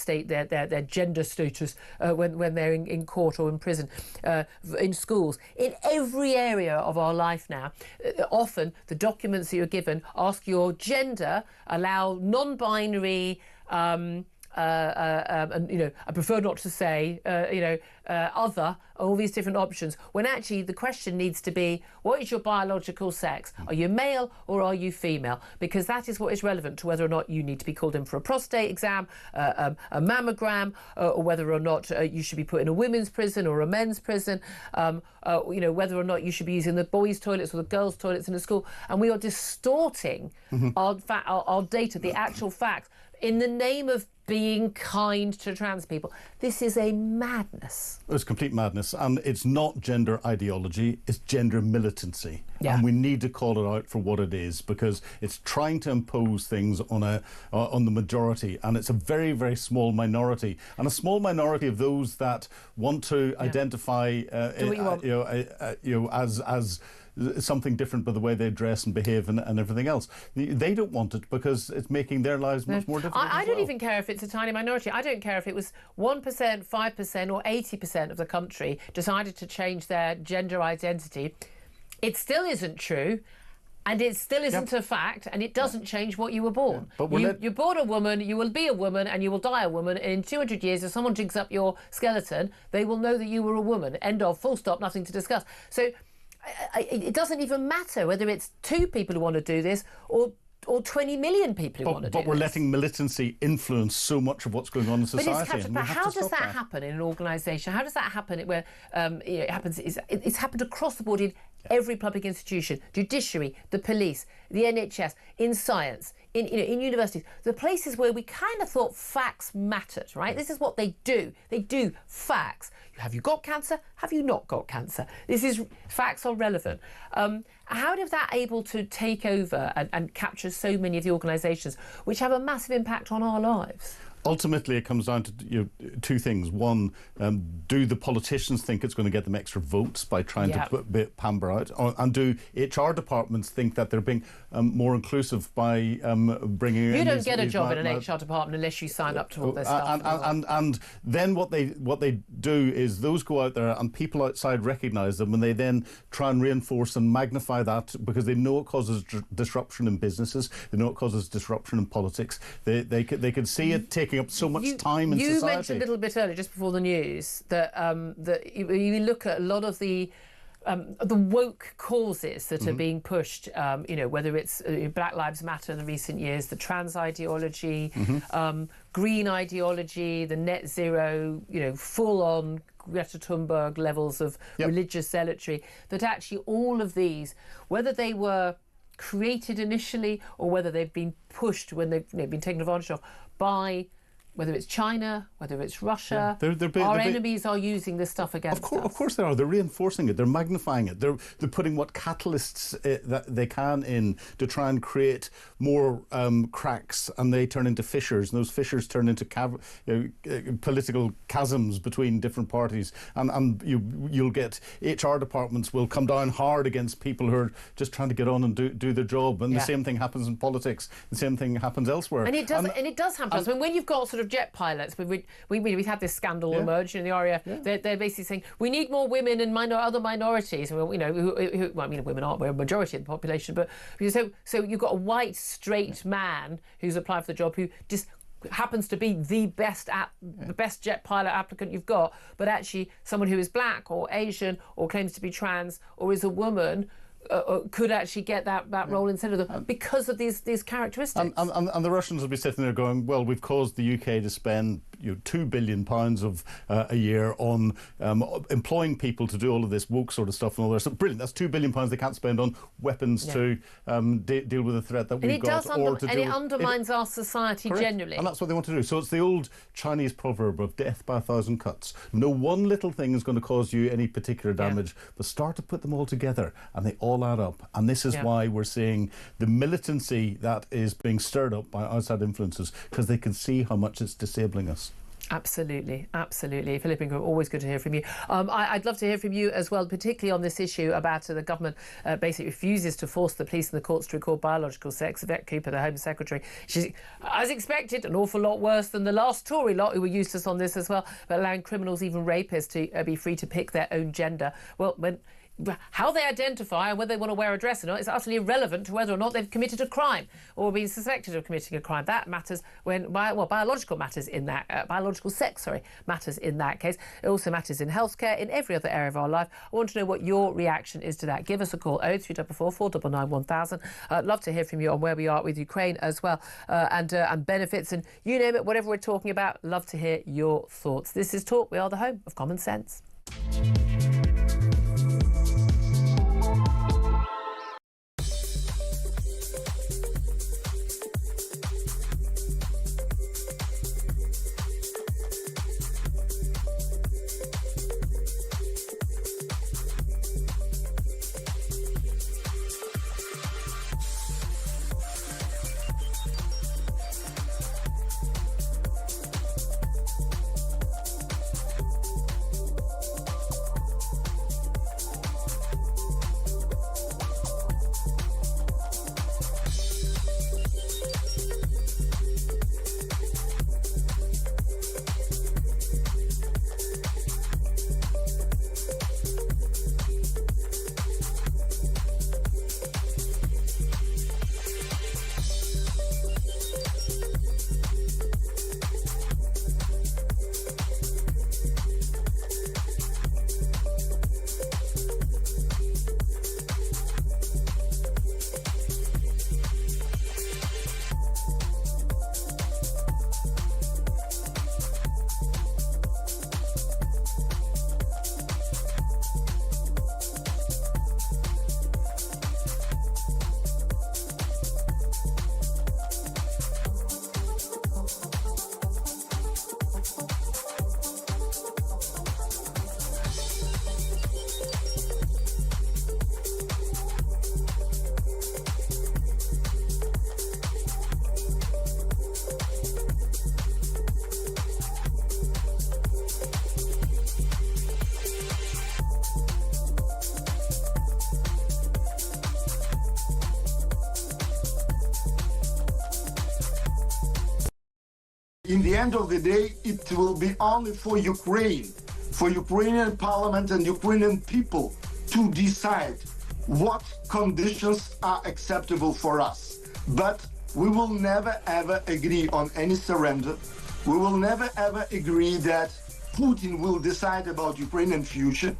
gender status when they're in court or in prison, in schools, in every area of our life now. Often the documents that you're given ask your gender, allow non-binary. And I prefer not to say, other, all these different options, when actually the question needs to be, what is your biological sex? Are you male or are you female? Because that is what is relevant to whether or not you need to be called in for a prostate exam, a mammogram, or whether or not you should be put in a women's prison or a men's prison, whether or not you should be using the boys' toilets or the girls' toilets in a school. And we are distorting our data, the actual facts, in the name of being kind to trans people. This is a madness. It's complete madness, and it's not gender ideology, it's gender militancy. Yeah. And we need to call it out for what it is, because it's trying to impose things on the majority, and it's a very, very small minority, and a small minority of those that want to identify as something different by the way they dress and behave and everything else. They don't want it because it's making their lives much more difficult. I don't even care if it's a tiny minority. I don't care if it was 1%, 5% or 80% of the country decided to change their gender identity. It still isn't true. And it still isn't a fact, and it doesn't change what you were born. But you're born a woman, you will be a woman, and you will die a woman. And in 200 years, if someone digs up your skeleton, they will know that you were a woman. End of, full stop, nothing to discuss. So it doesn't even matter whether it's 2 people who want to do this or 20 million people who want to do this. But we're letting militancy influence so much of what's going on in society. But how does that happen in an organisation? How does that happen where it happens? It's happened across the board in every public institution, judiciary, the police, the NHS, in science, in universities, the places where we kind of thought facts mattered, right? This is what they do. They do facts. Have you got cancer? Have you not got cancer? Facts are relevant. How is that able to take over and capture so many of the organisations which have a massive impact on our lives? Ultimately, it comes down to 2 things. One, do the politicians think it's going to get them extra votes by trying to pamper out? And do HR departments think that they're being more inclusive by bringing in... You don't get a job in an HR department unless you sign up to all this stuff. And then what they do is those go out there and people outside recognise them, and they then try and reinforce and magnify that because they know it causes disruption in businesses, they know it causes disruption in politics. They can see it taking up so much time in society. You mentioned a little bit earlier, just before the news, that you look at a lot of the woke causes that are being pushed, whether it's Black Lives Matter in the recent years, the trans ideology, green ideology, the net zero, full-on Greta Thunberg levels of religious zealotry, that actually all of these, whether they were created initially or whether they've been pushed when they've been taken advantage of by whether it's China, whether it's Russia, our enemies are using this stuff against us. Of course they are. They're reinforcing it. They're magnifying it. They're putting what catalysts that they can in to try and create more cracks, and they turn into fissures, and those fissures turn into political chasms between different parties. And you'll get HR departments will come down hard against people who are just trying to get on and do their job. And the same thing happens in politics. The same thing happens elsewhere. And it does happen. I mean, when you've got sort of jet pilots, we've had this scandal emerge in the RAF. They're basically saying we need more women and other minorities. Well, women aren't, we're a majority of the population, but so you've got a white straight man who's applied for the job who just happens to be the best jet pilot applicant you've got, but actually someone who is black or Asian or claims to be trans or is a woman could actually get that role instead of them because of these characteristics. And the Russians will be sitting there going, well, we've caused the UK to spend £2 billion a year on employing people to do all of this woke sort of stuff and all that. So brilliant, that's £2 billion they can't spend on weapons to deal with the threat that we've got. And it undermines our society generally. And that's what they want to do. So it's the old Chinese proverb of death by 1,000 cuts. No one little thing is going to cause you any particular damage, but start to put them all together and they all add up. And this is why we're seeing the militancy that is being stirred up by outside influences, because they can see how much it's disabling us. Absolutely, absolutely. Philip Ingram, always good to hear from you. I'd love to hear from you as well, particularly on this issue about the government basically refuses to force the police and the courts to record biological sex. Yvette Cooper, the Home Secretary, she's, as expected, an awful lot worse than the last Tory lot who were useless on this as well, but allowing criminals, even rapists, to be free to pick their own gender. Well, how they identify and whether they want to wear a dress or not is utterly irrelevant to whether or not they've committed a crime or been suspected of committing a crime. That matters when, biological matters in that, biological sex, matters in that case. It also matters in healthcare, in every other area of our life. I want to know what your reaction is to that. Give us a call, 0344 499 1000. I'd love to hear from you on where we are with Ukraine as well, and benefits and you name it, whatever we're talking about. Love to hear your thoughts. This is Talk. We are the home of common sense. In the end of the day, it will be only for Ukraine, for Ukrainian parliament and Ukrainian people to decide what conditions are acceptable for us. But we will never ever agree on any surrender. We will never ever agree that Putin will decide about Ukrainian future.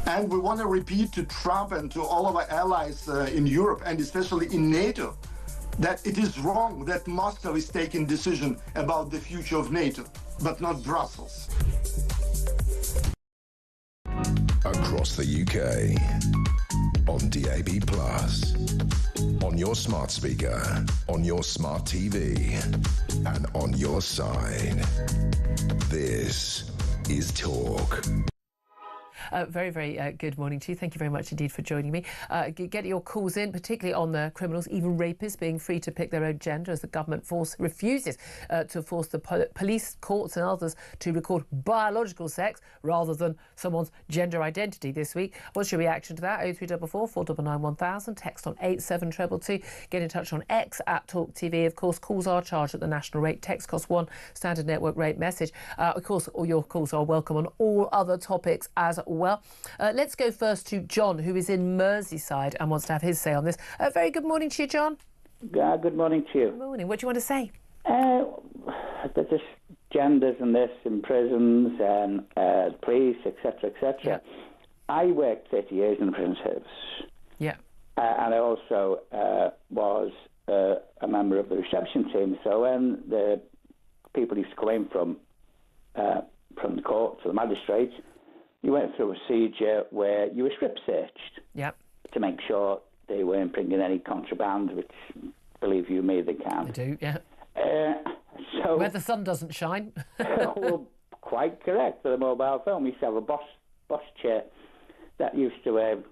And we want to repeat to Trump and to all of our allies in Europe and especially in NATO that it is wrong that Moscow is taking decision about the future of NATO, but not Brussels. Across the UK, on DAB+, on your smart speaker, on your smart TV, and on your side. This is Talk. Very, very good morning to you. Thank you very much indeed for joining me. Get your calls in, particularly on the criminals, even rapists, being free to pick their own gender as the government refuses to force the police, courts and others to record biological sex rather than someone's gender identity this week. What's your reaction to that? 0344 499 1000. Text on 87222. Get in touch on X at talkTV. Of course, calls are charged at the national rate. Text costs £1, standard network rate message. Of course, all your calls are welcome on all other topics as well. Let's go first to John, who is in Merseyside and wants to have his say on this. Very good morning to you, John. Good morning to you. Good morning. What do you want to say? There's just genders and this in prisons and police, etc., etc. Yeah. I worked 30 years in the prison service. Yeah. And I also was a member of the reception team. So when the people used to come in from the court to the magistrate, you went through a procedure where you were strip searched. Yep. To make sure they weren't bringing any contraband, which, believe you me, they can. They do, yeah. So where the sun doesn't shine. Well, quite correct. For the mobile phone, we used to have a boss chair that used to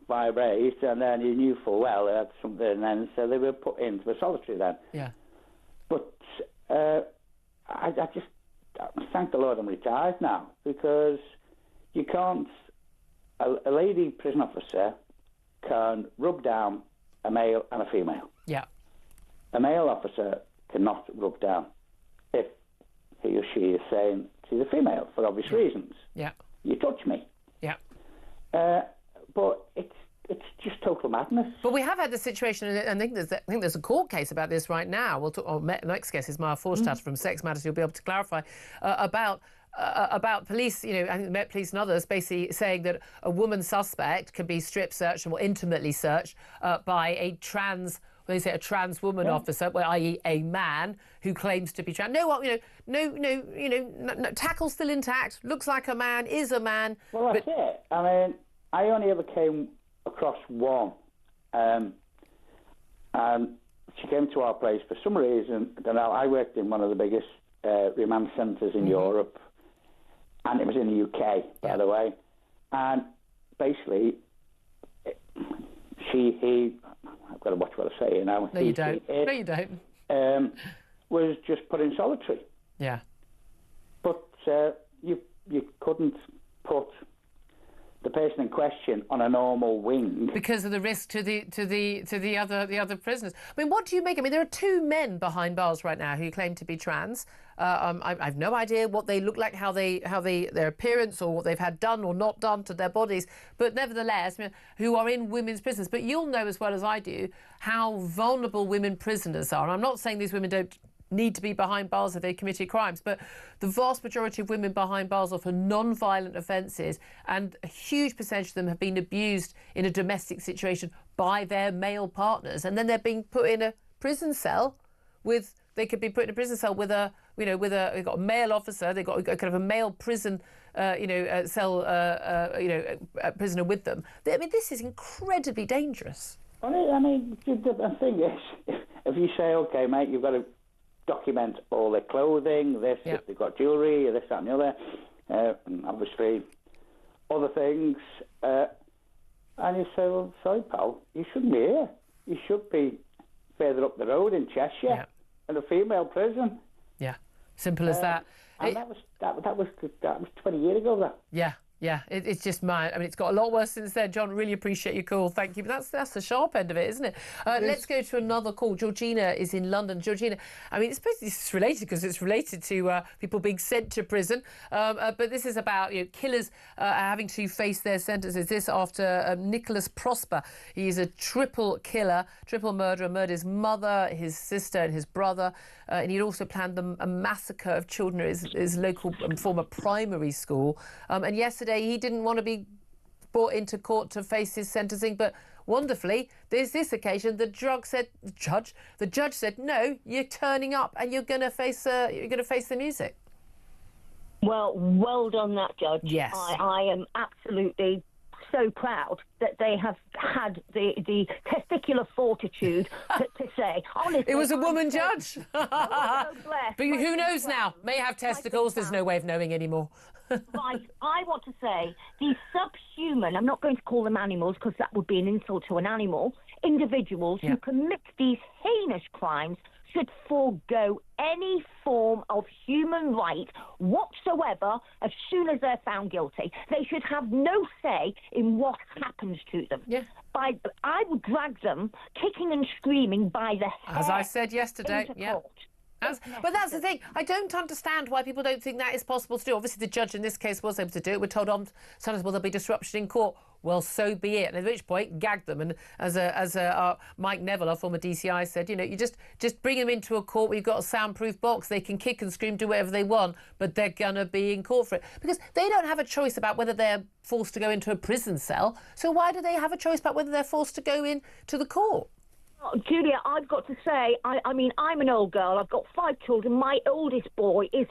vibrate, and then you knew full well it had something, and then so they were put into a solitary then. Yeah. But I just thank the Lord I'm retired now, because you can't... A lady prison officer can rub down a male and a female. Yeah. A male officer cannot rub down if he or she is saying she's a female for obvious reasons. Yeah. You touch me. Yeah. But it's just total madness. But we have had the situation, and I think there's a court case about this right now. We'll talk. Next guest is Maya Forstadt from Sex Matters. You'll be able to clarify about police, I think the Met Police and others basically saying that a woman suspect can be strip searched or intimately searched by a trans woman officer, i.e. a man who claims to be trans. No, tackle's still intact, looks like a man, is a man. Well, that's it. I mean, I only ever came across one, and she came to our place for some reason. I don't know, I worked in one of the biggest remand centres in Europe, and it was in the UK, by the way. And basically, I've got to watch what I say, No, you don't. No, you don't. Was just put in solitary. Yeah. But you couldn't put the person in question on a normal wing because of the risk to the other prisoners. I mean, what do you make? I mean, there are two men behind bars right now who claim to be trans. I've no idea what they look like, how their appearance, or what they've had done or not done to their bodies. But nevertheless, who are in women's prisons. But you'll know as well as I do how vulnerable women prisoners are. And I'm not saying these women don't need to be behind bars if they committed crimes, but the vast majority of women behind bars are for non-violent offences, and a huge percentage of them have been abused in a domestic situation by their male partners, and then they're being put in a prison cell with. They could be put in a prison cell with they've got a male officer, they've got a kind of a male prison, cell, prisoner with them. I mean, this is incredibly dangerous. I mean, the thing is, if you say, OK, mate, you've got to document all their clothing, if they've got jewellery, this, that and the other, and obviously other things, and you say, well, sorry, pal, you shouldn't be here. You should be further up the road in Cheshire in a female prison. Yeah, simple as that. And that was 20 years ago, that. Yeah, it's just it's got a lot worse since then. John, really appreciate your call. Thank you. But that's the sharp end of it, isn't it? Let's go to another call. Georgina is in London. Georgina, I mean, this is related because it's related to people being sent to prison. But this is about killers having to face their sentences. This after Nicholas Prosper. He's a triple killer, triple murderer, murdered his mother, his sister and his brother. And he'd also planned a massacre of children at his local former primary school. And yesterday, he didn't want to be brought into court to face his sentencing, but wonderfully, there's this occasion the judge said, no, you're turning up and you're going to face the music. Well done, that judge. Yes, I am absolutely so proud that they have had the testicular fortitude to say, honestly... It was a woman judge. But who knows now? May have testicles. There's no way of knowing anymore. Right, I want to say these subhuman, I'm not going to call them animals because that would be an insult to an animal, individuals who commit these heinous crimes should forego any form of human right whatsoever as soon as they're found guilty. They should have no say in what happens to them. Yeah. I would drag them kicking and screaming by the hair. As I said yesterday, but that's the thing. I don't understand why people don't think that is possible to do. Obviously, the judge in this case was able to do it. We're told on sometimes, well, there'll be disruption in court. Well, so be it. And at which point, gag them. And as Mike Neville, our former DCI, said, you just bring them into a court where you've got a soundproof box. They can kick and scream, do whatever they want, but they're gonna be in court for it because they don't have a choice about whether they're forced to go into a prison cell. So why do they have a choice about whether they're forced to go in to the court? Oh, Julia, I've got to say, I mean, I'm an old girl. I've got 5 children. My oldest boy is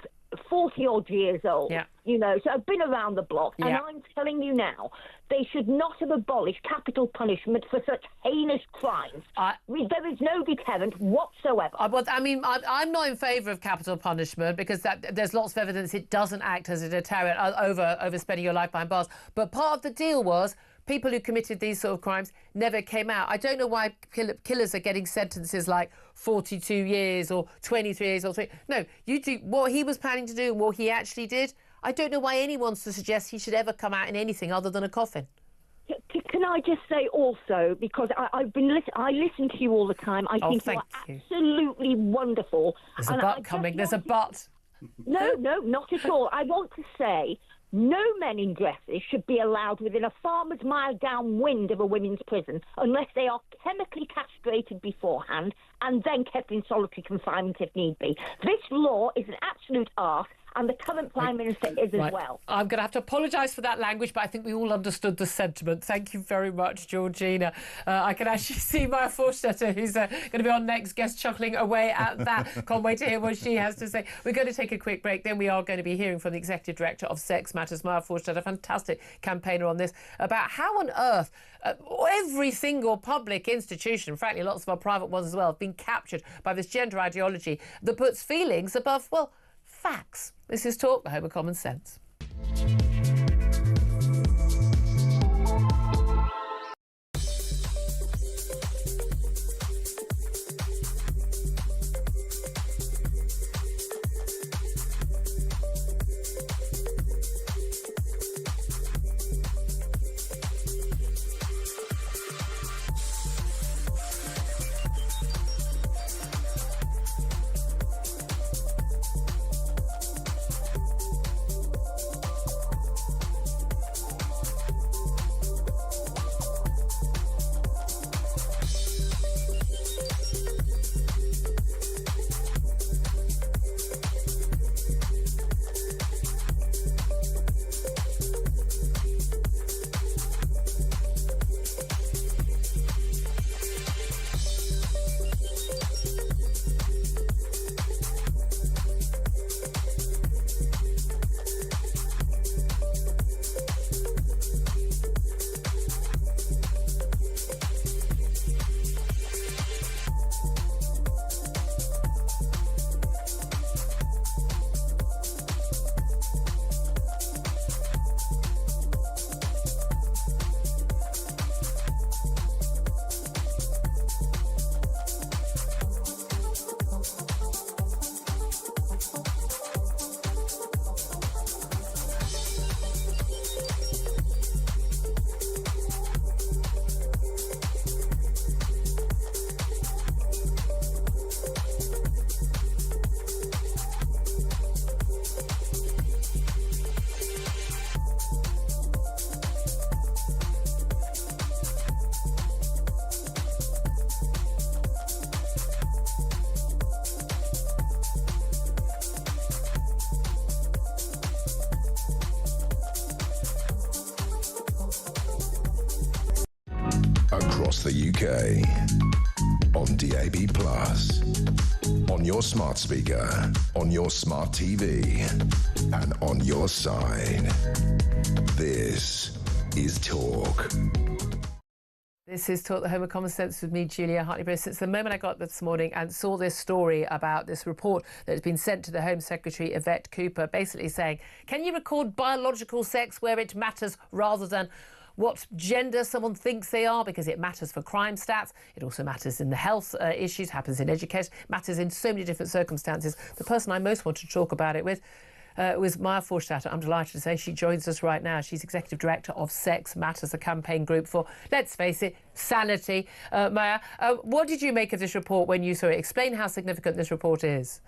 40-odd years old. Yeah. So I've been around the block. And I'm telling you now, they should not have abolished capital punishment for such heinous crimes. There is no deterrent whatsoever. I'm not in favour of capital punishment because there's lots of evidence it doesn't act as a deterrent over spending your life behind bars. But part of the deal was people who committed these sort of crimes never came out. I don't know why killers are getting sentences like 42 years or 23 years or 3. No, you do what he was planning to do and what he actually did. I don't know why anyone's to suggest he should ever come out in anything other than a coffin. Can I just say also, because I listen to you all the time. I think you are absolutely wonderful. There's a but coming. There's a but. No, not at all. I want to say no men in dresses should be allowed within a farmer's mile downwind of a women's prison unless they are chemically castrated beforehand and then kept in solitary confinement if need be. This law is an absolute arse. And the current Prime Minister is as well. I'm going to have to apologise for that language, but I think we all understood the sentiment. Thank you very much, Georgina. I can actually see Maya Forstetter, who's going to be our next guest, chuckling away at that. Can't wait to hear what she has to say. We're going to take a quick break. Then we are going to be hearing from the Executive Director of Sex Matters, Maya Forstetter, a fantastic campaigner on this, about how on earth every single public institution, frankly, lots of our private ones as well, have been captured by this gender ideology that puts feelings above, well, facts. This is Talk, the home of common sense. Across the UK, on DAB+, on your smart speaker, on your smart TV, and on your side. This is Talk. This is Talk, the home of common sense, with me, Julia Hartley-Brewer. Since the moment I got up this morning and saw this story about this report that has been sent to the Home Secretary, Yvette Cooper, basically saying, can you record biological sex where it matters rather than what gender someone thinks they are, because it matters for crime stats. It also matters in the health issues, happens in education, matters in so many different circumstances. The person I most want to talk about it with was Maya Forstetter. I'm delighted to say she joins us right now. She's Executive Director of Sex Matters, a campaign group for, let's face it, sanity. Maya, what did you make of this report when you saw it? Explain how significant this report is.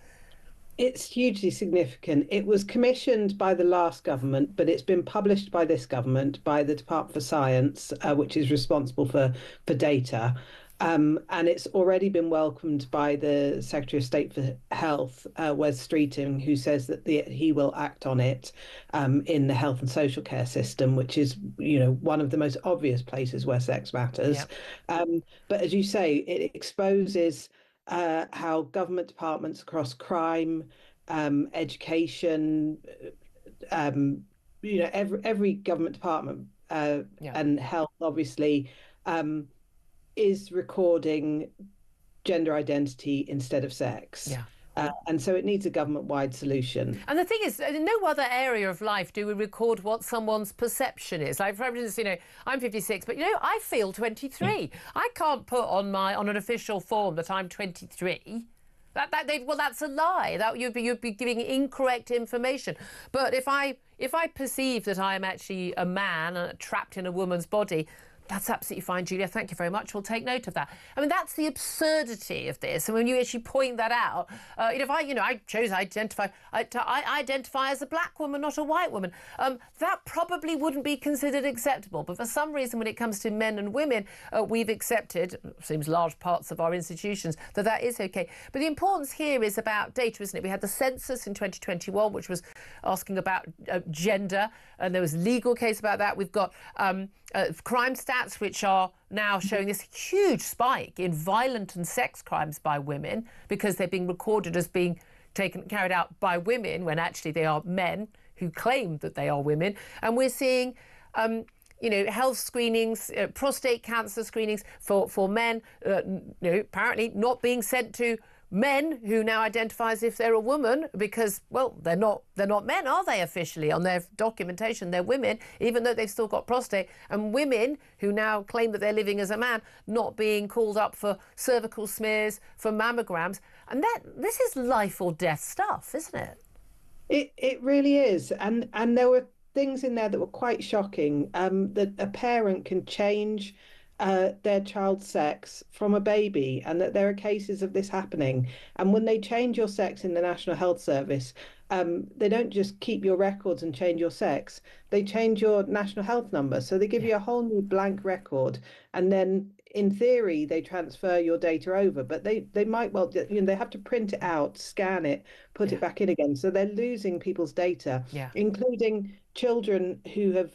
It's hugely significant. It was commissioned by the last government, but it's been published by this government, by the Department for Science, which is responsible for data. And it's already been welcomed by the Secretary of State for Health, Wes Streeting, who says that he will act on it in the health and social care system, which is, one of the most obvious places where sex matters. Yep. But as you say, it exposes how government departments across crime, education, every government department and health, obviously, is recording gender identity instead of sex. And so it needs a government-wide solution. And the thing is, in no other area of life do we record what someone's perception is. Like, for instance, you know, I'm 56, but, you know, I feel 23. I can't put on an official form that I'm 23. Well, that's a lie. That you'd be giving incorrect information. But if I perceive that I am actually a man trapped in a woman's body, that's absolutely fine, Julia. Thank you very much. We'll take note of that. I mean, that's the absurdity of this. And when you actually point that out, if I chose I identify as a black woman, not a white woman, that probably wouldn't be considered acceptable. But for some reason, when it comes to men and women, we've accepted, seems large parts of our institutions, that is okay. But the importance here is about data, isn't it? We had the census in 2021, which was asking about gender, and there was a legal case about that. We've got crime stats, which are now showing this huge spike in violent and sex crimes by women because they're being recorded as being carried out by women when actually they are men who claim that they are women. And we're seeing health screenings, prostate cancer screenings for men, apparently not being sent to men who now identify as if they're a woman because, well, they're not men, are they, officially? On their documentation, they're women, even though they've still got prostate. And women who now claim that they're living as a man, not being called up for cervical smears, for mammograms. And this is life or death stuff, isn't it? It really is. And there were things in there that were quite shocking, that a parent can change their child's sex from a baby, and that there are cases of this happening. And when they change your sex in the National Health Service, they don't just keep your records and change your sex, they change your national health number. So they give you a whole new blank record, and then in theory they transfer your data over, but they might well, they have to print it out, scan it, put it back in again. So they're losing people's data, including children who have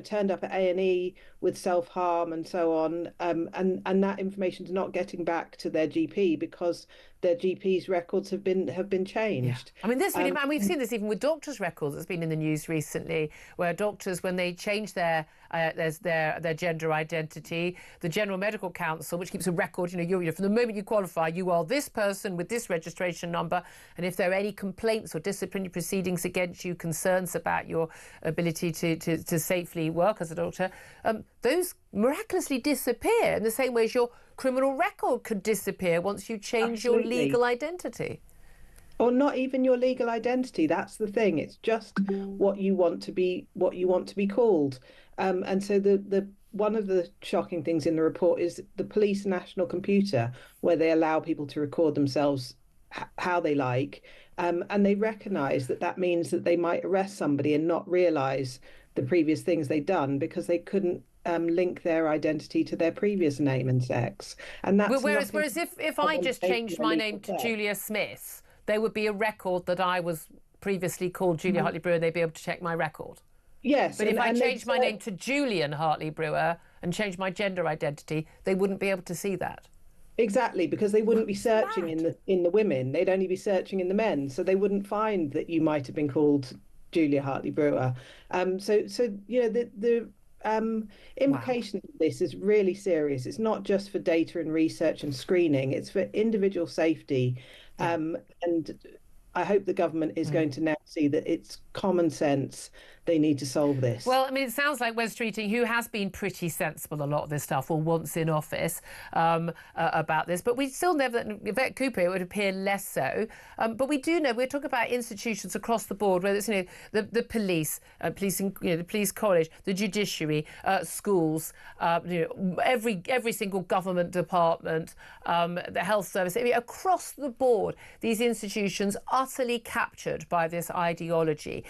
turned up at A&E with self-harm and so on, and that information's not getting back to their GP because their GP's records have been changed. I mean, and we've seen this even with doctors' records. It's been in the news recently, where doctors, when they change their gender identity, the General Medical Council, which keeps a record, from the moment you qualify, you are this person with this registration number, and if there are any complaints or disciplinary proceedings against you, concerns about your ability to safely work as a doctor, those miraculously disappear in the same way as your criminal record could disappear once you change your legal identity. Or not even your legal identity. That's the thing. It's just what you want to be called. And so the one of the shocking things in the report is the police national computer, where they allow people to record themselves how they like, and they recognise that means that they might arrest somebody and not realise the previous things they'd done because they couldn't link their identity to their previous name and sex. And that's whereas if I just changed my name to Julia Smith, there would be a record that I was previously called Julia Hartley-Brewer, and they'd be able to check my record. Yes. But if I changed my name to Julian Hartley-Brewer and changed my gender identity, they wouldn't be able to see that. Exactly, because they wouldn't be searching in the women. They'd only be searching in the men, so they wouldn't find that you might have been called Julia Hartley-Brewer. The implication of this is really serious. It's not just for data and research and screening, it's for individual safety. And I hope the government is going to now see that it's common sense. They need to solve this. Well, I mean, it sounds like Wes Streeting, who has been pretty sensible a lot of this stuff, or once in office, about this. But we still know that Yvette Cooper, it would appear less so. But we do know, we're talking about institutions across the board, whether it's the police, the police college, the judiciary, schools, every single government department, the health service, across the board, these institutions utterly captured by this ideology.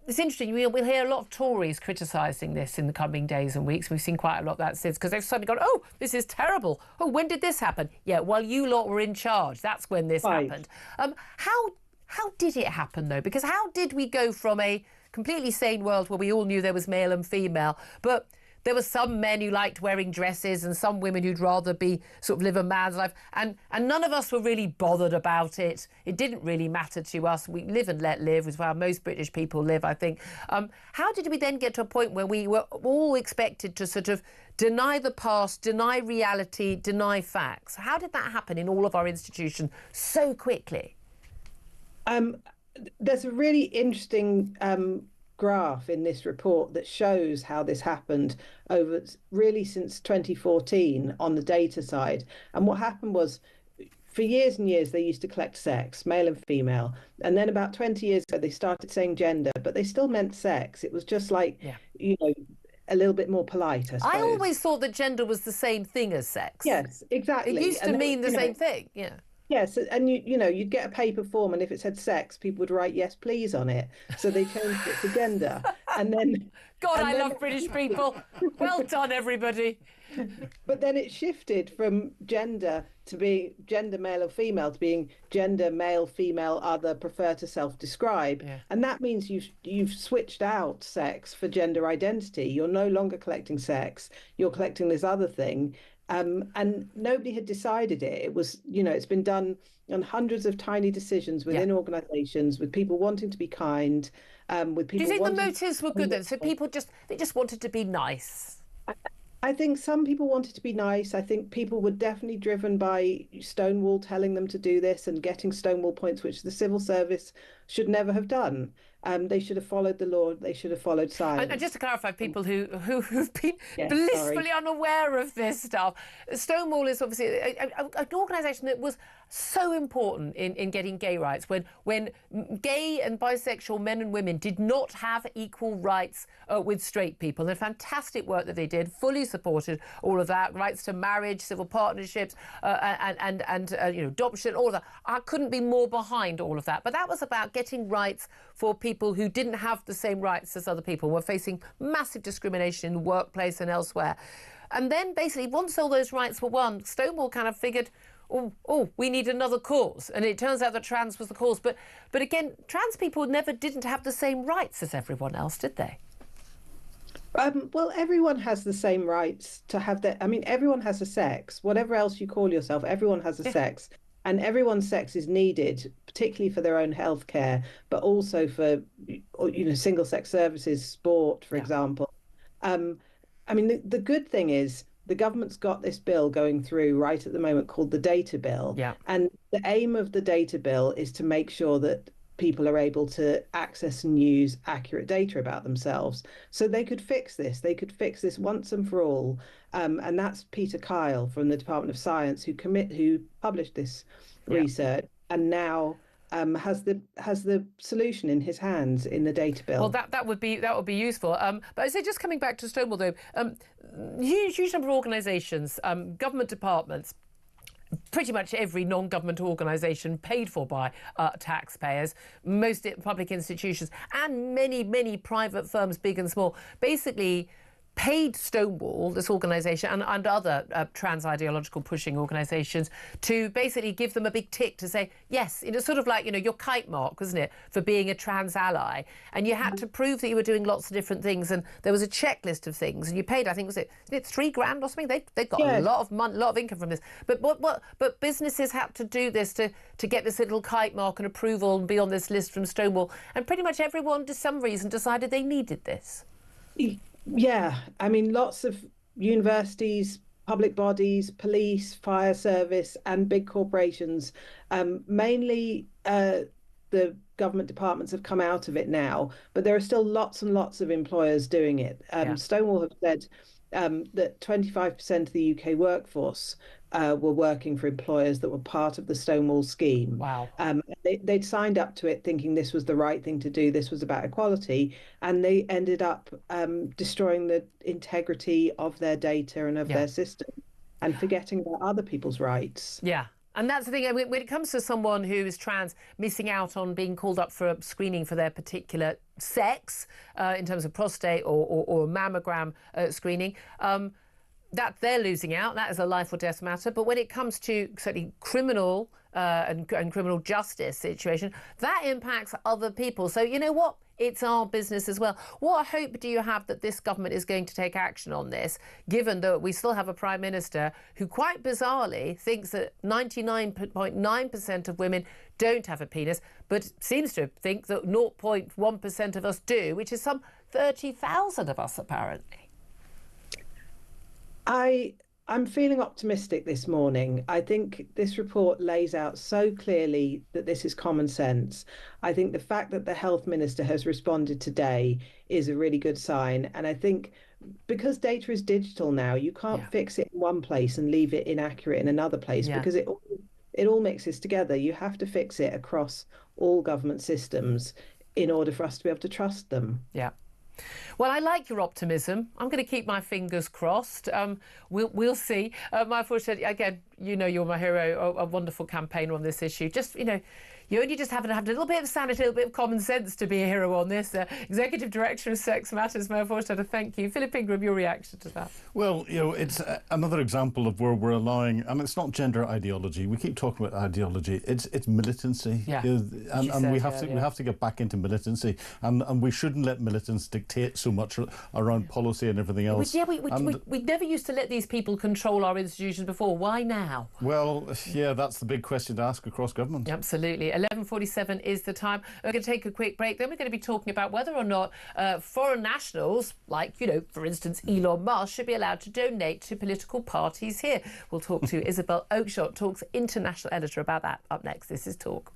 It's interesting, we'll hear a lot of Tories criticising this in the coming days and weeks. We've seen quite a lot of that since, because they've suddenly gone, oh, this is terrible. Oh, when did this happen? Yeah, well, you lot were in charge. That's when this happened. How did it happen, though? Because how did we go from a completely sane world where we all knew there was male and female, but there were some men who liked wearing dresses and some women who'd rather live a man's life. And none of us were really bothered about it. It didn't really matter to us. We live and let live is how most British people live, I think. How did we then get to a point where we were all expected to sort of deny the past, deny reality, deny facts? How did that happen in all of our institutions so quickly? There's a really interesting graph in this report that shows how this happened over really since 2014 on the data side. And what happened was, for years and years, they used to collect sex, male and female. And then about 20 years ago, they started saying gender, but they still meant sex. It was just like, you know, a little bit more polite, I suppose. I always thought that gender was the same thing as sex. Yes, exactly. It used to mean the same thing, yeah. Yes, and you know, you'd get a paper form, and if it said sex, people would write yes, please on it. So they changed it to gender, and then. God, I love British people. Well done, everybody. But then it shifted from gender to being gender male or female to being gender male, female, other, prefer to self-describe, and that means you've switched out sex for gender identity. You're no longer collecting sex. You're collecting this other thing. And nobody had decided it. It was, you know, it's been done on hundreds of tiny decisions within organisations, with people wanting to be kind, with people. Do you think the motives were good then? So people just wanted to be nice. I think some people wanted to be nice. I think people were definitely driven by Stonewall telling them to do this and getting Stonewall points, which the civil service should never have done. They should have followed the law. They should have followed science. And just to clarify, people who've been blissfully unaware of this stuff, Stonewall is obviously an organisation that was so important in getting gay rights. When gay and bisexual men and women did not have equal rights with straight people. The fantastic work that they did, fully supported all of that, rights to marriage, civil partnerships, and you know, adoption, all of that. I couldn't be more behind all of that. But that was about getting rights for people who didn't have the same rights as other people, were facing massive discrimination in the workplace and elsewhere. And then basically, once all those rights were won, Stonewall kind of figured, oh, we need another cause. And it turns out that trans was the cause. But again, trans people didn't have the same rights as everyone else, did they? Well, everyone has the same rights to have their... I mean, everyone has a sex. Whatever else you call yourself, everyone has a sex. And everyone's sex is needed, particularly for their own health care, but also for, you know, single-sex services, sport, for example. I mean, the good thing is the government's got this bill going through right at the moment called the Data Bill. Yeah. And the aim of the Data Bill is to make sure that people are able to access and use accurate data about themselves. So they could fix this. They could fix this once and for all. And that's Peter Kyle from the Department of Science who published this research and now has the solution in his hands in the Data Bill. Well, that would be useful. But I say, just coming back to Stonewall though, huge number of organisations, government departments, pretty much every non-government organisation paid for by taxpayers, most public institutions, and many private firms, big and small, basically paid Stonewall, this organisation, and other trans ideological pushing organisations to basically give them a big tick to say, yes, it's sort of like, you know, your kite mark, wasn't it, for being a trans ally. And you had to prove that you were doing lots of different things. And there was a checklist of things. And you paid, I think, was it $3,000 or something? They got a lot of money, a lot of income from this. But businesses had to do this to get this little kite mark and approval and be on this list from Stonewall. And pretty much everyone, for some reason, decided they needed this. Yeah, I mean, lots of universities, public bodies, police, fire service, and big corporations, mainly the government departments have come out of it now, but there are still lots and lots of employers doing it. Stonewall have said that 25% of the UK workforce were working for employers that were part of the Stonewall scheme. Wow. They'd signed up to it thinking this was the right thing to do, this was about equality, and they ended up destroying the integrity of their data and of their system and forgetting about other people's rights. Yeah. And that's the thing, I mean, when it comes to someone who is trans missing out on being called up for a screening for their particular sex, in terms of prostate or mammogram screening, that they're losing out. That is a life or death matter. But when it comes to certainly criminal and criminal justice situation, that impacts other people. So you know what? It's our business as well. What hope do you have that this government is going to take action on this, given that we still have a Prime Minister who quite bizarrely thinks that 99.9% of women don't have a penis, but seems to think that 0.1% of us do, which is some 30,000 of us apparently? I I'm feeling optimistic this morning. I think this report lays out so clearly that this is common sense. I think the fact that the health minister has responded today is a really good sign. And I think because data is digital now, you can't fix it in one place and leave it inaccurate in another place because it all mixes together. You have to fix it across all government systems in order for us to be able to trust them. Yeah. Well, I like your optimism. I'm going to keep my fingers crossed. We'll see. My forward said, again, you know, you're my hero, a wonderful campaigner on this issue. Just, you know, you only just have to have a little bit of sanity, a little bit of common sense to be a hero on this. Executive Director of Sex Matters, Mayor Forster, thank you. Philip Ingram, your reaction to that? Well, you know, it's another example of where we're allowing, and it's not gender ideology. We keep talking about ideology. It's militancy. Yeah. And we have to get back into militancy, and we shouldn't let militants dictate so much around policy and everything else. We never used to let these people control our institutions before. Why now? Well, yeah, that's the big question to ask across government. Absolutely. 11:47 is the time. We're going to take a quick break. Then we're going to be talking about whether or not foreign nationals, like, you know, for instance, Elon Musk, should be allowed to donate to political parties here. We'll talk to Isabel Oakeshott, Talk's international editor, about that. Up next, this is Talk.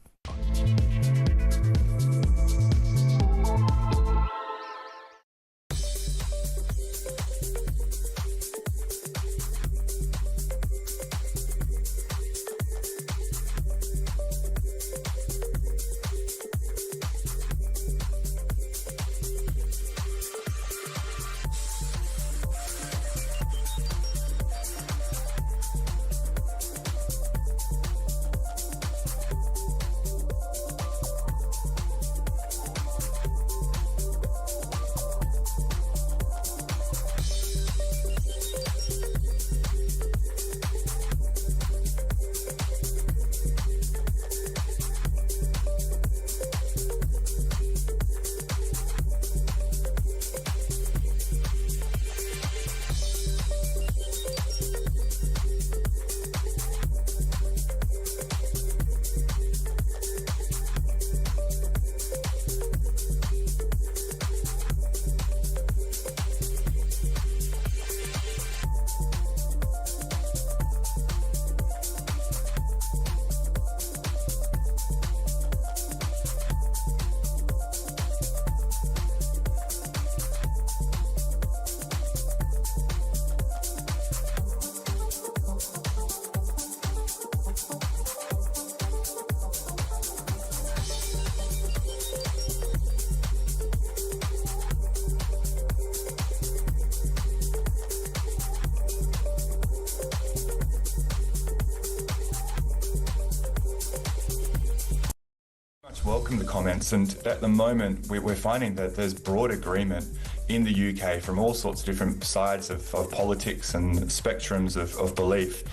Welcome the comments, and at the moment we're finding that there's broad agreement in the UK from all sorts of different sides of politics and spectrums of belief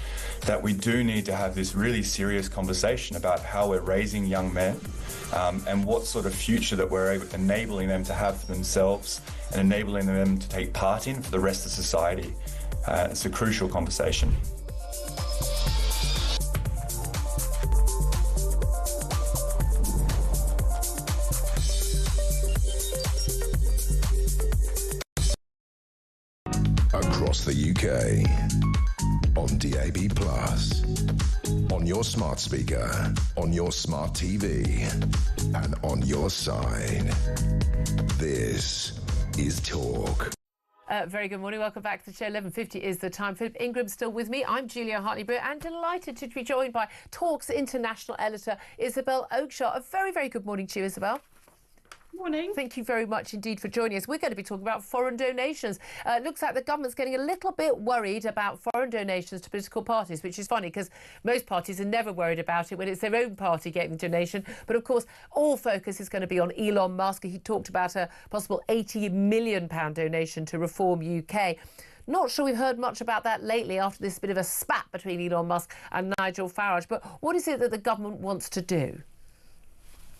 that we do need to have this really serious conversation about how we're raising young men and what sort of future that we're enabling them to have for themselves and enabling them to take part in for the rest of society. It's a crucial conversation. Across the UK, on DAB+, on your smart speaker, on your smart TV, and on your side. This is Talk. Very good morning. Welcome back to the show. 11:50 is the time. Philip Ingram still with me. I'm Julia Hartley-Brewer and delighted to be joined by Talk's international editor, Isabel Oakeshott. A very, very good morning to you, Isabel. Morning. Thank you very much indeed for joining us. We're going to be talking about foreign donations. It looks like the government's getting a little bit worried about foreign donations to political parties, which is funny because most parties are never worried about it when it's their own party getting the donation. But of course, all focus is going to be on Elon Musk. He talked about a possible £80 million donation to Reform UK. Not sure we've heard much about that lately after this bit of a spat between Elon Musk and Nigel Farage. But what is it that the government wants to do?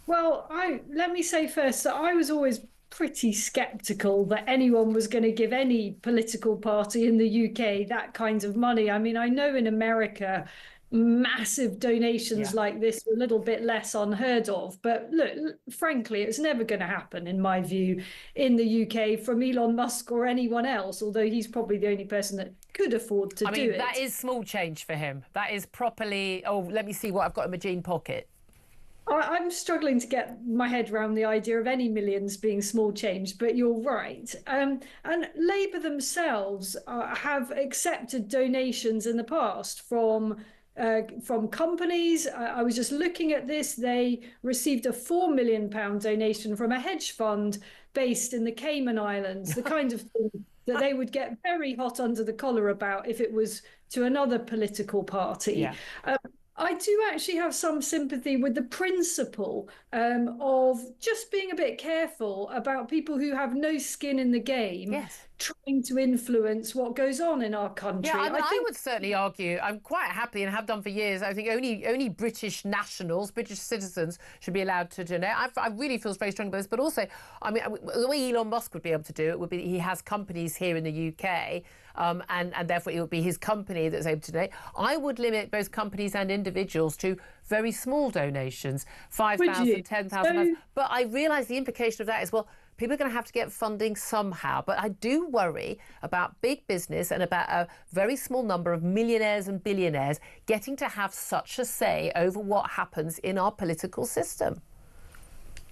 Well, let me say first that I was always pretty sceptical that anyone was going to give any political party in the UK that kind of money. I mean, I know in America massive donations like this were a little bit less unheard of. But look, frankly, it's never going to happen, in my view, in the UK from Elon Musk or anyone else, although he's probably the only person that could afford to do it. That is small change for him. That is properly, oh, let me see what I've got in my jean pocket. I'm struggling to get my head around the idea of any millions being small change, but you're right. And Labour themselves have accepted donations in the past from companies. I was just looking at this. They received a £4 million donation from a hedge fund based in the Cayman Islands, the kind of thing that they would get very hot under the collar about if it was to another political party. I do actually have some sympathy with the principle of just being a bit careful about people who have no skin in the game trying to influence what goes on in our country. Yeah, I would certainly argue, I'm quite happy and have done for years, I think only British nationals, British citizens should be allowed to donate. I really feel very strongly about this, but also, I mean, the way Elon Musk would be able to do it would be he has companies here in the UK, and therefore it would be his company that's able to donate. I would limit both companies and individuals to very small donations, 5,000, 10,000. But I realise the implication of that is, well, people are going to have to get funding somehow. But I do worry about big business and about a very small number of millionaires and billionaires getting to have such a say over what happens in our political system.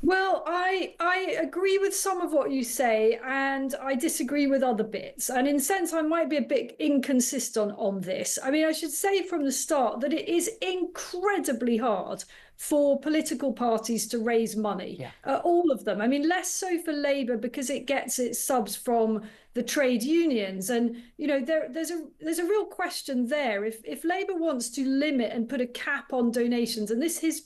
Well, I agree with some of what you say, and I disagree with other bits. And in a sense, I might be a bit inconsistent on this. I mean, I should say from the start that it is incredibly hard for political parties to raise money, all of them. I mean, less so for Labour because it gets its subs from the trade unions. And, you know, there's a real question there. If Labour wants to limit and put a cap on donations, and this has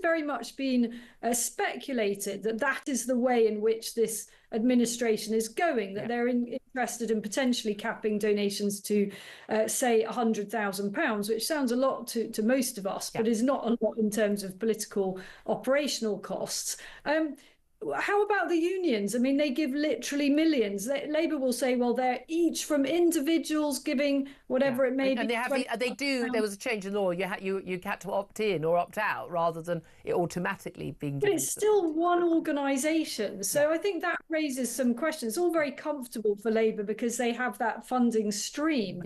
very much been speculated that is the way in which this administration is going, that they're interested in potentially capping donations to, say, £100,000, which sounds a lot to most of us, but is not a lot in terms of political operational costs. How about the unions? I mean, they give literally millions. Labour will say, well, they're each from individuals giving whatever it may be. And there was a change in law. You had to opt in or opt out rather than it automatically being given. But it's still one organisation. So I think that raises some questions. It's all very comfortable for Labour because they have that funding stream.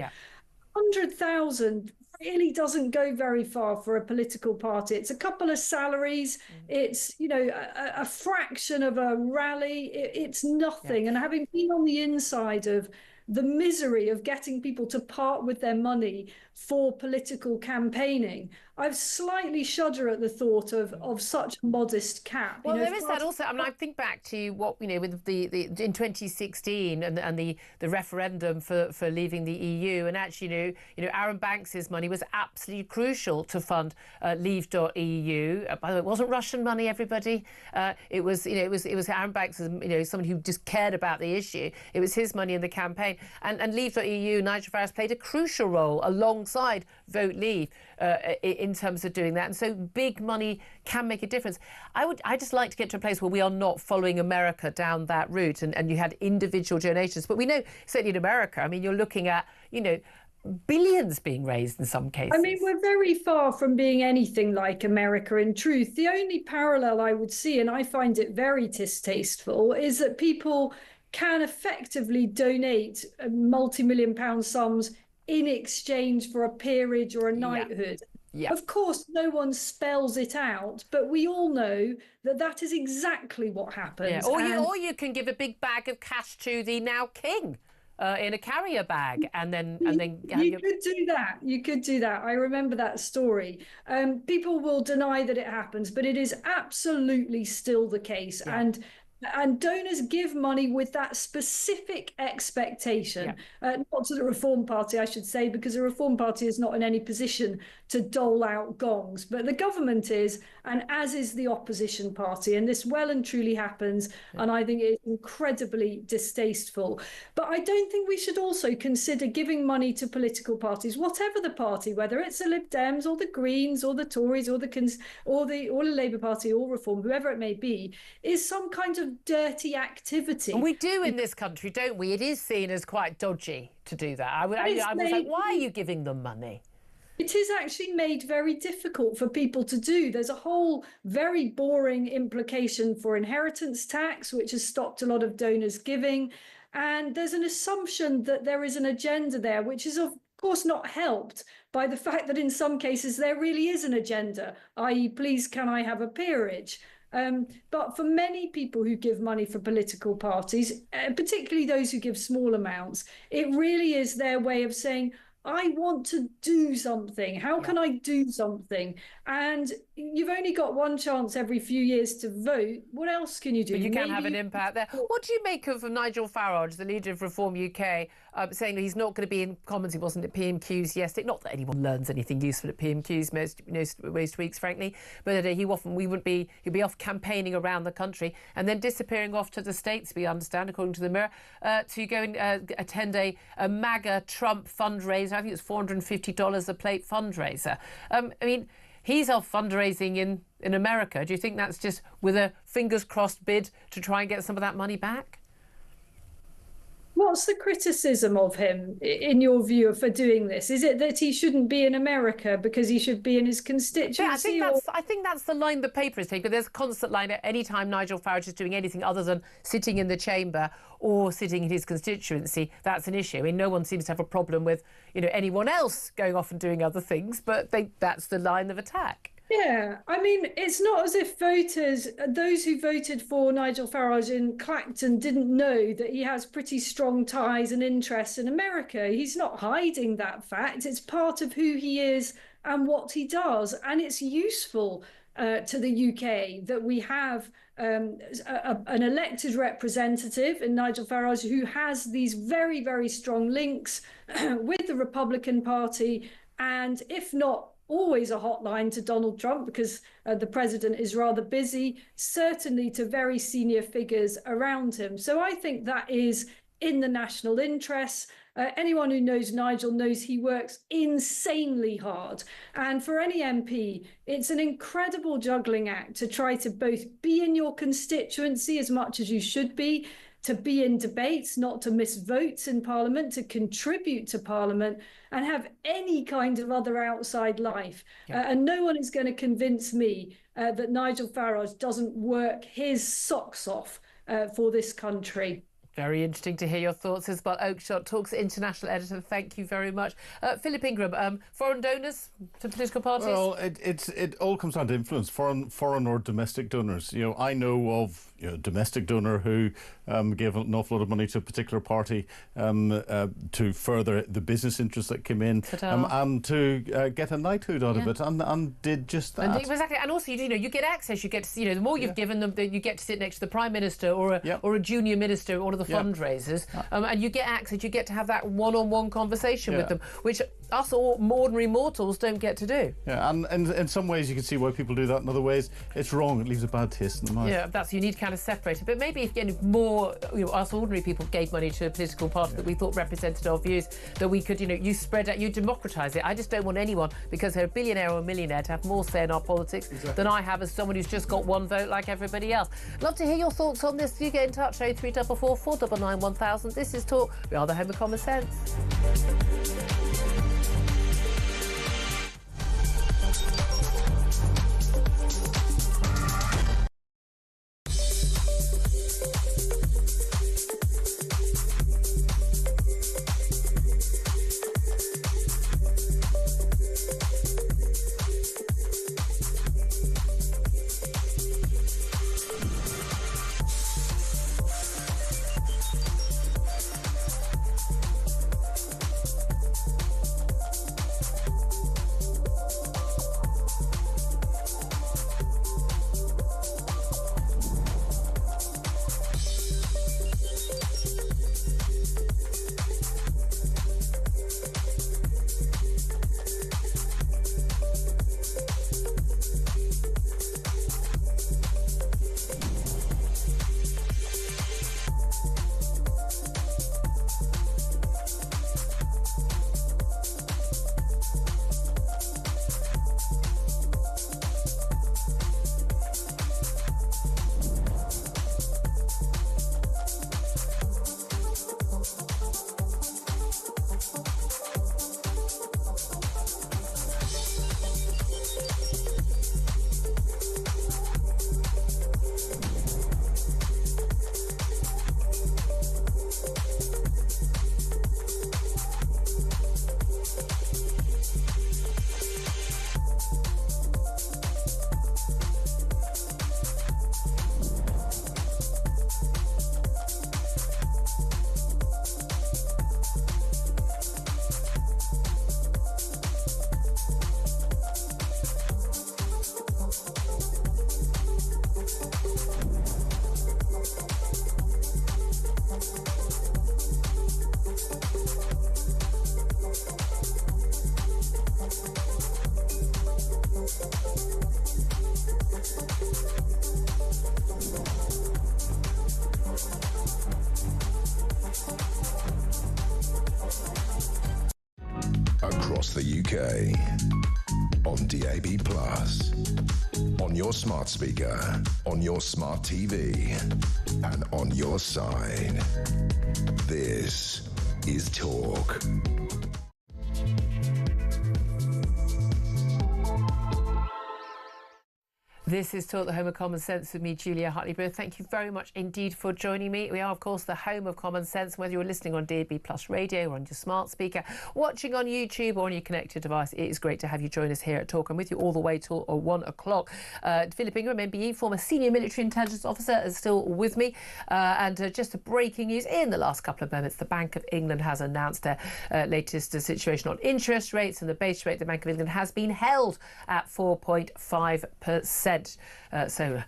100,000 really doesn't go very far for a political party. It's a couple of salaries. It's, you know, a fraction of a rally. It's nothing. And having been on the inside of the misery of getting people to part with their money for political campaigning, I slightly shudder at the thought of such a modest cap. Well, there is that also. I mean, I think back to what, you know, with the in 2016 and the referendum for leaving the EU, and actually, you know, Aaron Banks's money was absolutely crucial to fund Leave.eu. By the way, it wasn't Russian money, everybody. It was, you know, it was Aaron Banks, you know, someone who just cared about the issue. It was his money in the campaign, and Leave.eu, Nigel Farage played a crucial role alongside Vote Leave in terms of doing that. And so big money can make a difference. I just like to get to a place where we are not following America down that route and you had individual donations. But we know, certainly in America, I mean, you're looking at, you know, billions being raised in some cases. I mean, we're very far from being anything like America in truth. The only parallel I would see, and I find it very distasteful, is that people can effectively donate multi-million-pound sums in exchange for a peerage or a knighthood. Of course, no one spells it out, but we all know that that is exactly what happens. Or you can give a big bag of cash to the now king in a carrier bag, and then you could do that. You could do that. I remember that story. People will deny that it happens, but it is absolutely still the case. And donors give money with that specific expectation, not to the Reform Party, I should say, because the Reform Party is not in any position to dole out gongs, but the government is, and as is the opposition party. And this well and truly happens, and I think it's incredibly distasteful. But I don't think we should also consider giving money to political parties, whatever the party, whether it's the Lib Dems or the Greens or the Tories or the Labour Party or Reform, whoever it may be, is some kind of dirty activity. And we do in this country, don't we? It is seen as quite dodgy to do that. I was like, why are you giving them money? It is actually made very difficult for people to do. There's a whole very boring implication for inheritance tax, which has stopped a lot of donors giving. And there's an assumption that there is an agenda there, which is, of course, not helped by the fact that in some cases there really is an agenda, i.e., please, can I have a peerage? But for many people who give money for political parties, particularly those who give small amounts, it really is their way of saying, I want to do something. How can I do something? And you've only got one chance every few years to vote. What else can you do? But you can have an impact there. What do you make of Nigel Farage, the leader of Reform UK, saying that he's not going to be in Commons? He wasn't at PMQs yesterday. Not that anyone learns anything useful at PMQs most weeks, frankly. But he'd be off campaigning around the country and then disappearing off to the States, we understand, according to the Mirror, to go and attend a MAGA Trump fundraiser. I think it's $450 a plate fundraiser. I mean, he's off fundraising in America. Do you think that's just with a fingers crossed bid to try and get some of that money back? What's the criticism of him, in your view, for doing this? Is it that he shouldn't be in America because he should be in his constituency? Yeah, I think that's the line the paper is taking. There's a constant line at any time Nigel Farage is doing anything other than sitting in the chamber or sitting in his constituency. That's an issue. I mean, no one seems to have a problem with, anyone else going off and doing other things, but that's the line of attack. Yeah, I mean, it's not as if voters, those who voted for Nigel Farage in Clacton, didn't know that he has pretty strong ties and interests in America. He's not hiding that fact. It's part of who he is and what he does. And it's useful to the UK that we have an elected representative in Nigel Farage who has these very, very strong links with the Republican Party, and if not always a hotline to Donald Trump because the president is rather busy, certainly to very senior figures around him. So I think that is in the national interest. Anyone who knows Nigel knows he works insanely hard. And for any MP, it's an incredible juggling act to try to both be in your constituency as much as you should be, to be in debates, not to miss votes in Parliament, to contribute to Parliament, and have any kind of other outside life. Yeah. And no one is going to convince me that Nigel Farage doesn't work his socks off for this country. Very interesting to hear your thoughts as well. Oakshott Talks international editor, thank you very much. Philip Ingram, foreign donors to political parties? Well, it all comes down to influence, foreign or domestic donors. I know of a domestic donor who gave an awful lot of money to a particular party to further the business interests that came in and to get a knighthood out of it, and did just that. And exactly, and also you get access. You get to the more you've given them, you get to sit next to the Prime Minister or a junior minister, one of the fundraisers, and you get access. You get to have that one-on-one conversation with them, which us ordinary mortals don't get to do. Yeah, and in some ways you can see why people do that. In other ways, it's wrong. It leaves a bad taste in the mouth. Yeah, you need to kind of separate it. But maybe if more, us ordinary people gave money to a political party that we thought represented our views, that we could, you spread out, you democratise it. I just don't want anyone, because they're a billionaire or a millionaire, to have more say in our politics than I have as someone who's just got one vote like everybody else. Love to hear your thoughts on this. Do get in touch, 0344 499 1000. This is Talk. We are the home of common sense. the UK. On DAB+, on your smart speaker, on your smart TV, and on your side. This is Talk. This is Talk, the home of common sense, with me, Julia Hartley-Brewer. Thank you very much indeed for joining me. We are, of course, the home of common sense, whether you're listening on DAB+ radio or on your smart speaker, watching on YouTube or on your connected device. It is great to have you join us here at Talk. I'm with you all the way till 1 o'clock. Philip Ingram, MBE, former senior military intelligence officer, is still with me. Just breaking news in the last couple of moments, the Bank of England has announced their latest situation on interest rates, and the base rate, the Bank of England, has been held at 4.5%. So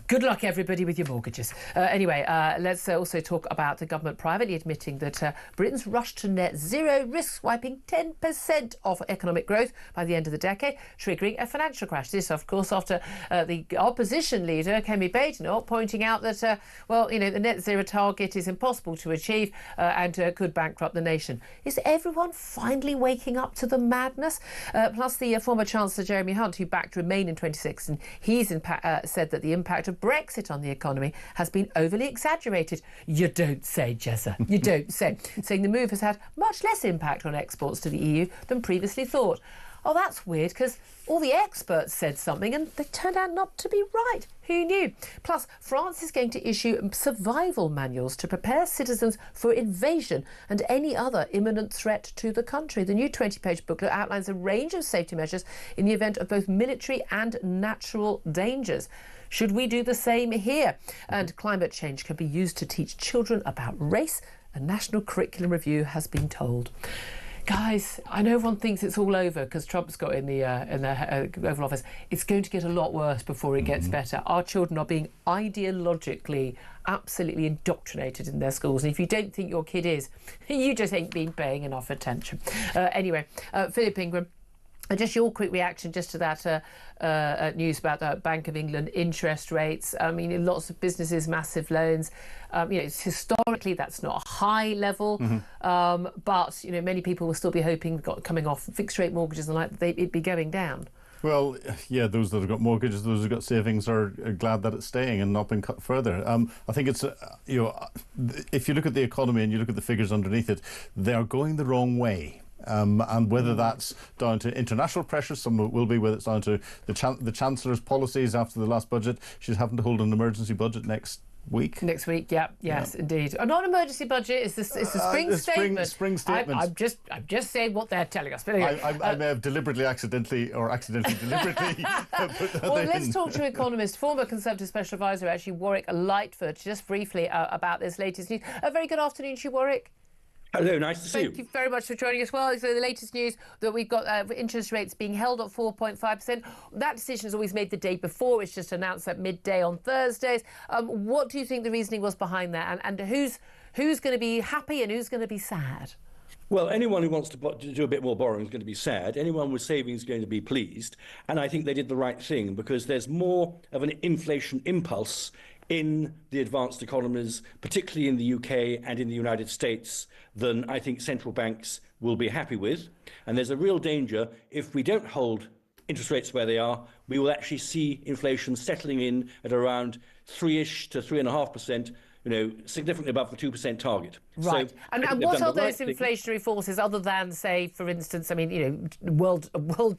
good luck, everybody, with your mortgages. Anyway, let's also talk about the government privately admitting that Britain's rush to net zero risks wiping 10% of economic growth by the end of the decade, triggering a financial crash. This, of course, after the opposition leader, Kemi Badenoch, pointing out that, the net zero target is impossible to achieve and could bankrupt the nation. Is everyone finally waking up to the madness? Plus, the former Chancellor Jeremy Hunt, who backed Remain in 2016, he's said that the impact of Brexit on the economy has been overly exaggerated. You don't say, Jezza. You don't say. Saying the move has had much less impact on exports to the EU than previously thought. Oh, that's weird, because all the experts said something and they turned out not to be right. Who knew? Plus, France is going to issue survival manuals to prepare citizens for invasion and any other imminent threat to the country. The new 20-page booklet outlines a range of safety measures in the event of both military and natural dangers. Should we do the same here? And climate change can be used to teach children about race. A national curriculum review has been told. Guys, I know everyone thinks it's all over because Trump's got in the Oval Office. It's going to get a lot worse before it gets better. Our children are being ideologically absolutely indoctrinated in their schools, and if you don't think your kid is, you just ain't been paying enough attention. Anyway, Philip Ingram, just your quick reaction just to that news about the Bank of England interest rates. I mean, lots of businesses, massive loans. Historically, that's not a high level, but many people will still be hoping, coming off fixed rate mortgages and it'd be going down. Well, yeah, those that have got mortgages, those who've got savings are glad that it's staying and not being cut further. I think it's, if you look at the economy and you look at the figures underneath it, they are going the wrong way. And whether that's down to international pressures, some will be, whether it's down to the Chancellor's policies after the last budget. She's having to hold an emergency budget next week. Next week, yes, indeed. Not an emergency budget. It's the spring statement. Spring statement. I'm just saying what they're telling us. But anyway, I may have deliberately deliberately put that well, let's talk to economist, former Conservative Special Advisor, actually, Warwick Lightfoot, just briefly about this latest news. A very good afternoon to you, Warwick. Hello, nice to see you. Thank you very much for joining us. Well, so the latest news that we've got interest rates being held at 4.5%. That decision is always made the day before. It's just announced at midday on Thursdays. What do you think the reasoning was behind that? And who's going to be happy and who's going to be sad? Well, anyone who wants to do a bit more borrowing is going to be sad. Anyone with savings is going to be pleased. And I think they did the right thing because there's more of an inflation impulse in the advanced economies, particularly in the UK and in the United States, than I think central banks will be happy with. And there's a real danger if we don't hold interest rates where they are, we will actually see inflation settling in at around 3-ish to 3.5%, significantly above the 2% target. Right. So, and what are those inflationary forces other than, say, for instance, world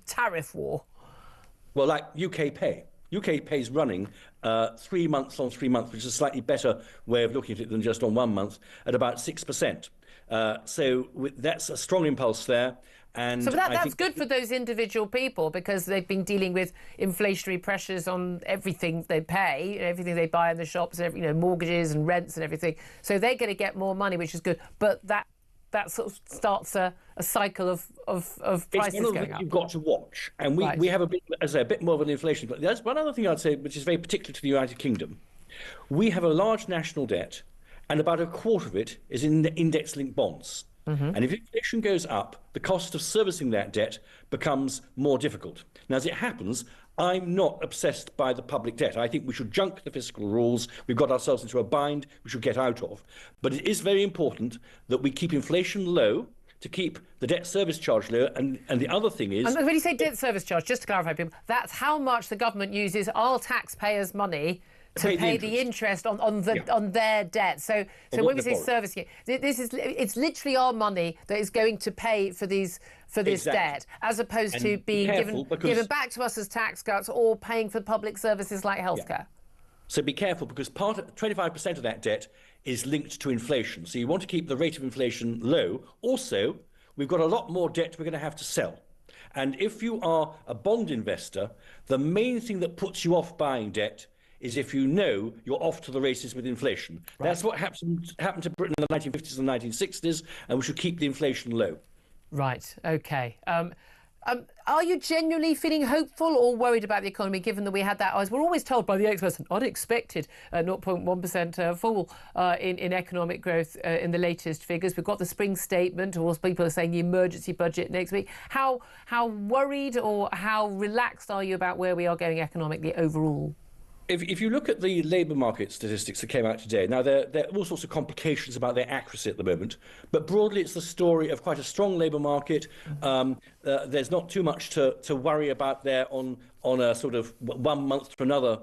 tariff war? Well, like UK pay. UK pay is running 3 months on 3 months, which is a slightly better way of looking at it than just on 1 month, at about 6%. So that's a strong impulse there. And so that's good for those individual people because they've been dealing with inflationary pressures on everything they pay, everything they buy in the shops, mortgages and rents and everything. So they're going to get more money, which is good. But that sort of starts a cycle of prices going up. You've got to watch, and we have a bit more of an inflation. But there's one other thing I'd say, which is very particular to the United Kingdom. We have a large national debt, and about a quarter of it is in the index-linked bonds. And if inflation goes up, the cost of servicing that debt becomes more difficult. Now, as it happens, I'm not obsessed by the public debt. I think we should junk the fiscal rules. We've got ourselves into a bind we should get out of. But it is very important that we keep inflation low to keep the debt service charge low, and the other thing is... And when you say debt service charge, just to clarify, people, that's how much the government uses our taxpayers' money to pay the interest on their debt. So when we say service, it's literally our money that is going to pay for this debt, as opposed to being given back to us as tax cuts or paying for public services like healthcare. Yeah. So be careful, because 25% of that debt is linked to inflation. So you want to keep the rate of inflation low. Also, we've got a lot more debt we're going to have to sell. And if you are a bond investor, the main thing that puts you off buying debt is if you know you're off to the races with inflation. Right. That's what happened to Britain in the 1950s and 1960s, and we should keep the inflation low. Right, OK. Are you genuinely feeling hopeful or worried about the economy, given that we had that, as we're always told by the experts, an unexpected 0.1% fall in economic growth in the latest figures? We've got the spring statement, or people are saying the emergency budget next week. How worried or how relaxed are you about where we are going economically overall? If you look at the labour market statistics that came out today, now there are all sorts of complications about their accuracy at the moment, but broadly it's the story of quite a strong labour market. There's not too much to worry about there on a sort of 1 month to another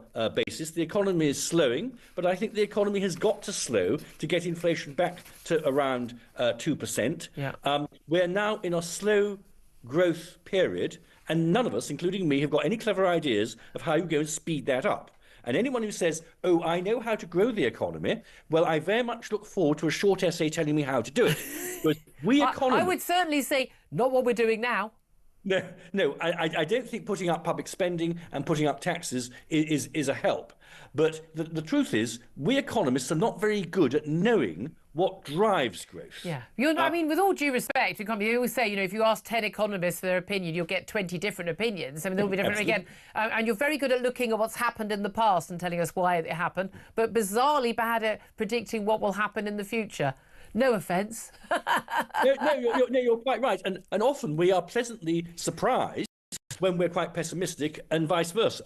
basis. The economy is slowing, but I think the economy has got to slow to get inflation back to around 2%. Yeah. We're now in a slow growth period, and none of us, including me, have got any clever ideas of how you go and speed that up. And anyone who says, oh, I know how to grow the economy, well, I very much look forward to a short essay telling me how to do it. Because I would certainly say, not what we're doing now. No, I don't think putting up public spending and putting up taxes is a help. But the truth is, we economists are not very good at knowing what drives growth. Yeah. I mean, with all due respect, you always say, if you ask 10 economists their opinion, you'll get 20 different opinions. I mean, they'll be different again. And you're very good at looking at what's happened in the past and telling us why it happened, but bizarrely bad at predicting what will happen in the future. No offence. No, you're quite right. And often we are pleasantly surprised when we're quite pessimistic, and vice versa.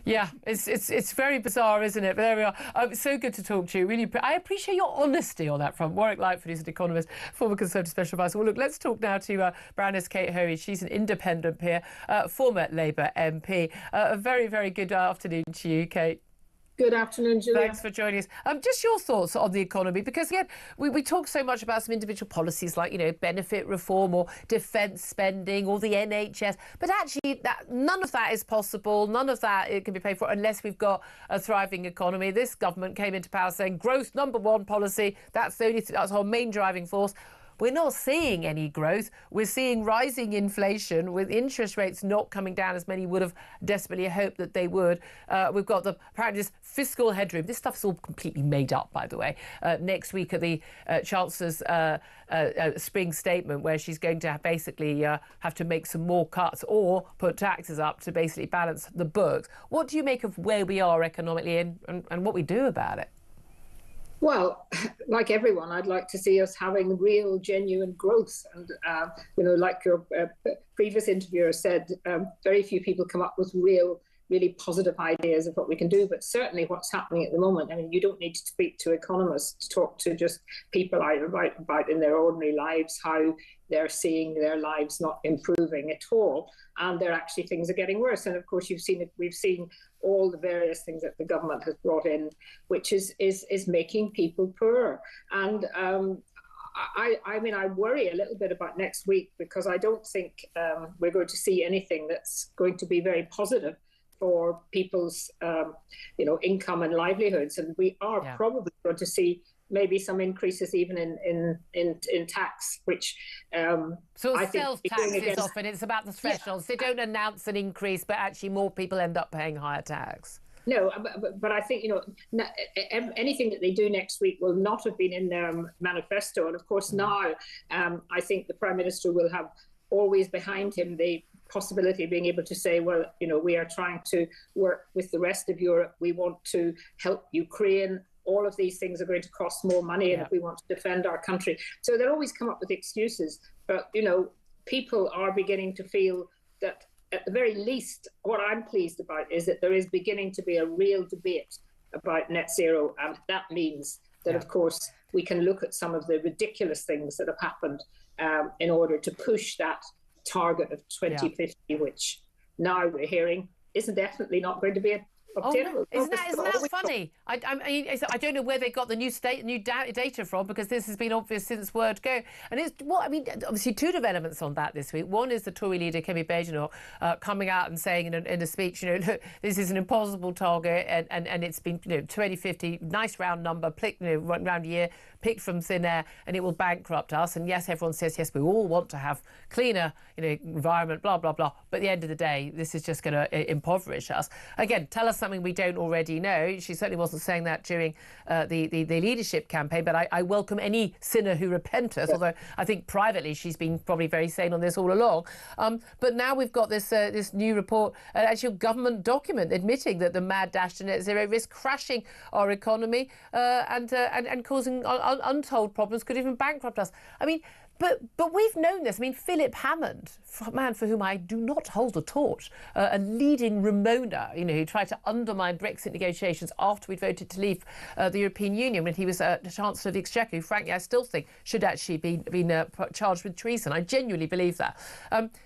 Yeah, it's very bizarre, isn't it? But there we are. It's so good to talk to you. Really, I appreciate your honesty on that front. Warwick Lightfoot is an economist, former Conservative Special Advisor. Well, look, let's talk now to Baroness Kate Hoey. She's an independent peer, former Labour MP. A very, very good afternoon to you, Kate. Good afternoon, Julia. Thanks for joining us. Just your thoughts on the economy, because again, we talk so much about some individual policies like, benefit reform or defence spending or the NHS, but actually none of that is possible. None of that it can be paid for unless we've got a thriving economy. This government came into power saying growth #1 policy. That's our main driving force. We're not seeing any growth. We're seeing rising inflation with interest rates not coming down as many would have desperately hoped that they would. We've got apparently this fiscal headroom. This stuff's all completely made up, by the way. Next week at the Chancellor's spring statement, where she's going to basically have to make some more cuts or put taxes up to basically balance the books. What do you make of where we are economically and what we do about it? Well, like everyone, I'd like to see us having real, genuine growth. And, like your previous interviewer said, very few people come up with really positive ideas of what we can do. But certainly what's happening at the moment, I mean, you don't need to speak to economists to talk to just people about in their ordinary lives, how they're seeing their lives not improving at all. And things are getting worse. And of course, we've seen all the various things that the government has brought in, which is making people poorer. And I worry a little bit about next week, because I don't think we're going to see anything that's going to be very positive for people's income and livelihoods. And we are probably going to see maybe some increases even in tax, which so I think self-tax is often, it's about the thresholds. They don't announce an increase, but actually more people end up paying higher tax. No, but I think, anything that they do next week will not have been in their manifesto. And of course now, I think the Prime Minister will have always behind him the possibility of being able to say, well, we are trying to work with the rest of Europe. We want to help Ukraine. All of these things are going to cost more money, and if we want to defend our country. So they'll always come up with excuses. But, people are beginning to feel that, at the very least, what I'm pleased about is that there is beginning to be a real debate about net zero. And that means that, of course, we can look at some of the ridiculous things that have happened in order to push that target of 2050, which now we're hearing is definitely not going to be obtainable. Oh, no. Isn't that funny? I don't know where they got the new data from, because this has been obvious since word go. And obviously two developments on that this week. One is the Tory leader Kemi Badenoch coming out and saying in a speech, look, this is an impossible target, and it's been 2050, nice round number, round year, picked from thin air, and it will bankrupt us. And yes, everyone says yes, we all want to have cleaner, environment, blah blah blah. But at the end of the day, this is just going to impoverish us. Again, tell us something we don't already know. She certainly wasn't saying that during the leadership campaign. But I welcome any sinner who repenteth. Although I think privately she's been probably very sane on this all along. But now we've got this new report, actually a government document admitting that the mad dash to net zero risks crashing our economy and causing untold problems, could even bankrupt us. But we've known this. Philip Hammond, a man for whom I do not hold a torch, a leading Remoaner, who tried to undermine Brexit negotiations after we'd voted to leave the European Union when he was the Chancellor of the Exchequer, who frankly I still think should actually be charged with treason. I genuinely believe that.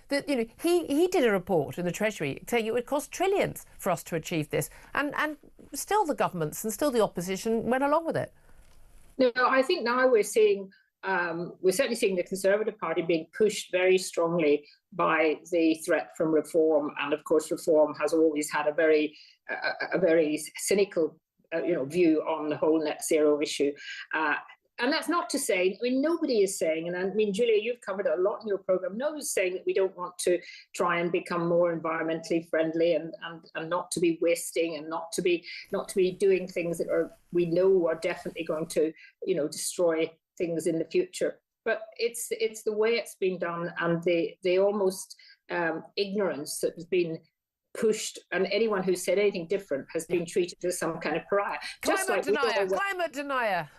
He did a report in the Treasury saying it would cost trillions for us to achieve this, and still the governments and still the opposition went along with it. No, I think now we're certainly seeing the Conservative Party being pushed very strongly by the threat from reform, and of course, reform has always had a very cynical, view on the whole net zero issue. And that's not to say, nobody is saying, and Julia, you've covered it a lot in your programme, nobody's saying that we don't want to try and become more environmentally friendly and not to be wasting and not to be doing things that we know are definitely going to, destroy things in the future. But it's the way it's been done, and the almost ignorance that has been pushed, and anyone who said anything different has been treated as some kind of pariah. Climate denier.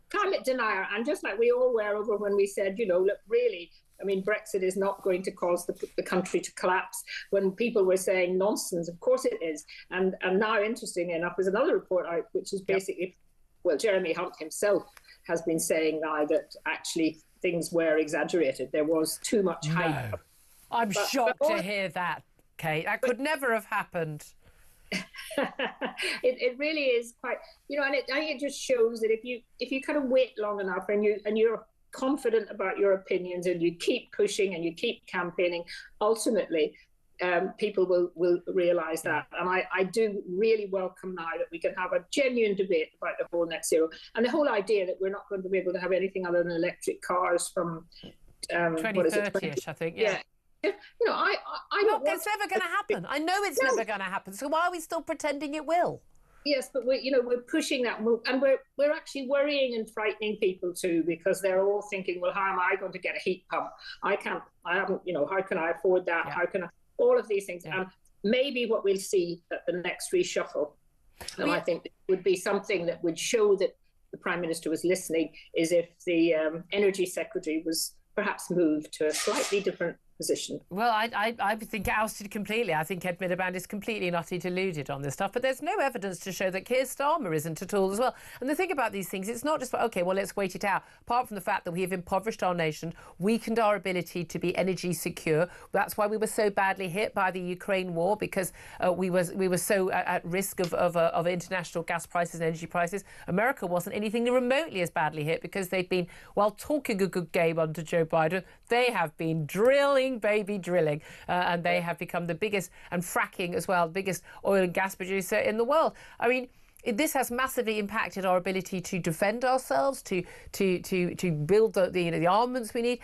Climate denier, and just like we all were over when we said, look, really, Brexit is not going to cause the country to collapse, when people were saying nonsense. Of course it is. And now, interestingly enough, there's another report out which is basically, Jeremy Hunt himself has been saying now that actually things were exaggerated. There was too much hype. No. I'm shocked to hear that, Kate. That could never have happened. It really is quite, and I think it just shows that if you kind of wait long enough and you're confident about your opinions and you keep pushing and you keep campaigning, ultimately people will realise that. And I do really welcome now that we can have a genuine debate about the whole net zero, and the whole idea that we're not going to be able to have anything other than electric cars from 2030-ish, I think. Yeah. It's never going to happen. I know it's never going to happen. So why are we still pretending it will? Yes, but we're pushing that, and we're actually worrying and frightening people too, because they're all thinking, well, how am I going to get a heat pump? I haven't, how can I afford that? Yeah. How can I? All of these things. Yeah. And maybe what we'll see at the next reshuffle, and I think it would be something that would show that the Prime Minister was listening, is if the Energy Secretary was perhaps moved to a slightly different position. Well, I think ousted completely. I think Ed Miliband is completely and utterly deluded on this stuff, but there's no evidence to show that Keir Starmer isn't at all as well. And the thing about these things, it's not just, OK, well, let's wait it out. Apart from the fact that we have impoverished our nation, weakened our ability to be energy secure. That's why we were so badly hit by the Ukraine war, because we were so at risk of international gas prices and energy prices. America wasn't anything remotely as badly hit, because they'd been, while talking a good game under Joe Biden, they have been drilling, and they have become the biggest, and fracking as well, the biggest oil and gas producer in the world. This has massively impacted our ability to defend ourselves, to build the armaments we need.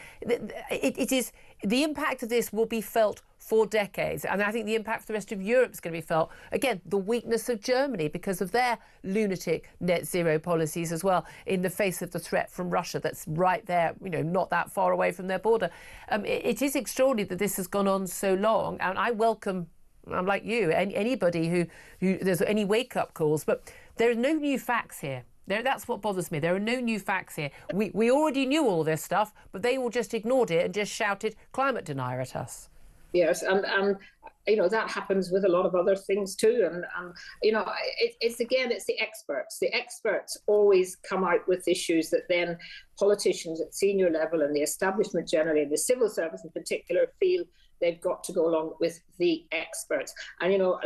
It is, the impact of this will be felt for decades, and I think the impact for the rest of Europe is going to be felt. Again, the weakness of Germany because of their lunatic net zero policies as well, in the face of the threat from Russia that's right there, not that far away from their border. It is extraordinary that this has gone on so long, and I welcome, I'm like you, anybody who there's any wake-up calls, but there are no new facts here. That's what bothers me. There are no new facts here. We already knew all this stuff, but they all just ignored it and just shouted climate denier at us. Yes, and you know, that happens with a lot of other things too. And you know, it's the experts. The experts always come out with issues that then politicians at senior level and the establishment generally, and the civil service in particular, feel they've got to go along with the experts. And you know,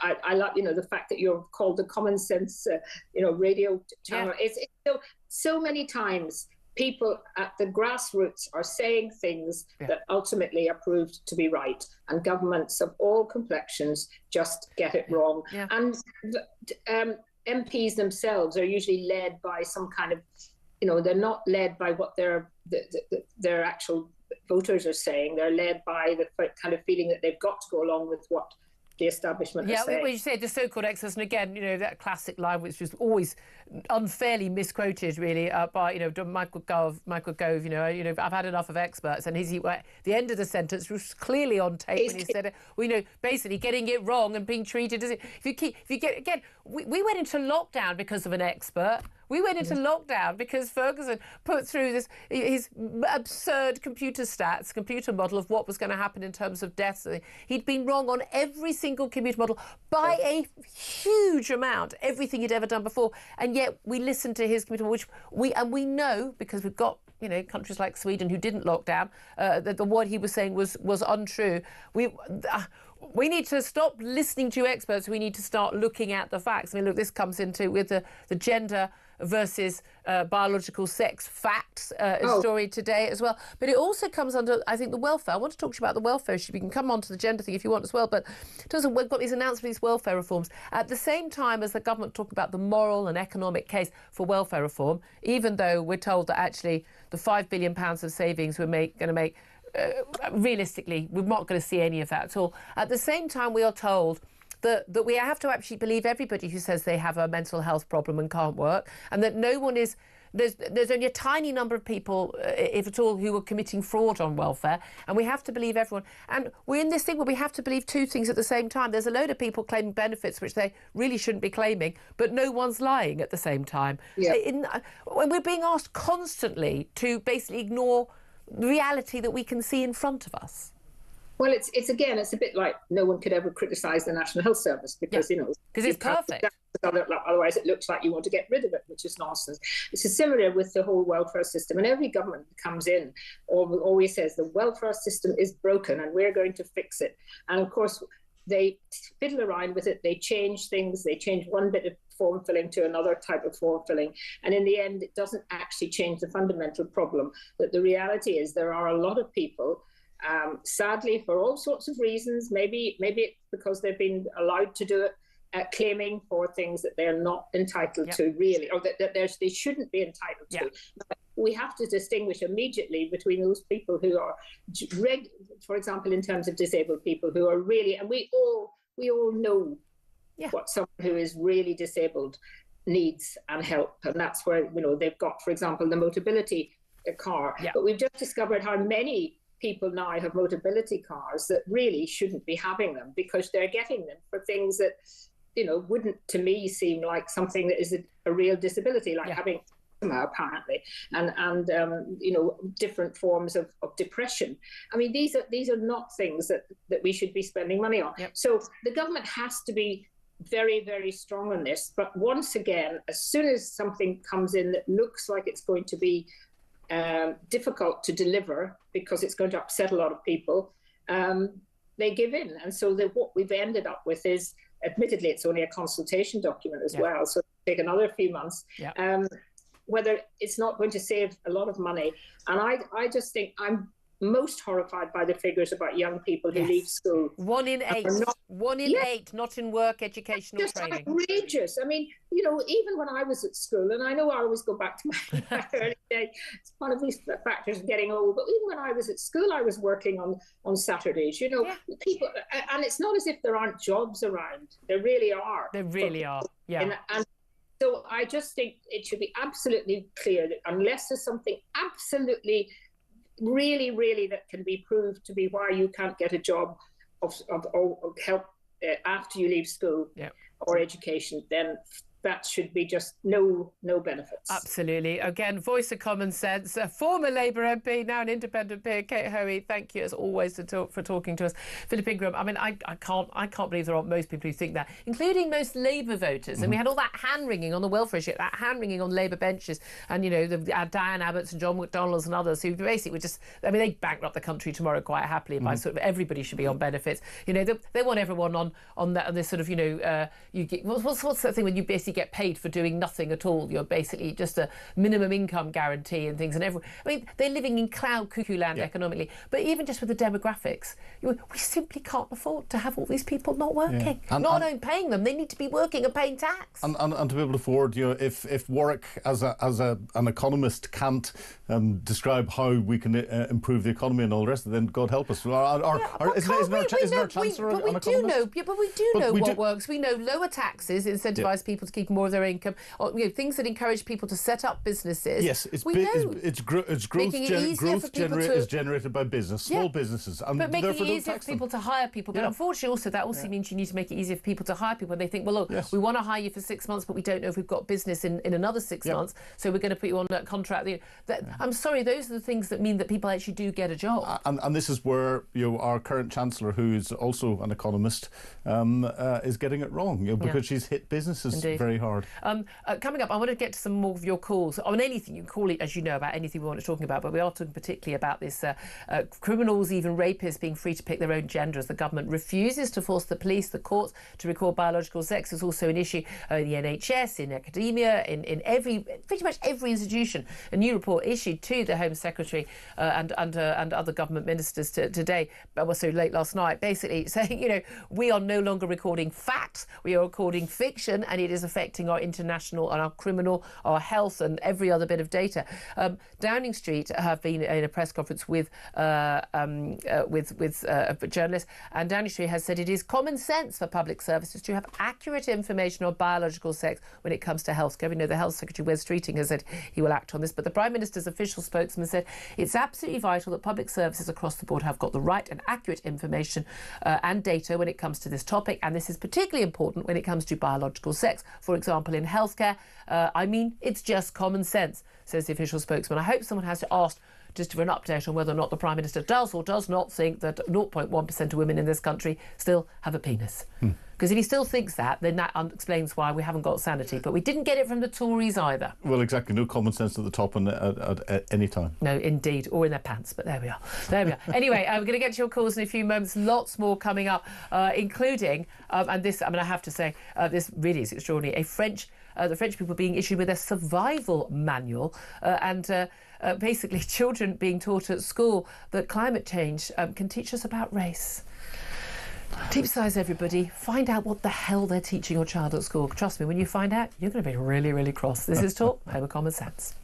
I love, you know, the fact that you're called the common sense, you know, radio channel. Yeah. It's so many times people at the grassroots are saying things that ultimately are proved to be right, and governments of all complexions just get it wrong. Yeah. And MPs themselves are usually led by some kind of, you know, they're not led by what their actual voters are saying. They're led by the kind of feeling that they've got to go along with what the establishment is saying. Well, you said the so-called experts, and again, you know, that classic line which was always unfairly misquoted, really, by, you know, Michael Gove. You know, I've had enough of experts, and the end of the sentence was clearly on tape when he said it. Well, you know, basically getting it wrong and being treated as we went into lockdown because of an expert. We went into lockdown because Ferguson put through his absurd computer model of what was going to happen in terms of deaths. He'd been wrong on every single computer model by a huge amount, everything he'd ever done before. And yet we listened to his computer, which we know, because we've got, you know, countries like Sweden who didn't lock down, that what he was saying was untrue. We need to stop listening to experts. We need to start looking at the facts. I mean, look, this comes into with the gender versus biological sex facts story today as well. But it also comes under, I think, the welfare. I want to talk to you about the welfare issue. We can come on to the gender thing if you want as well. But we've got these announcements, these welfare reforms. At the same time as the government talk about the moral and economic case for welfare reform, even though we're told that actually the £5 billion of savings we're going to make, realistically, we're not going to see any of that at all. At the same time, we are told that we have to actually believe everybody who says they have a mental health problem and can't work, and that no one is... There's only a tiny number of people, if at all, who are committing fraud on welfare, and we have to believe everyone. And we're in this thing where we have to believe two things at the same time. There's a load of people claiming benefits which they really shouldn't be claiming, but no one's lying at the same time. Yeah. When we're being asked constantly to basically ignore the reality that we can see in front of us. Well, it's a bit like no one could ever criticise the National Health Service because, you know... Because it's perfect. Otherwise it looks like you want to get rid of it, which is nonsense. It's similar with the whole welfare system. And every government comes in always says the welfare system is broken and we're going to fix it. And, of course, they fiddle around with it. They change things. They change one bit of form filling to another type of form filling. And in the end, it doesn't actually change the fundamental problem, that the reality is there are a lot of people... sadly, for all sorts of reasons, maybe it's because they've been allowed to do it, claiming for things that they're not entitled to, really, or that they shouldn't be entitled to. But we have to distinguish immediately between those people who are, for example, in terms of disabled people who are really, and we all know what someone who is really disabled needs and help, and that's where, you know, they've got, for example, the Motability car. But we've just discovered how many people now have Motability cars that really shouldn't be having them, because they're getting them for things that, you know, wouldn't to me seem like something that is a real disability, like having asthma, apparently, and you know, different forms of depression. I mean, these are not things that we should be spending money on. So the government has to be very, very strong on this. But once again, as soon as something comes in that looks like it's going to be difficult to deliver because it's going to upset a lot of people, they give in. And so what we've ended up with is, admittedly, it's only a consultation document as well, so it'll take another few months, whether it's not going to save a lot of money. And I just think I'm most horrified by the figures about young people who leave school. 1 in 8. 1 in 8 not in work, educational training. Outrageous. I mean, you know, even when I was at school, and I know I always go back to my early days, it's one of these factors of getting old, but even when I was at school, I was working on Saturdays, you know, people, and it's not as if there aren't jobs around. There really are. There really are, And so I just think it should be absolutely clear that unless there's something absolutely really, really that can be proved to be why you can't get a job of help after you leave school or education, then that should be just no benefits. Absolutely. Again, voice of common sense. A former Labour MP, now an independent peer, Kate Hoey. Thank you as always for talking to us. Philip Ingram. I mean, I can't believe there aren't most people who think that, including most Labour voters. And we had all that hand wringing on the welfare issue, that hand wringing on Labour benches, and Diane Abbott's and John McDonnell's and others who basically were just. I mean, they bankrupt the country tomorrow quite happily by sort of everybody should be on benefits. They want everyone on this sort of you get what's that thing when you basically get paid for doing nothing at all? You're basically just a minimum income guarantee and things. And they're living in cloud cuckoo land economically. But even just with the demographics, we simply can't afford to have all these people not working, not only paying them. They need to be working and paying tax. And to be able to afford, if Warwick as an economist can't describe how we can improve the economy and all the rest of it, then God help us. Isn't our Chancellor an economist? But we do know what works. We know lower taxes incentivise people to keep more of their income, or things that encourage people to set up businesses. Yes, it's growth is generated by business, small businesses, and but making it easier for people to hire people. But unfortunately, also that also means you need to make it easier for people to hire people. And they think, well, look, we want to hire you for 6 months, but we don't know if we've got business in another 6 months, so we're going to put you on that contract. I'm sorry, those are the things that mean that people actually do get a job. And this is where our current Chancellor, who is also an economist, is getting it wrong, because she's hit businesses very hard. Coming up, I want to get to some more of your calls on anything. You can call it, as you know, about anything we want to talk about, but we are talking particularly about this criminals, even rapists, being free to pick their own gender as the government refuses to force the police, the courts to record biological sex. Is also an issue in the NHS, in academia, in pretty much every institution. A new report issued to the Home Secretary and other government ministers today, so late last night, basically saying, we are no longer recording facts, we are recording fiction, and it is affecting our international and our criminal, our health, and every other bit of data. Downing Street have been in a press conference with journalists, and Downing Street has said it is common sense for public services to have accurate information on biological sex when it comes to healthcare. We know the Health Secretary, Wes Streeting, has said he will act on this, but the Prime Minister's official spokesman said it's absolutely vital that public services across the board have got the right and accurate information and data when it comes to this topic, and this is particularly important when it comes to biological sex. For example, in healthcare, it's just common sense, says the official spokesman. I hope someone has asked just for an update on whether or not the Prime Minister does or does not think that 0.1% of women in this country still have a penis. Because if he still thinks that, then that explains why we haven't got sanity. But we didn't get it from the Tories either. Well, exactly. No common sense at the top and at any time. No, indeed. Or in their pants. But there we are. Anyway, we're going to get to your calls in a few moments. Lots more coming up, including, and this, I have to say, this really is extraordinary, the French people being issued with a survival manual and basically children being taught at school that climate change can teach us about race. Deep size, everybody. Find out what the hell they're teaching your child at school. Trust me, when you find out, you're going to be really, really cross. This is Talk, Home of Common Sense.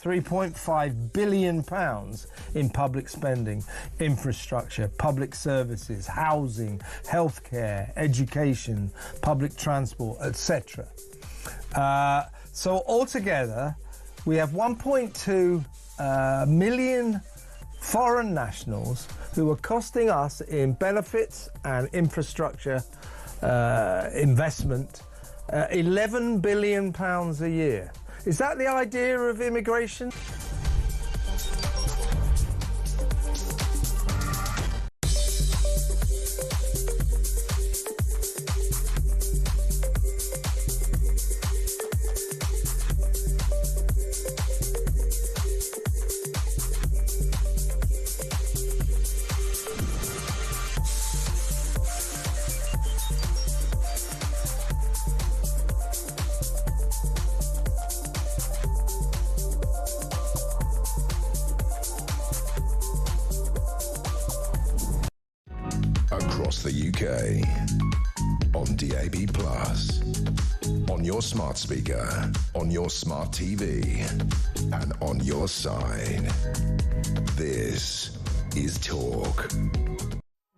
£3.5 billion in public spending, infrastructure, public services, housing, healthcare, education, public transport, etc. So altogether, we have 1.2 million foreign nationals who are costing us in benefits and infrastructure investment £11 billion a year. Is that the idea of immigration? Across the UK, on DAB+, on your smart speaker, on your smart TV, and on your side. This is Talk.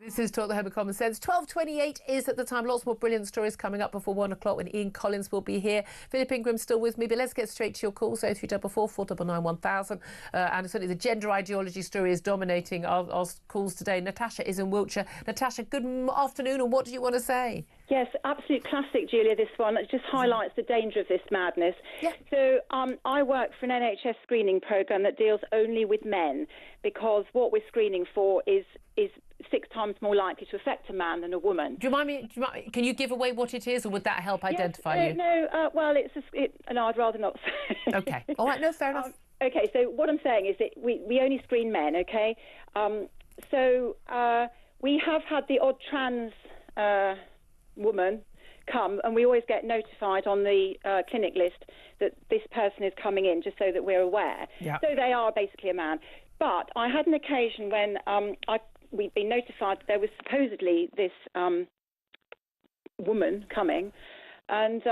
This is Talk, the Home of Common Sense. 12:28 is at the time. Lots more brilliant stories coming up before 1 o'clock when Ian Collins will be here. Philip Ingram's still with me, but let's get straight to your calls. 0344 499 1000. And certainly the gender ideology story is dominating our calls today. Natasha is in Wiltshire. Natasha, good afternoon, and what do you want to say? Yes, absolute classic, Julia, this one. It just highlights the danger of this madness. Yeah. So I work for an NHS screening programme that deals only with men, because what we're screening for is 6 times more likely to affect a man than a woman. Do you mind me? Can you give away what it is, or would that help identify you? No, well, no, I'd rather not say. Okay. All right, no, fair enough. Okay, so what I'm saying is that we only screen men, okay? So we have had the odd trans woman come, and we always get notified on the clinic list that this person is coming in, just so that we're aware. Yeah. So they are basically a man. But I had an occasion when we'd been notified that there was supposedly this woman coming, and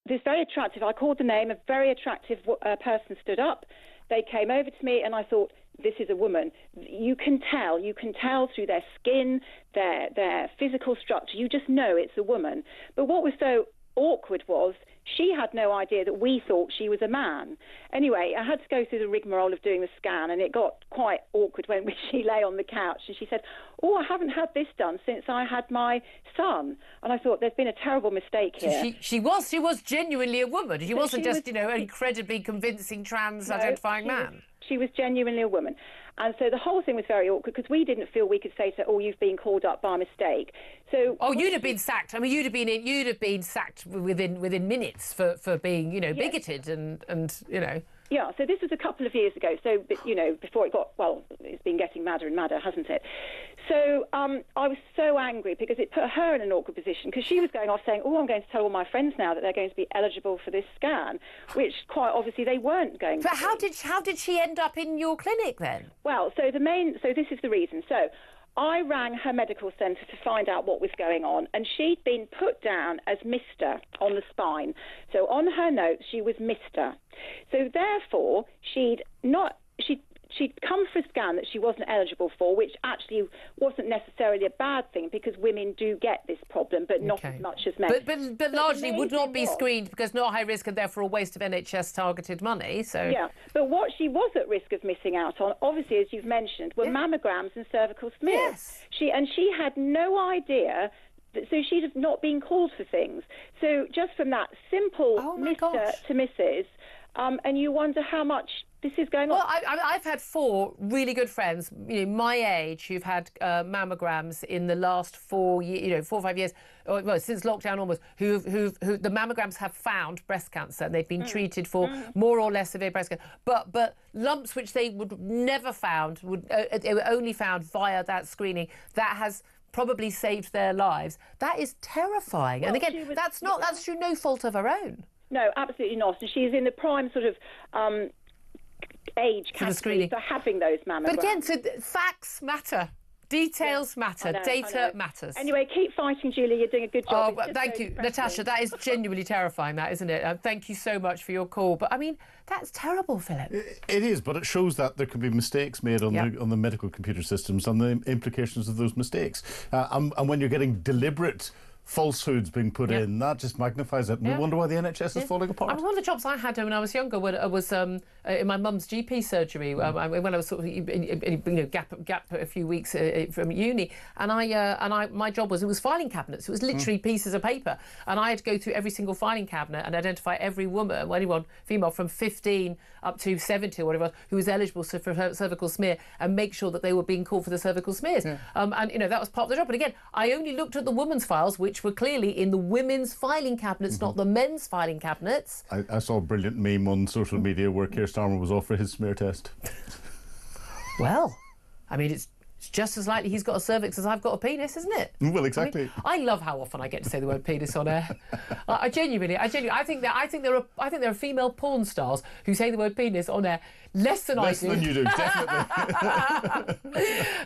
this very attractive, I called the name, a very attractive person stood up. They came over to me, and I thought, this is a woman. You can tell through their skin, their physical structure. You just know it's a woman. But what was so awkward was she had no idea that we thought she was a man. Anyway, I had to go through the rigmarole of doing the scan, and it got quite awkward when she lay on the couch and she said, "Oh, I haven't had this done since I had my son." And I thought, there's been a terrible mistake here. So she was genuinely a woman. She wasn't just, an incredibly convincing trans-identifying man. She was genuinely a woman. And so the whole thing was very awkward, because we didn't feel we could say to her, "Oh, you've been called up by mistake." So you'd have been sacked. I mean, you'd have been sacked within minutes for being, bigoted and. Yeah, so this was a couple of years ago, so, before it got, it's been getting madder and madder, hasn't it? So I was so angry, because it put her in an awkward position, because she was going off saying, "Oh, I'm going to tell all my friends now that they're going to be eligible for this scan," which quite obviously they weren't going to. But how did she end up in your clinic then? Well, so this is the reason. So I rang her medical centre to find out what was going on, and she'd been put down as Mr. on the spine. So on her notes, she was Mr. So therefore, she'd come for a scan that she wasn't eligible for, which actually wasn't necessarily a bad thing, because women do get this problem, but not as much as men. But largely would not be screened, because not high risk and therefore a waste of NHS targeted money. So yeah, but what she was at risk of missing out on, obviously, as you've mentioned, were mammograms and cervical smears. Yes. She had no idea. So she'd have not been called for things. So just from that simple Mr. to Mrs., and you wonder how much this is going on. Well, I've had 4 really good friends, my age, who've had mammograms in the last 4 years, 4 or 5 years, since lockdown almost, who the mammograms have found breast cancer, and they've been treated for more or less severe breast cancer. But lumps which they would never found, they were only found via that screening, that has probably saved their lives. That is terrifying. Well, and again, that's through no fault of her own. No, absolutely not. And she's in the prime sort of age category for having those mammograms. But again, so facts matter. Details matter. I know, Data matters. Anyway, keep fighting, Julia. You're doing a good job. Oh, well, thank you, Natasha. That is genuinely terrifying, that, isn't it? Thank you so much for your call. But, I mean, that's terrible, Philip. It is, but it shows that there can be mistakes made on the medical computer systems and the implications of those mistakes. And when you're getting deliberate falsehoods being put in, that just magnifies it. No wonder why the NHS is falling apart. I mean, one of the jobs I had when I was younger was in my mum's GP surgery when I was sort of gap a few weeks from uni, and my job was filing cabinets. It was literally pieces of paper, and I had to go through every single filing cabinet and identify every woman, anyone female from 15 up to 70 or whatever, who was eligible for cervical smear, and make sure that they were being called for the cervical smears. And that was part of the job. But again, I only looked at the women's files, which were clearly in the women's filing cabinets, not the men's filing cabinets. I saw a brilliant meme on social media where Keir Starmer was off for his smear test. Well, I mean, it's just as likely he's got a cervix as I've got a penis, isn't it? Well, exactly. I love how often I get to say the word penis on air. I genuinely, I think there are female porn stars who say the word penis on air less than I do. Less than you do, definitely.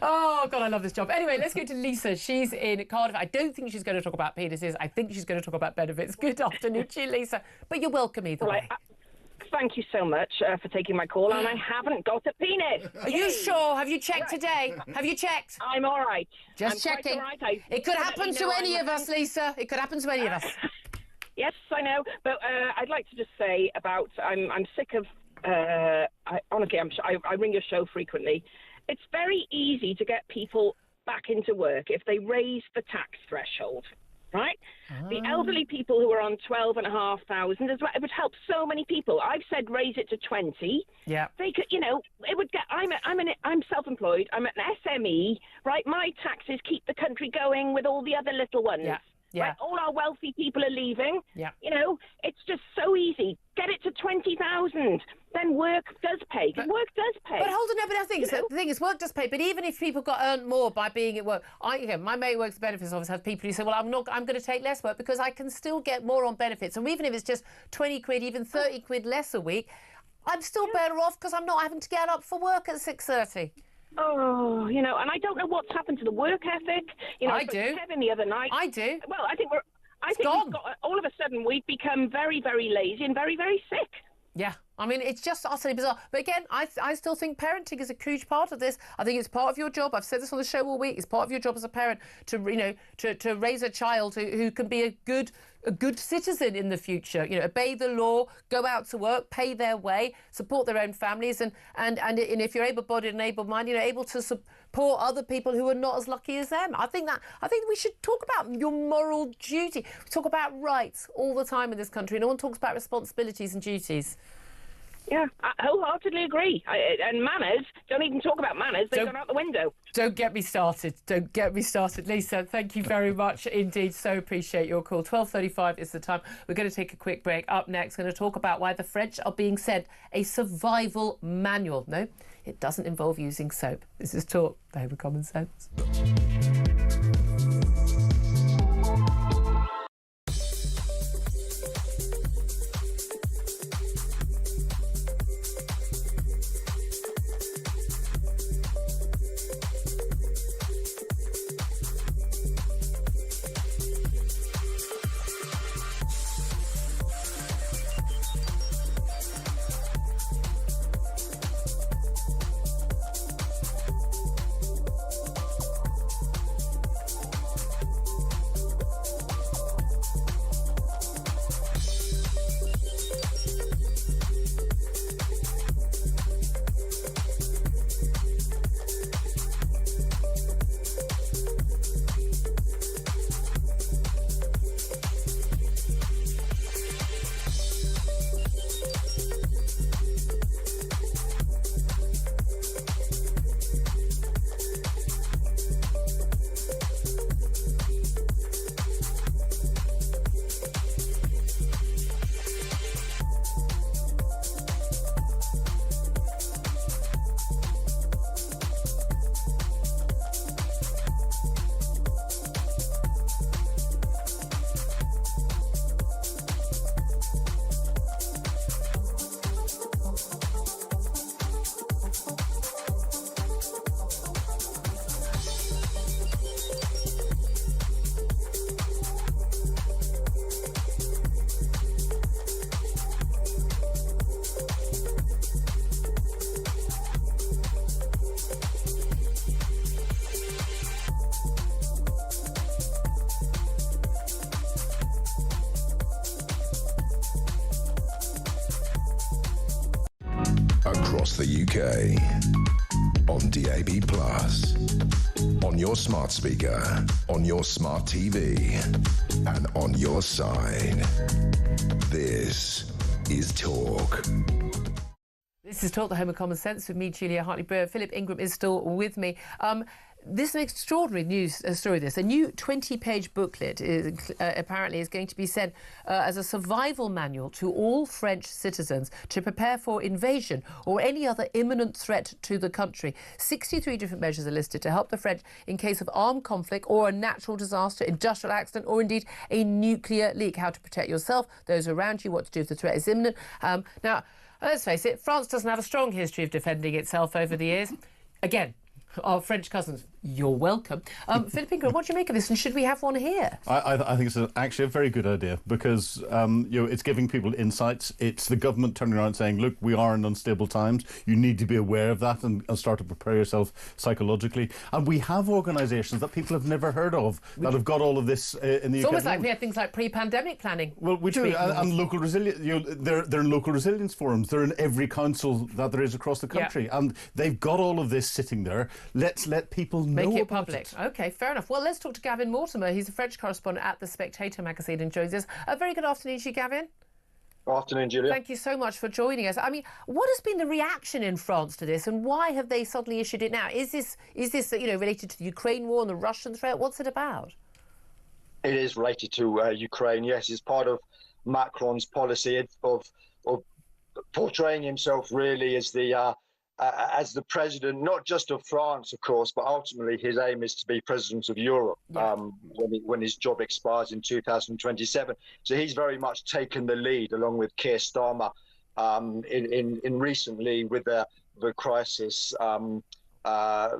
Oh God, I love this job. Anyway, let's go to Lisa. She's in Cardiff. I don't think she's going to talk about penises. I think she's going to talk about benefits. Good afternoon to you, Lisa. But you're welcome either way. Thank you so much for taking my call, and I haven't got a penis. Are you sure? Have you checked today? Have you checked? I'm all right. Just I'm checking. All right. It could happen to any of us, Lisa. It could happen to any of us. Yes, I know, but I'd like to just say about I'm sick of. Honestly, I ring your show frequently. It's very easy to get people back into work if they raise the tax threshold. Right? The elderly people who are on 12,500 as well, it would help so many people. I've said raise it to 20. Yeah. They could, it would get. I'm self-employed. I'm an SME. Right? My taxes keep the country going with all the other little ones. Yeah. Yeah. Right? All our wealthy people are leaving. Yeah. It's just so easy. Get it to 20,000. Then work does pay. Work does pay. But hold on, no, but I think the thing is, work does pay. But even if people got earned more by being at work, my mate works benefits office have people who say, well, I'm going to take less work because I can still get more on benefits. And even if it's just 20 quid, even 30 quid less a week, I'm still better off because I'm not having to get up for work at 6:30. Oh, and I don't know what's happened to the work ethic. I do. Kevin the other night. I do. Well, I think all of a sudden we've become very, very lazy and very, very sick. Yeah, I mean, it's just utterly bizarre. But again, I still think parenting is a huge part of this. I think it's part of your job. I've said this on the show all week. It's part of your job as a parent to raise a child who can be a good citizen in the future. Obey the law, go out to work, pay their way, support their own families, and if you're able-bodied and able-minded, able to support other people who are not as lucky as them. I think we should talk about your moral duty. We talk about rights all the time in this country. No one talks about responsibilities and duties. Yeah, I wholeheartedly agree. And manners, don't even talk about manners. They've gone out the window. Don't get me started. Don't get me started. Lisa, thank you very much indeed. So appreciate your call. 12:35 is the time. We're going to take a quick break. Up next, going to talk about why the French are being sent a survival manual. No, it doesn't involve using soap. This is Talk, the Home of Common Sense. across the UK. On DAB+, on your smart speaker, on your smart TV, and on your side. This is Talk. This is Talk, the home of common sense, with me, Julia Hartley-Brewer. Philip Ingram is still with me. This is an extraordinary news story. This a new 20-page booklet apparently is going to be sent as a survival manual to all French citizens to prepare for invasion or any other imminent threat to the country. 63 different measures are listed to help the French in case of armed conflict or a natural disaster, industrial accident, or indeed a nuclear leak. How to protect yourself, those around you, what to do if the threat is imminent. Now, let's face it, France doesn't have a strong history of defending itself over the years. Again, our French cousins, you're welcome. Philip Ingram, what do you make of this, and should we have one here? I think it's actually a very good idea because it's giving people insights. It's the government turning around and saying, look, we are in unstable times. You need to be aware of that and start to prepare yourself psychologically. And we have organisations that people have never heard of that have got all of this in the UK. It's almost like we had things like pre-pandemic planning. Well, and local resilience. They're in local resilience forums. They're in every council that there is across the country, and they've got all of this sitting there. Let's let people know Make it about public. it. OK, fair enough. Well, let's talk to Gavin Mortimer. He's a French correspondent at The Spectator magazine and joins us. A very good afternoon to you, Gavin. Good afternoon, Julia. Thank you so much for joining us. I mean, what has been the reaction in France to this, and why have they suddenly issued it now? Is this related to the Ukraine war and the Russian threat? What's it about? It is related to Ukraine, yes. It's part of Macron's policy of portraying himself really as the president, not just of France, of course, but ultimately his aim is to be president of Europe when his job expires in 2027. So he's very much taken the lead, along with Keir Starmer, in recently with the crisis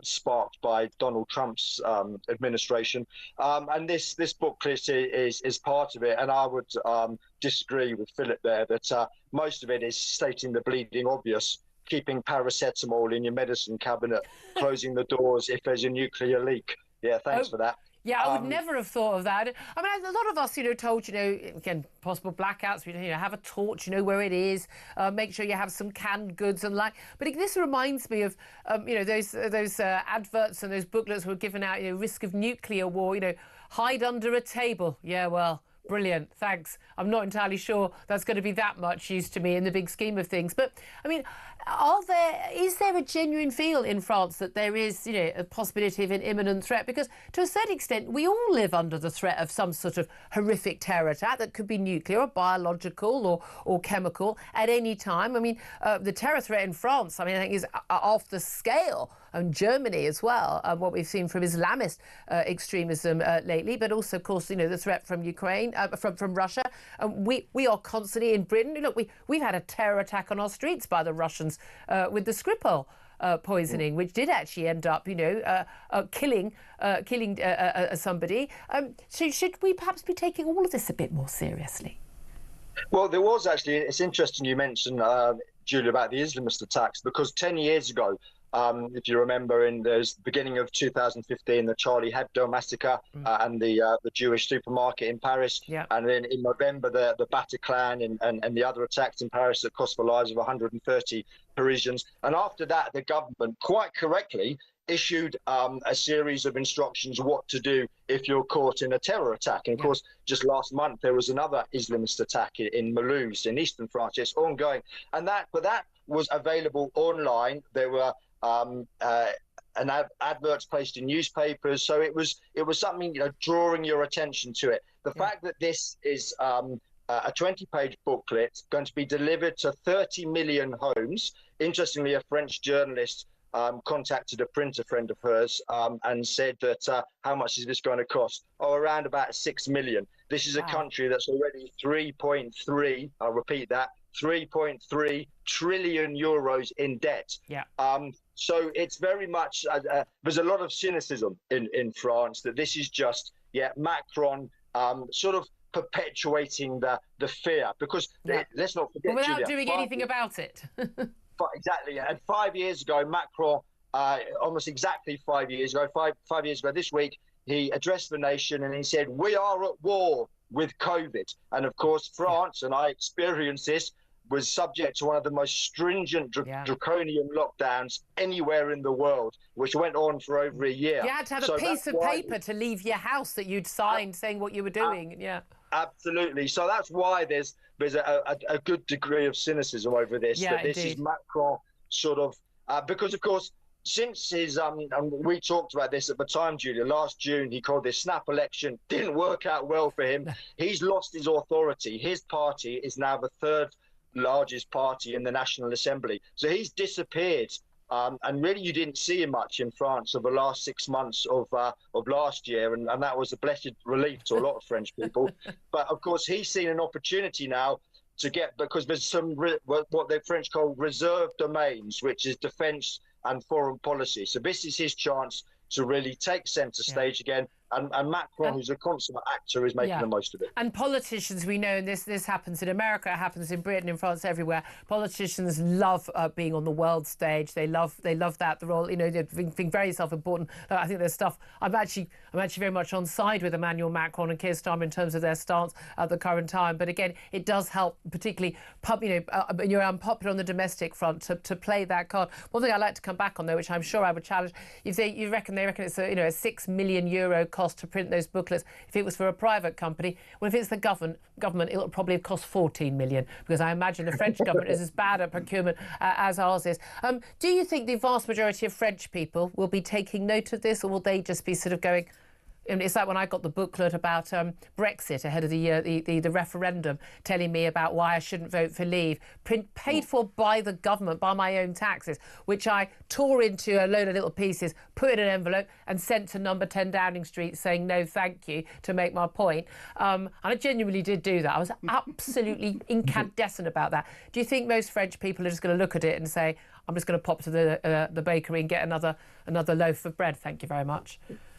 sparked by Donald Trump's administration. And this booklet is part of it. And I would disagree with Philip there that most of it is stating the bleeding obvious. Keeping paracetamol in your medicine cabinet, closing the doors if there's a nuclear leak. Yeah, thanks for that. Yeah, I would never have thought of that. I mean, a lot of us, told, again, possible blackouts, have a torch, where it is, make sure you have some canned goods and like. But this reminds me of, those adverts and those booklets were given out, risk of nuclear war, hide under a table. Yeah, well, brilliant, thanks. I'm not entirely sure that's going to be that much use to me in the big scheme of things. But, I mean, is there a genuine feel in France that there is, a possibility of an imminent threat? Because to a certain extent, we all live under the threat of some sort of horrific terror attack that could be nuclear or biological or chemical at any time. I mean, the terror threat in France, I think is off the scale, and Germany as well, what we've seen from Islamist extremism lately, but also, of course, the threat from Ukraine, from Russia. We are constantly in Britain. Look, we've had a terror attack on our streets by the Russians with the Skripal poisoning, which did actually end up, killing somebody. So should we perhaps be taking all of this a bit more seriously? Well, there was actually, it's interesting you mentioned, Julia, about the Islamist attacks, because 10 years ago, if you remember, in the beginning of 2015, the Charlie Hebdo massacre and the Jewish supermarket in Paris, and then in November the Bataclan and the other attacks in Paris that cost the lives of 130 Parisians. And after that, the government, quite correctly, issued a series of instructions what to do if you're caught in a terror attack. And of course, just last month there was another Islamist attack in Mulhouse in eastern France. It's ongoing, and that was available online. There were adverts placed in newspapers, so it was something drawing your attention to it. The fact that this is a 20-page booklet going to be delivered to 30 million homes. Interestingly, a French journalist contacted a printer friend of hers and said that how much is this going to cost? Oh, around about 6 million. This is a country that's already 3.3, I'll repeat that, 3.3 trillion euros in debt. So it's very much, there's a lot of cynicism in France that this is just, Macron sort of perpetuating the fear, because let's not forget, without Julia, doing anything about it. Exactly, and 5 years ago, Macron, almost exactly 5 years ago, five years ago this week, he addressed the nation and he said, we are at war with COVID. And of course, France, and I experienced this, was subject to one of the most stringent draconian lockdowns anywhere in the world, which went on for over a year. You had to have a piece of paper to leave your house that you'd signed saying what you were doing. Absolutely. So that's why there's a good degree of cynicism over this. That this is Macron sort of because, of course, since his and we talked about this at the time, Julia, last June, he called this snap election, didn't work out well for him. He's lost his authority. His party is now the third largest party in the National Assembly. So he's disappeared. And really, you didn't see him much in France over the last 6 months of last year, and that was a blessed relief to a lot of French people. But of course, he's seen an opportunity now to get, because there's some what the French call reserve domains, which is defence and foreign policy. So this is his chance to really take centre stage again. And Macron, who's a consummate actor, is making the most of it. And politicians, we know, and this happens in America, it happens in Britain, in France, everywhere. Politicians love being on the world stage. They love that. The role, they're being very self-important. I think there's stuff. I'm actually very much on side with Emmanuel Macron and Keir Starmer in terms of their stance at the current time. But again, it does help, particularly, when you're unpopular on the domestic front, to play that card. One thing I'd like to come back on, though, which I'm sure I would challenge, they reckon it's a €6 million cost to print those booklets. If it was for a private company, well, if it's the government, it'll probably have cost 14 million, because I imagine the French government is as bad at procurement as ours is. Do you think the vast majority of French people will be taking note of this, or will they just be sort of going? It's like when I got the booklet about Brexit ahead of the referendum, telling me about why I shouldn't vote for Leave, paid for by the government, by my own taxes, which I tore into a load of little pieces, put in an envelope and sent to number 10 Downing Street saying no thank you to make my point. And I genuinely did do that. I was absolutely incandescent about that. Do you think most French people are just going to look at it and say, I'm just going to pop to the bakery and get another loaf of bread, thank you very much?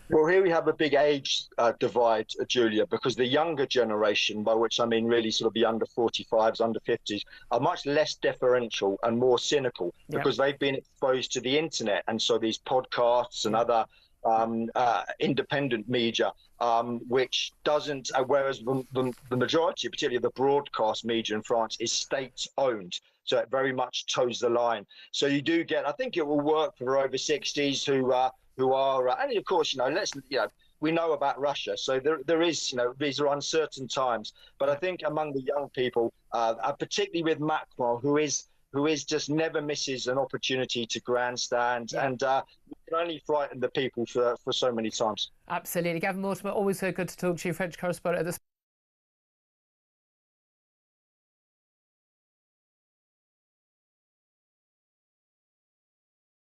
Well, here we have a big age divide, Julia, because the younger generation, by which I mean really sort of the under 45s, under 50s, are much less deferential and more cynical because they've been exposed to the internet. And so these podcasts and other independent media, which doesn't, whereas the majority, particularly the broadcast media in France, is state-owned. So it very much toes the line. So you do get, I think it will work for over 60s who are, and of course, we know about Russia. So there is, these are uncertain times. But I think among the young people, particularly with Macron, who is just never misses an opportunity to grandstand, and you can only frighten the people for so many times. Absolutely. Gavin Mortimer, always so good to talk to you, French correspondent at the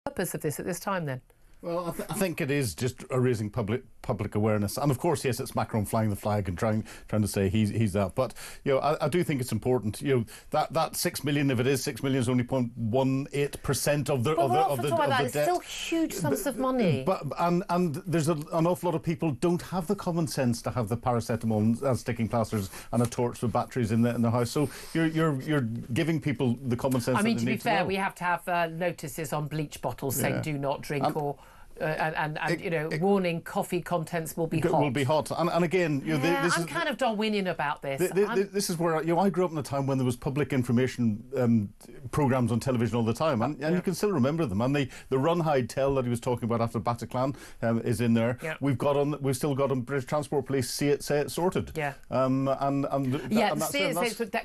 purpose of this at this time, then? Well, I think it is just raising public awareness, and of course, yes, it's Macron flying the flag and trying to say he's that. But I do think it's important. That 6 million, if it is 6 million, is only 0.18% of the debt. It's still huge sums of money. But and there's an awful lot of people don't have the common sense to have the paracetamol and sticking plasters and a torch with batteries in the house. So you're giving people the common sense. I mean, that to they be need fair, to know. we have to have notices on bleach bottles saying do not drink and warning coffee contents will be hot. Will be hot, and again, I'm kind of Darwinian about this. This is where I grew up in a time when there was public information programs on television all the time, and you can still remember them. And the run, hide, tell that he was talking about after Bataclan is in there. Yeah. We've still got on British Transport Police. Say it sorted. Yeah. That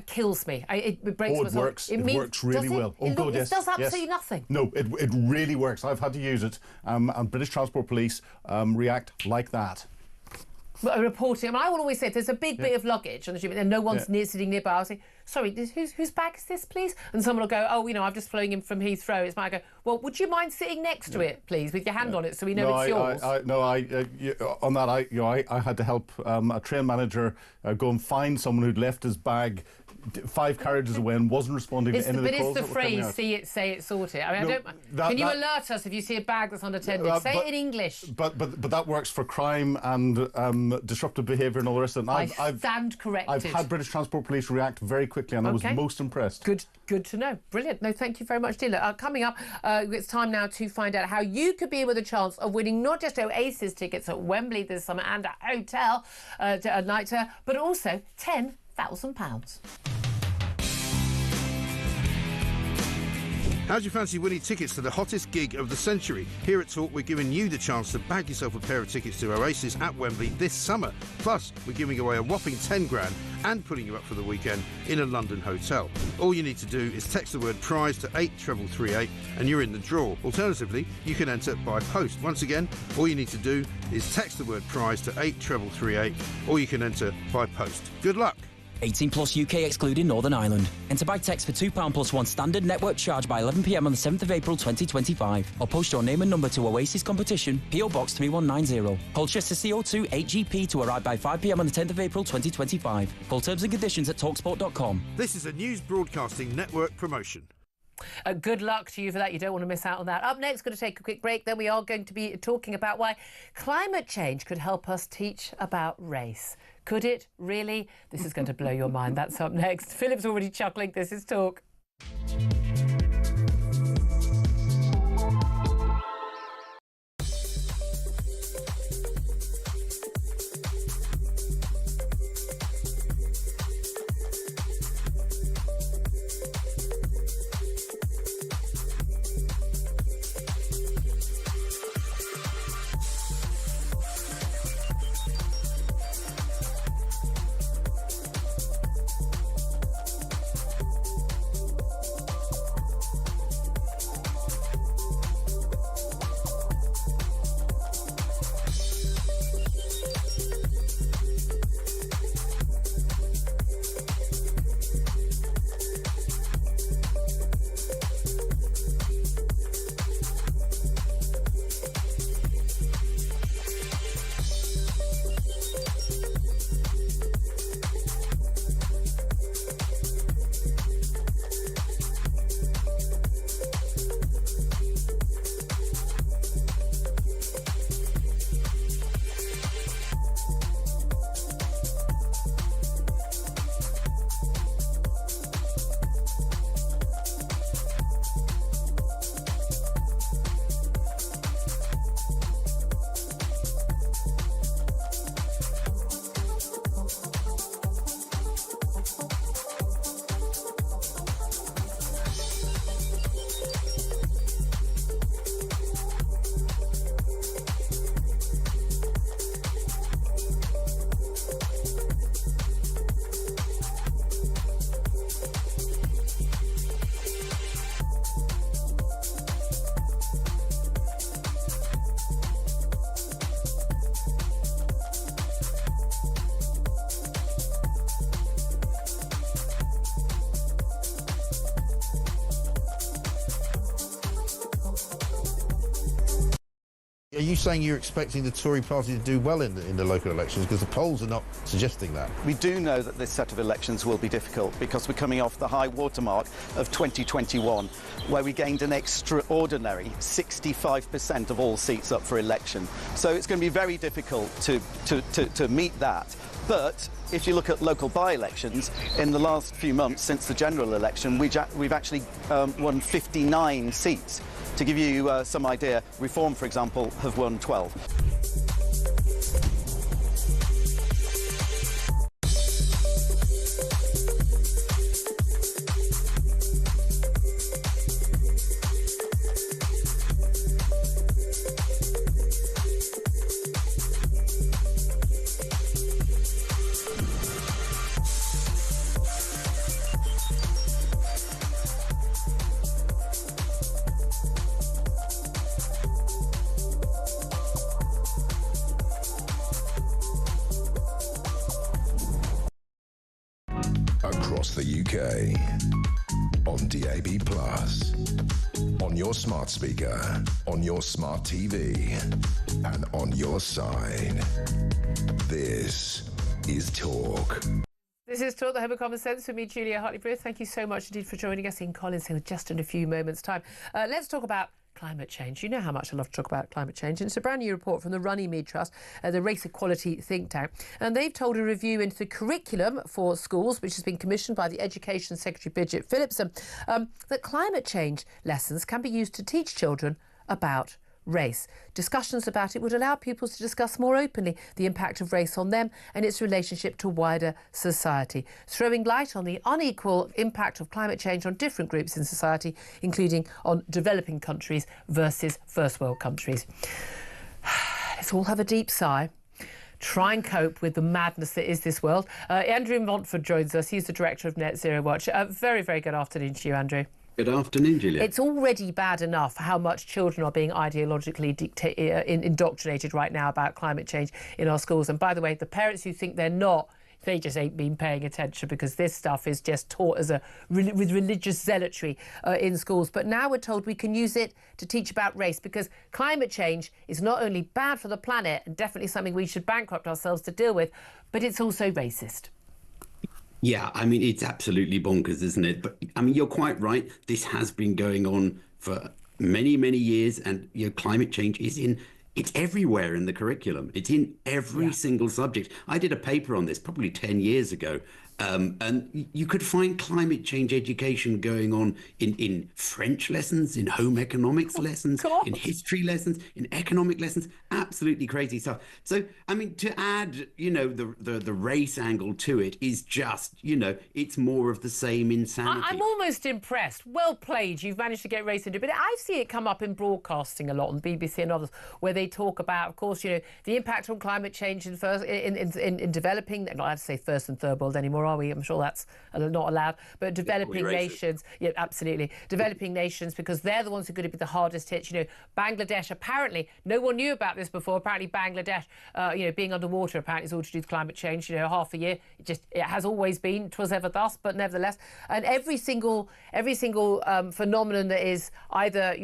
kills me. It breaks my soul. It works really well. It does absolutely nothing. No, it really works. I've had to use it. And British Transport Police react like that. Reporting. I will always say if there's a big bit of luggage on the ship and no one's sitting nearby, I'll say, sorry, whose bag is this, please? And someone will go, I'm just flying in from Heathrow. It's mine. I go, well, would you mind sitting next to it, please, with your hand on it so we know it's yours? On that, I had to help a train manager go and find someone who'd left his bag 5 carriages away and wasn't responding to any of the calls. But it's the phrase, see it, say it, sort it. I mean, can you alert us if you see a bag that's unattended? Say it in English. But that works for crime and disruptive behaviour and all the rest of it. I stand corrected. I've had British Transport Police react very quickly, and I was most impressed. Good to know. Brilliant. No, thank you very much, Dila. Coming up, it's time now to find out how you could be with a chance of winning not just Oasis tickets at Wembley this summer and a hotel a night, but also £10,000. How do you fancy winning tickets to the hottest gig of the century? Here at Talk, we're giving you the chance to bag yourself a pair of tickets to Oasis at Wembley this summer. Plus, we're giving away a whopping 10 grand and putting you up for the weekend in a London hotel. All you need to do is text the word prize to 83338 and you're in the draw. Alternatively, you can enter by post. Once again, all you need to do is text the word prize to 83338 or you can enter by post. Good luck. 18 plus UK excluding Northern Ireland. Enter by text for £2 plus one standard network charge by 11 p.m. on the 7th of April 2025. Or post your name and number to Oasis Competition, PO Box 3190. Colchester CO2 8GP to arrive by 5 p.m. on the 10th of April 2025. Full terms and conditions at talksport.com. This is a News Broadcasting Network promotion. Good luck to you for that. You don't want to miss out on that. Up next, going to take a quick break. Then we are going to be talking about why climate change could help us teach about race. Could it really? This is going to blow your mind. That's up next. Philip's already chuckling. This is Talk. Are you saying you're expecting the Tory party to do well in the local elections? Because the polls are not suggesting that. We do know that this set of elections will be difficult because we're coming off the high watermark of 2021, where we gained an extraordinary 65% of all seats up for election. So it's going to be very difficult to meet that. But if you look at local by-elections, in the last few months since the general election, we've actually won 59 seats. To give you some idea, Reform, for example, have won 12. Across the UK, on DAB+, on your smart speaker, on your smart TV, and on your side. This is Talk. This is Talk, the Home of Common Sense, with me, Julia Hartley-Brewer. Thank you so much indeed for joining us. Ian Collins here just in a few moments' time. Let's talk about climate change. You know how much I love to talk about climate change. And it's a brand new report from the Runnymede Trust, the race equality think tank. And they've told a review into the curriculum for schools, which has been commissioned by the Education Secretary, Bridget Phillipson, that climate change lessons can be used to teach children about race. Discussions about it would allow pupils to discuss more openly the impact of race on them and its relationship to wider society, throwing light on the unequal impact of climate change on different groups in society, including on developing countries versus first world countries. Let's all have a deep sigh. Try and cope with the madness that is this world. Andrew Montford joins us. He's the director of Net Zero Watch. Very, very good afternoon to you, Andrew. Good afternoon, Julia. It's already bad enough how much children are being ideologically indoctrinated right now about climate change in our schools. And by the way, the parents who think they're not, they just ain't been paying attention, because this stuff is just taught as with religious zealotry in schools. But now we're told we can use it to teach about race, because climate change is not only bad for the planet and definitely something we should bankrupt ourselves to deal with, but it's also racist. Yeah, I mean, it's absolutely bonkers, isn't it? But I mean, you're quite right. This has been going on for many, many years, and climate change is it's everywhere in the curriculum. It's in every single subject. I did a paper on this probably 10 years ago. And you could find climate change education going on in French lessons, in home economics lessons, in history lessons, in economic lessons. Absolutely crazy stuff. So, I mean, to add, the race angle to it is just, it's more of the same insanity. I'm almost impressed. Well played. You've managed to get race into it. But I see it come up in broadcasting a lot on BBC and others, where they talk about, of course, the impact on climate change in developing, not allowed to say first and third world anymore, are we? I'm sure that's not allowed. But developing nations, yeah, absolutely. Developing nations, because they're the ones who are going to be the hardest hit. Bangladesh, apparently, no one knew about this before. Apparently, Bangladesh, being underwater, apparently is all to do with climate change. Half a year, it has always been. 'Twas ever thus, but nevertheless. And every single phenomenon that is either,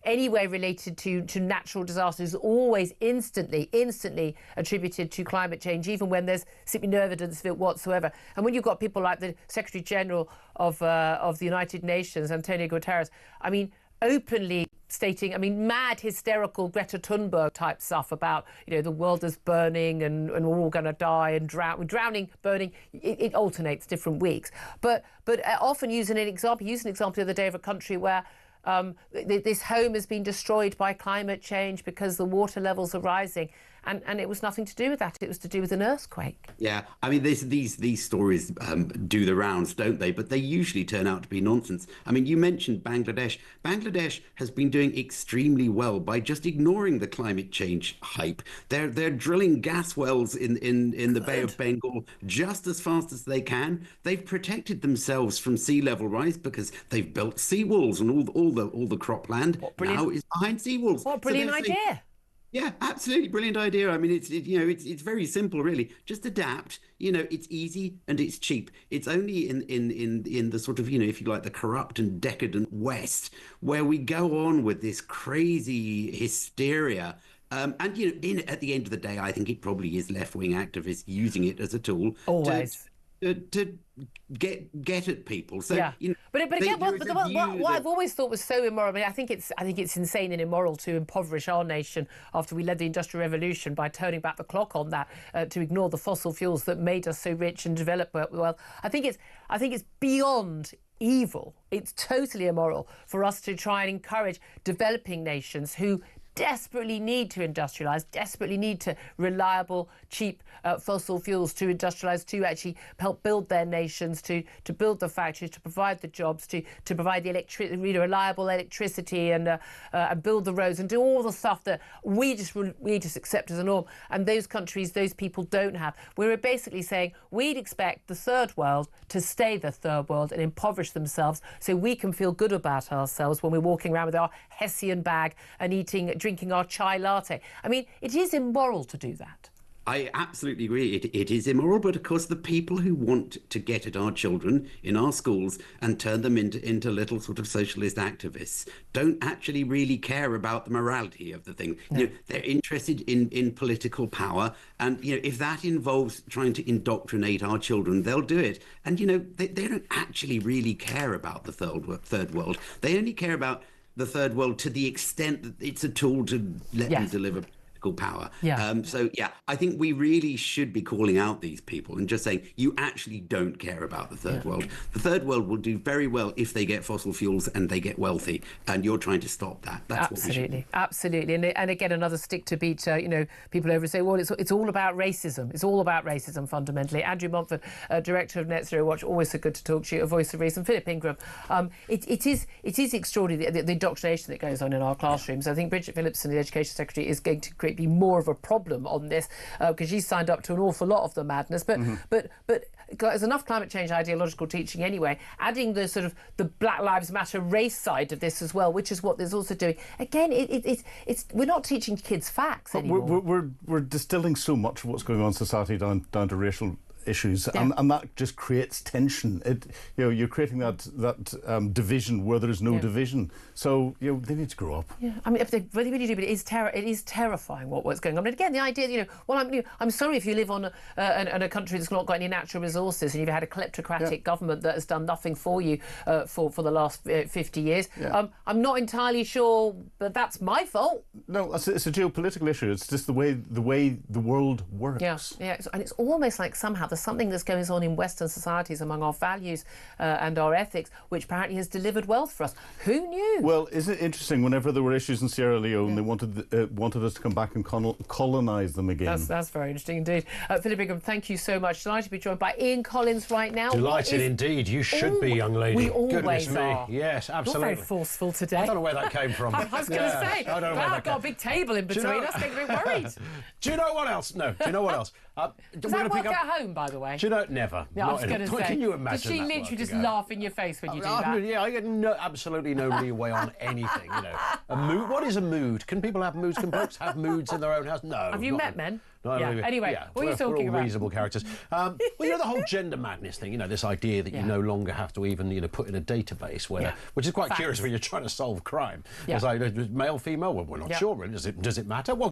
anywhere related to natural disasters is always instantly attributed to climate change, even when there's simply no evidence of it whatsoever. And when you've got people like the Secretary General of the United Nations, Antonio Guterres, I mean, openly stating, mad, hysterical Greta Thunberg type stuff about, the world is burning and we're all going to die and drowning, burning. It alternates different weeks. But often using an example the other day of a country where this home has been destroyed by climate change because the water levels are rising, and it was nothing to do with that. It was to do with an earthquake. Yeah, I mean, these stories do the rounds, don't they? But they usually turn out to be nonsense. I mean, you mentioned Bangladesh. Bangladesh has been doing extremely well by just ignoring the climate change hype. They're drilling gas wells in the Bay of Bengal just as fast as they can. They've protected themselves from sea level rise because they've built seawalls, and all the cropland now is behind seawalls. What a brilliant idea! Yeah, absolutely brilliant idea. I mean, it's very simple, really. Just adapt. It's easy and it's cheap. It's only in the sort of, if you like, the corrupt and decadent West where we go on with this crazy hysteria. And at the end of the day, I think it probably is left-wing activists using it as a tool. Always. To get at people. So, yeah. But again, what I've always thought was so immoral. I think it's insane and immoral to impoverish our nation after we led the Industrial Revolution by turning back the clock on that, to ignore the fossil fuels that made us so rich and develop well. I think it's beyond evil. It's totally immoral for us to try and encourage developing nations who desperately need to industrialise, desperately need to reliable, cheap fossil fuels to industrialise, to actually help build their nations, to build the factories, to provide the jobs, to provide the reliable electricity and build the roads and do all the stuff that we just accept as a norm. And those countries, those people don't have. We're basically saying we'd expect the third world to stay the third world and impoverish themselves so we can feel good about ourselves when we're walking around with our Hessian bag and drinking our chai latte. I mean, it is immoral to do that. I absolutely agree. It is immoral, but of course the people who want to get at our children in our schools and turn them into little sort of socialist activists don't actually really care about the morality of the thing. No. They're interested in political power, and if that involves trying to indoctrinate our children, they'll do it. And they don't actually really care about the third world. They only care about the third world to the extent that it's a tool to let them deliver political power. Yeah. So, yeah, I think we really should be calling out these people and just saying, you actually don't care about the third world. The third world will do very well if they get fossil fuels and they get wealthy, and you're trying to stop that. That's what we should do. Absolutely. And again, another stick to beat, people over say, well, it's all about racism. It's all about racism, fundamentally. Andrew Montfort, Director of Net Zero Watch, always so good to talk to you, a voice of reason. Philip Ingram, it is extraordinary, the indoctrination that goes on in our classrooms. I think Bridget Phillipson, the Education Secretary, is going to be more of a problem on this because she's signed up to an awful lot of the madness. But there's enough climate change ideological teaching anyway. Adding the sort of the Black Lives Matter race side of this as well, which is what there's also doing. Again, we're not teaching kids facts anymore. We're distilling so much of what's going on in society down to racial issues, and that just creates tension. You're creating that division where there is no division. So they need to grow up. Yeah, I mean, if they really do, but it is terrifying what's going on. And again, the idea, I'm sorry if you live on a country that's not got any natural resources and you've had a kleptocratic government that has done nothing for you for the last 50 years. Yeah. I'm not entirely sure that that's my fault. No, it's a geopolitical issue. It's just the way the world works. Yeah, and it's almost like somehow there's something that's going on in Western societies among our values and our ethics, which apparently has delivered wealth for us. Who knew? Well, isn't it interesting? Whenever there were issues in Sierra Leone, they wanted us to come back and colonise them again. That's very interesting indeed. Philip Ingham, thank you so much. Delighted to be joined by Ian Collins right now. Delighted indeed. You should be, young lady. We always Goodness me. are. Yes, absolutely. You're very forceful today. I don't know where that came from. I was going to say, I don't know where that I've got a big table in between us, getting a bit worried. Do you know what else? No. Do you know what else? Does that work at home, by the way? Do you know? Never. Yeah, I was going to say. Can you imagine? Does she literally just laugh in your face when you do that? Yeah, I get absolutely no leeway on anything. A mood. What is a mood? Can people have moods? Can blokes have moods in their own house? No. Have you met men? No, yeah. Anyway, what are you talking we're all about? reasonable characters. Well, the whole gender madness thing. This idea that you no longer have to even put in a database, which is quite curious when you're trying to solve crime. It's like male, female. Well, we're not sure. Does it matter? Well,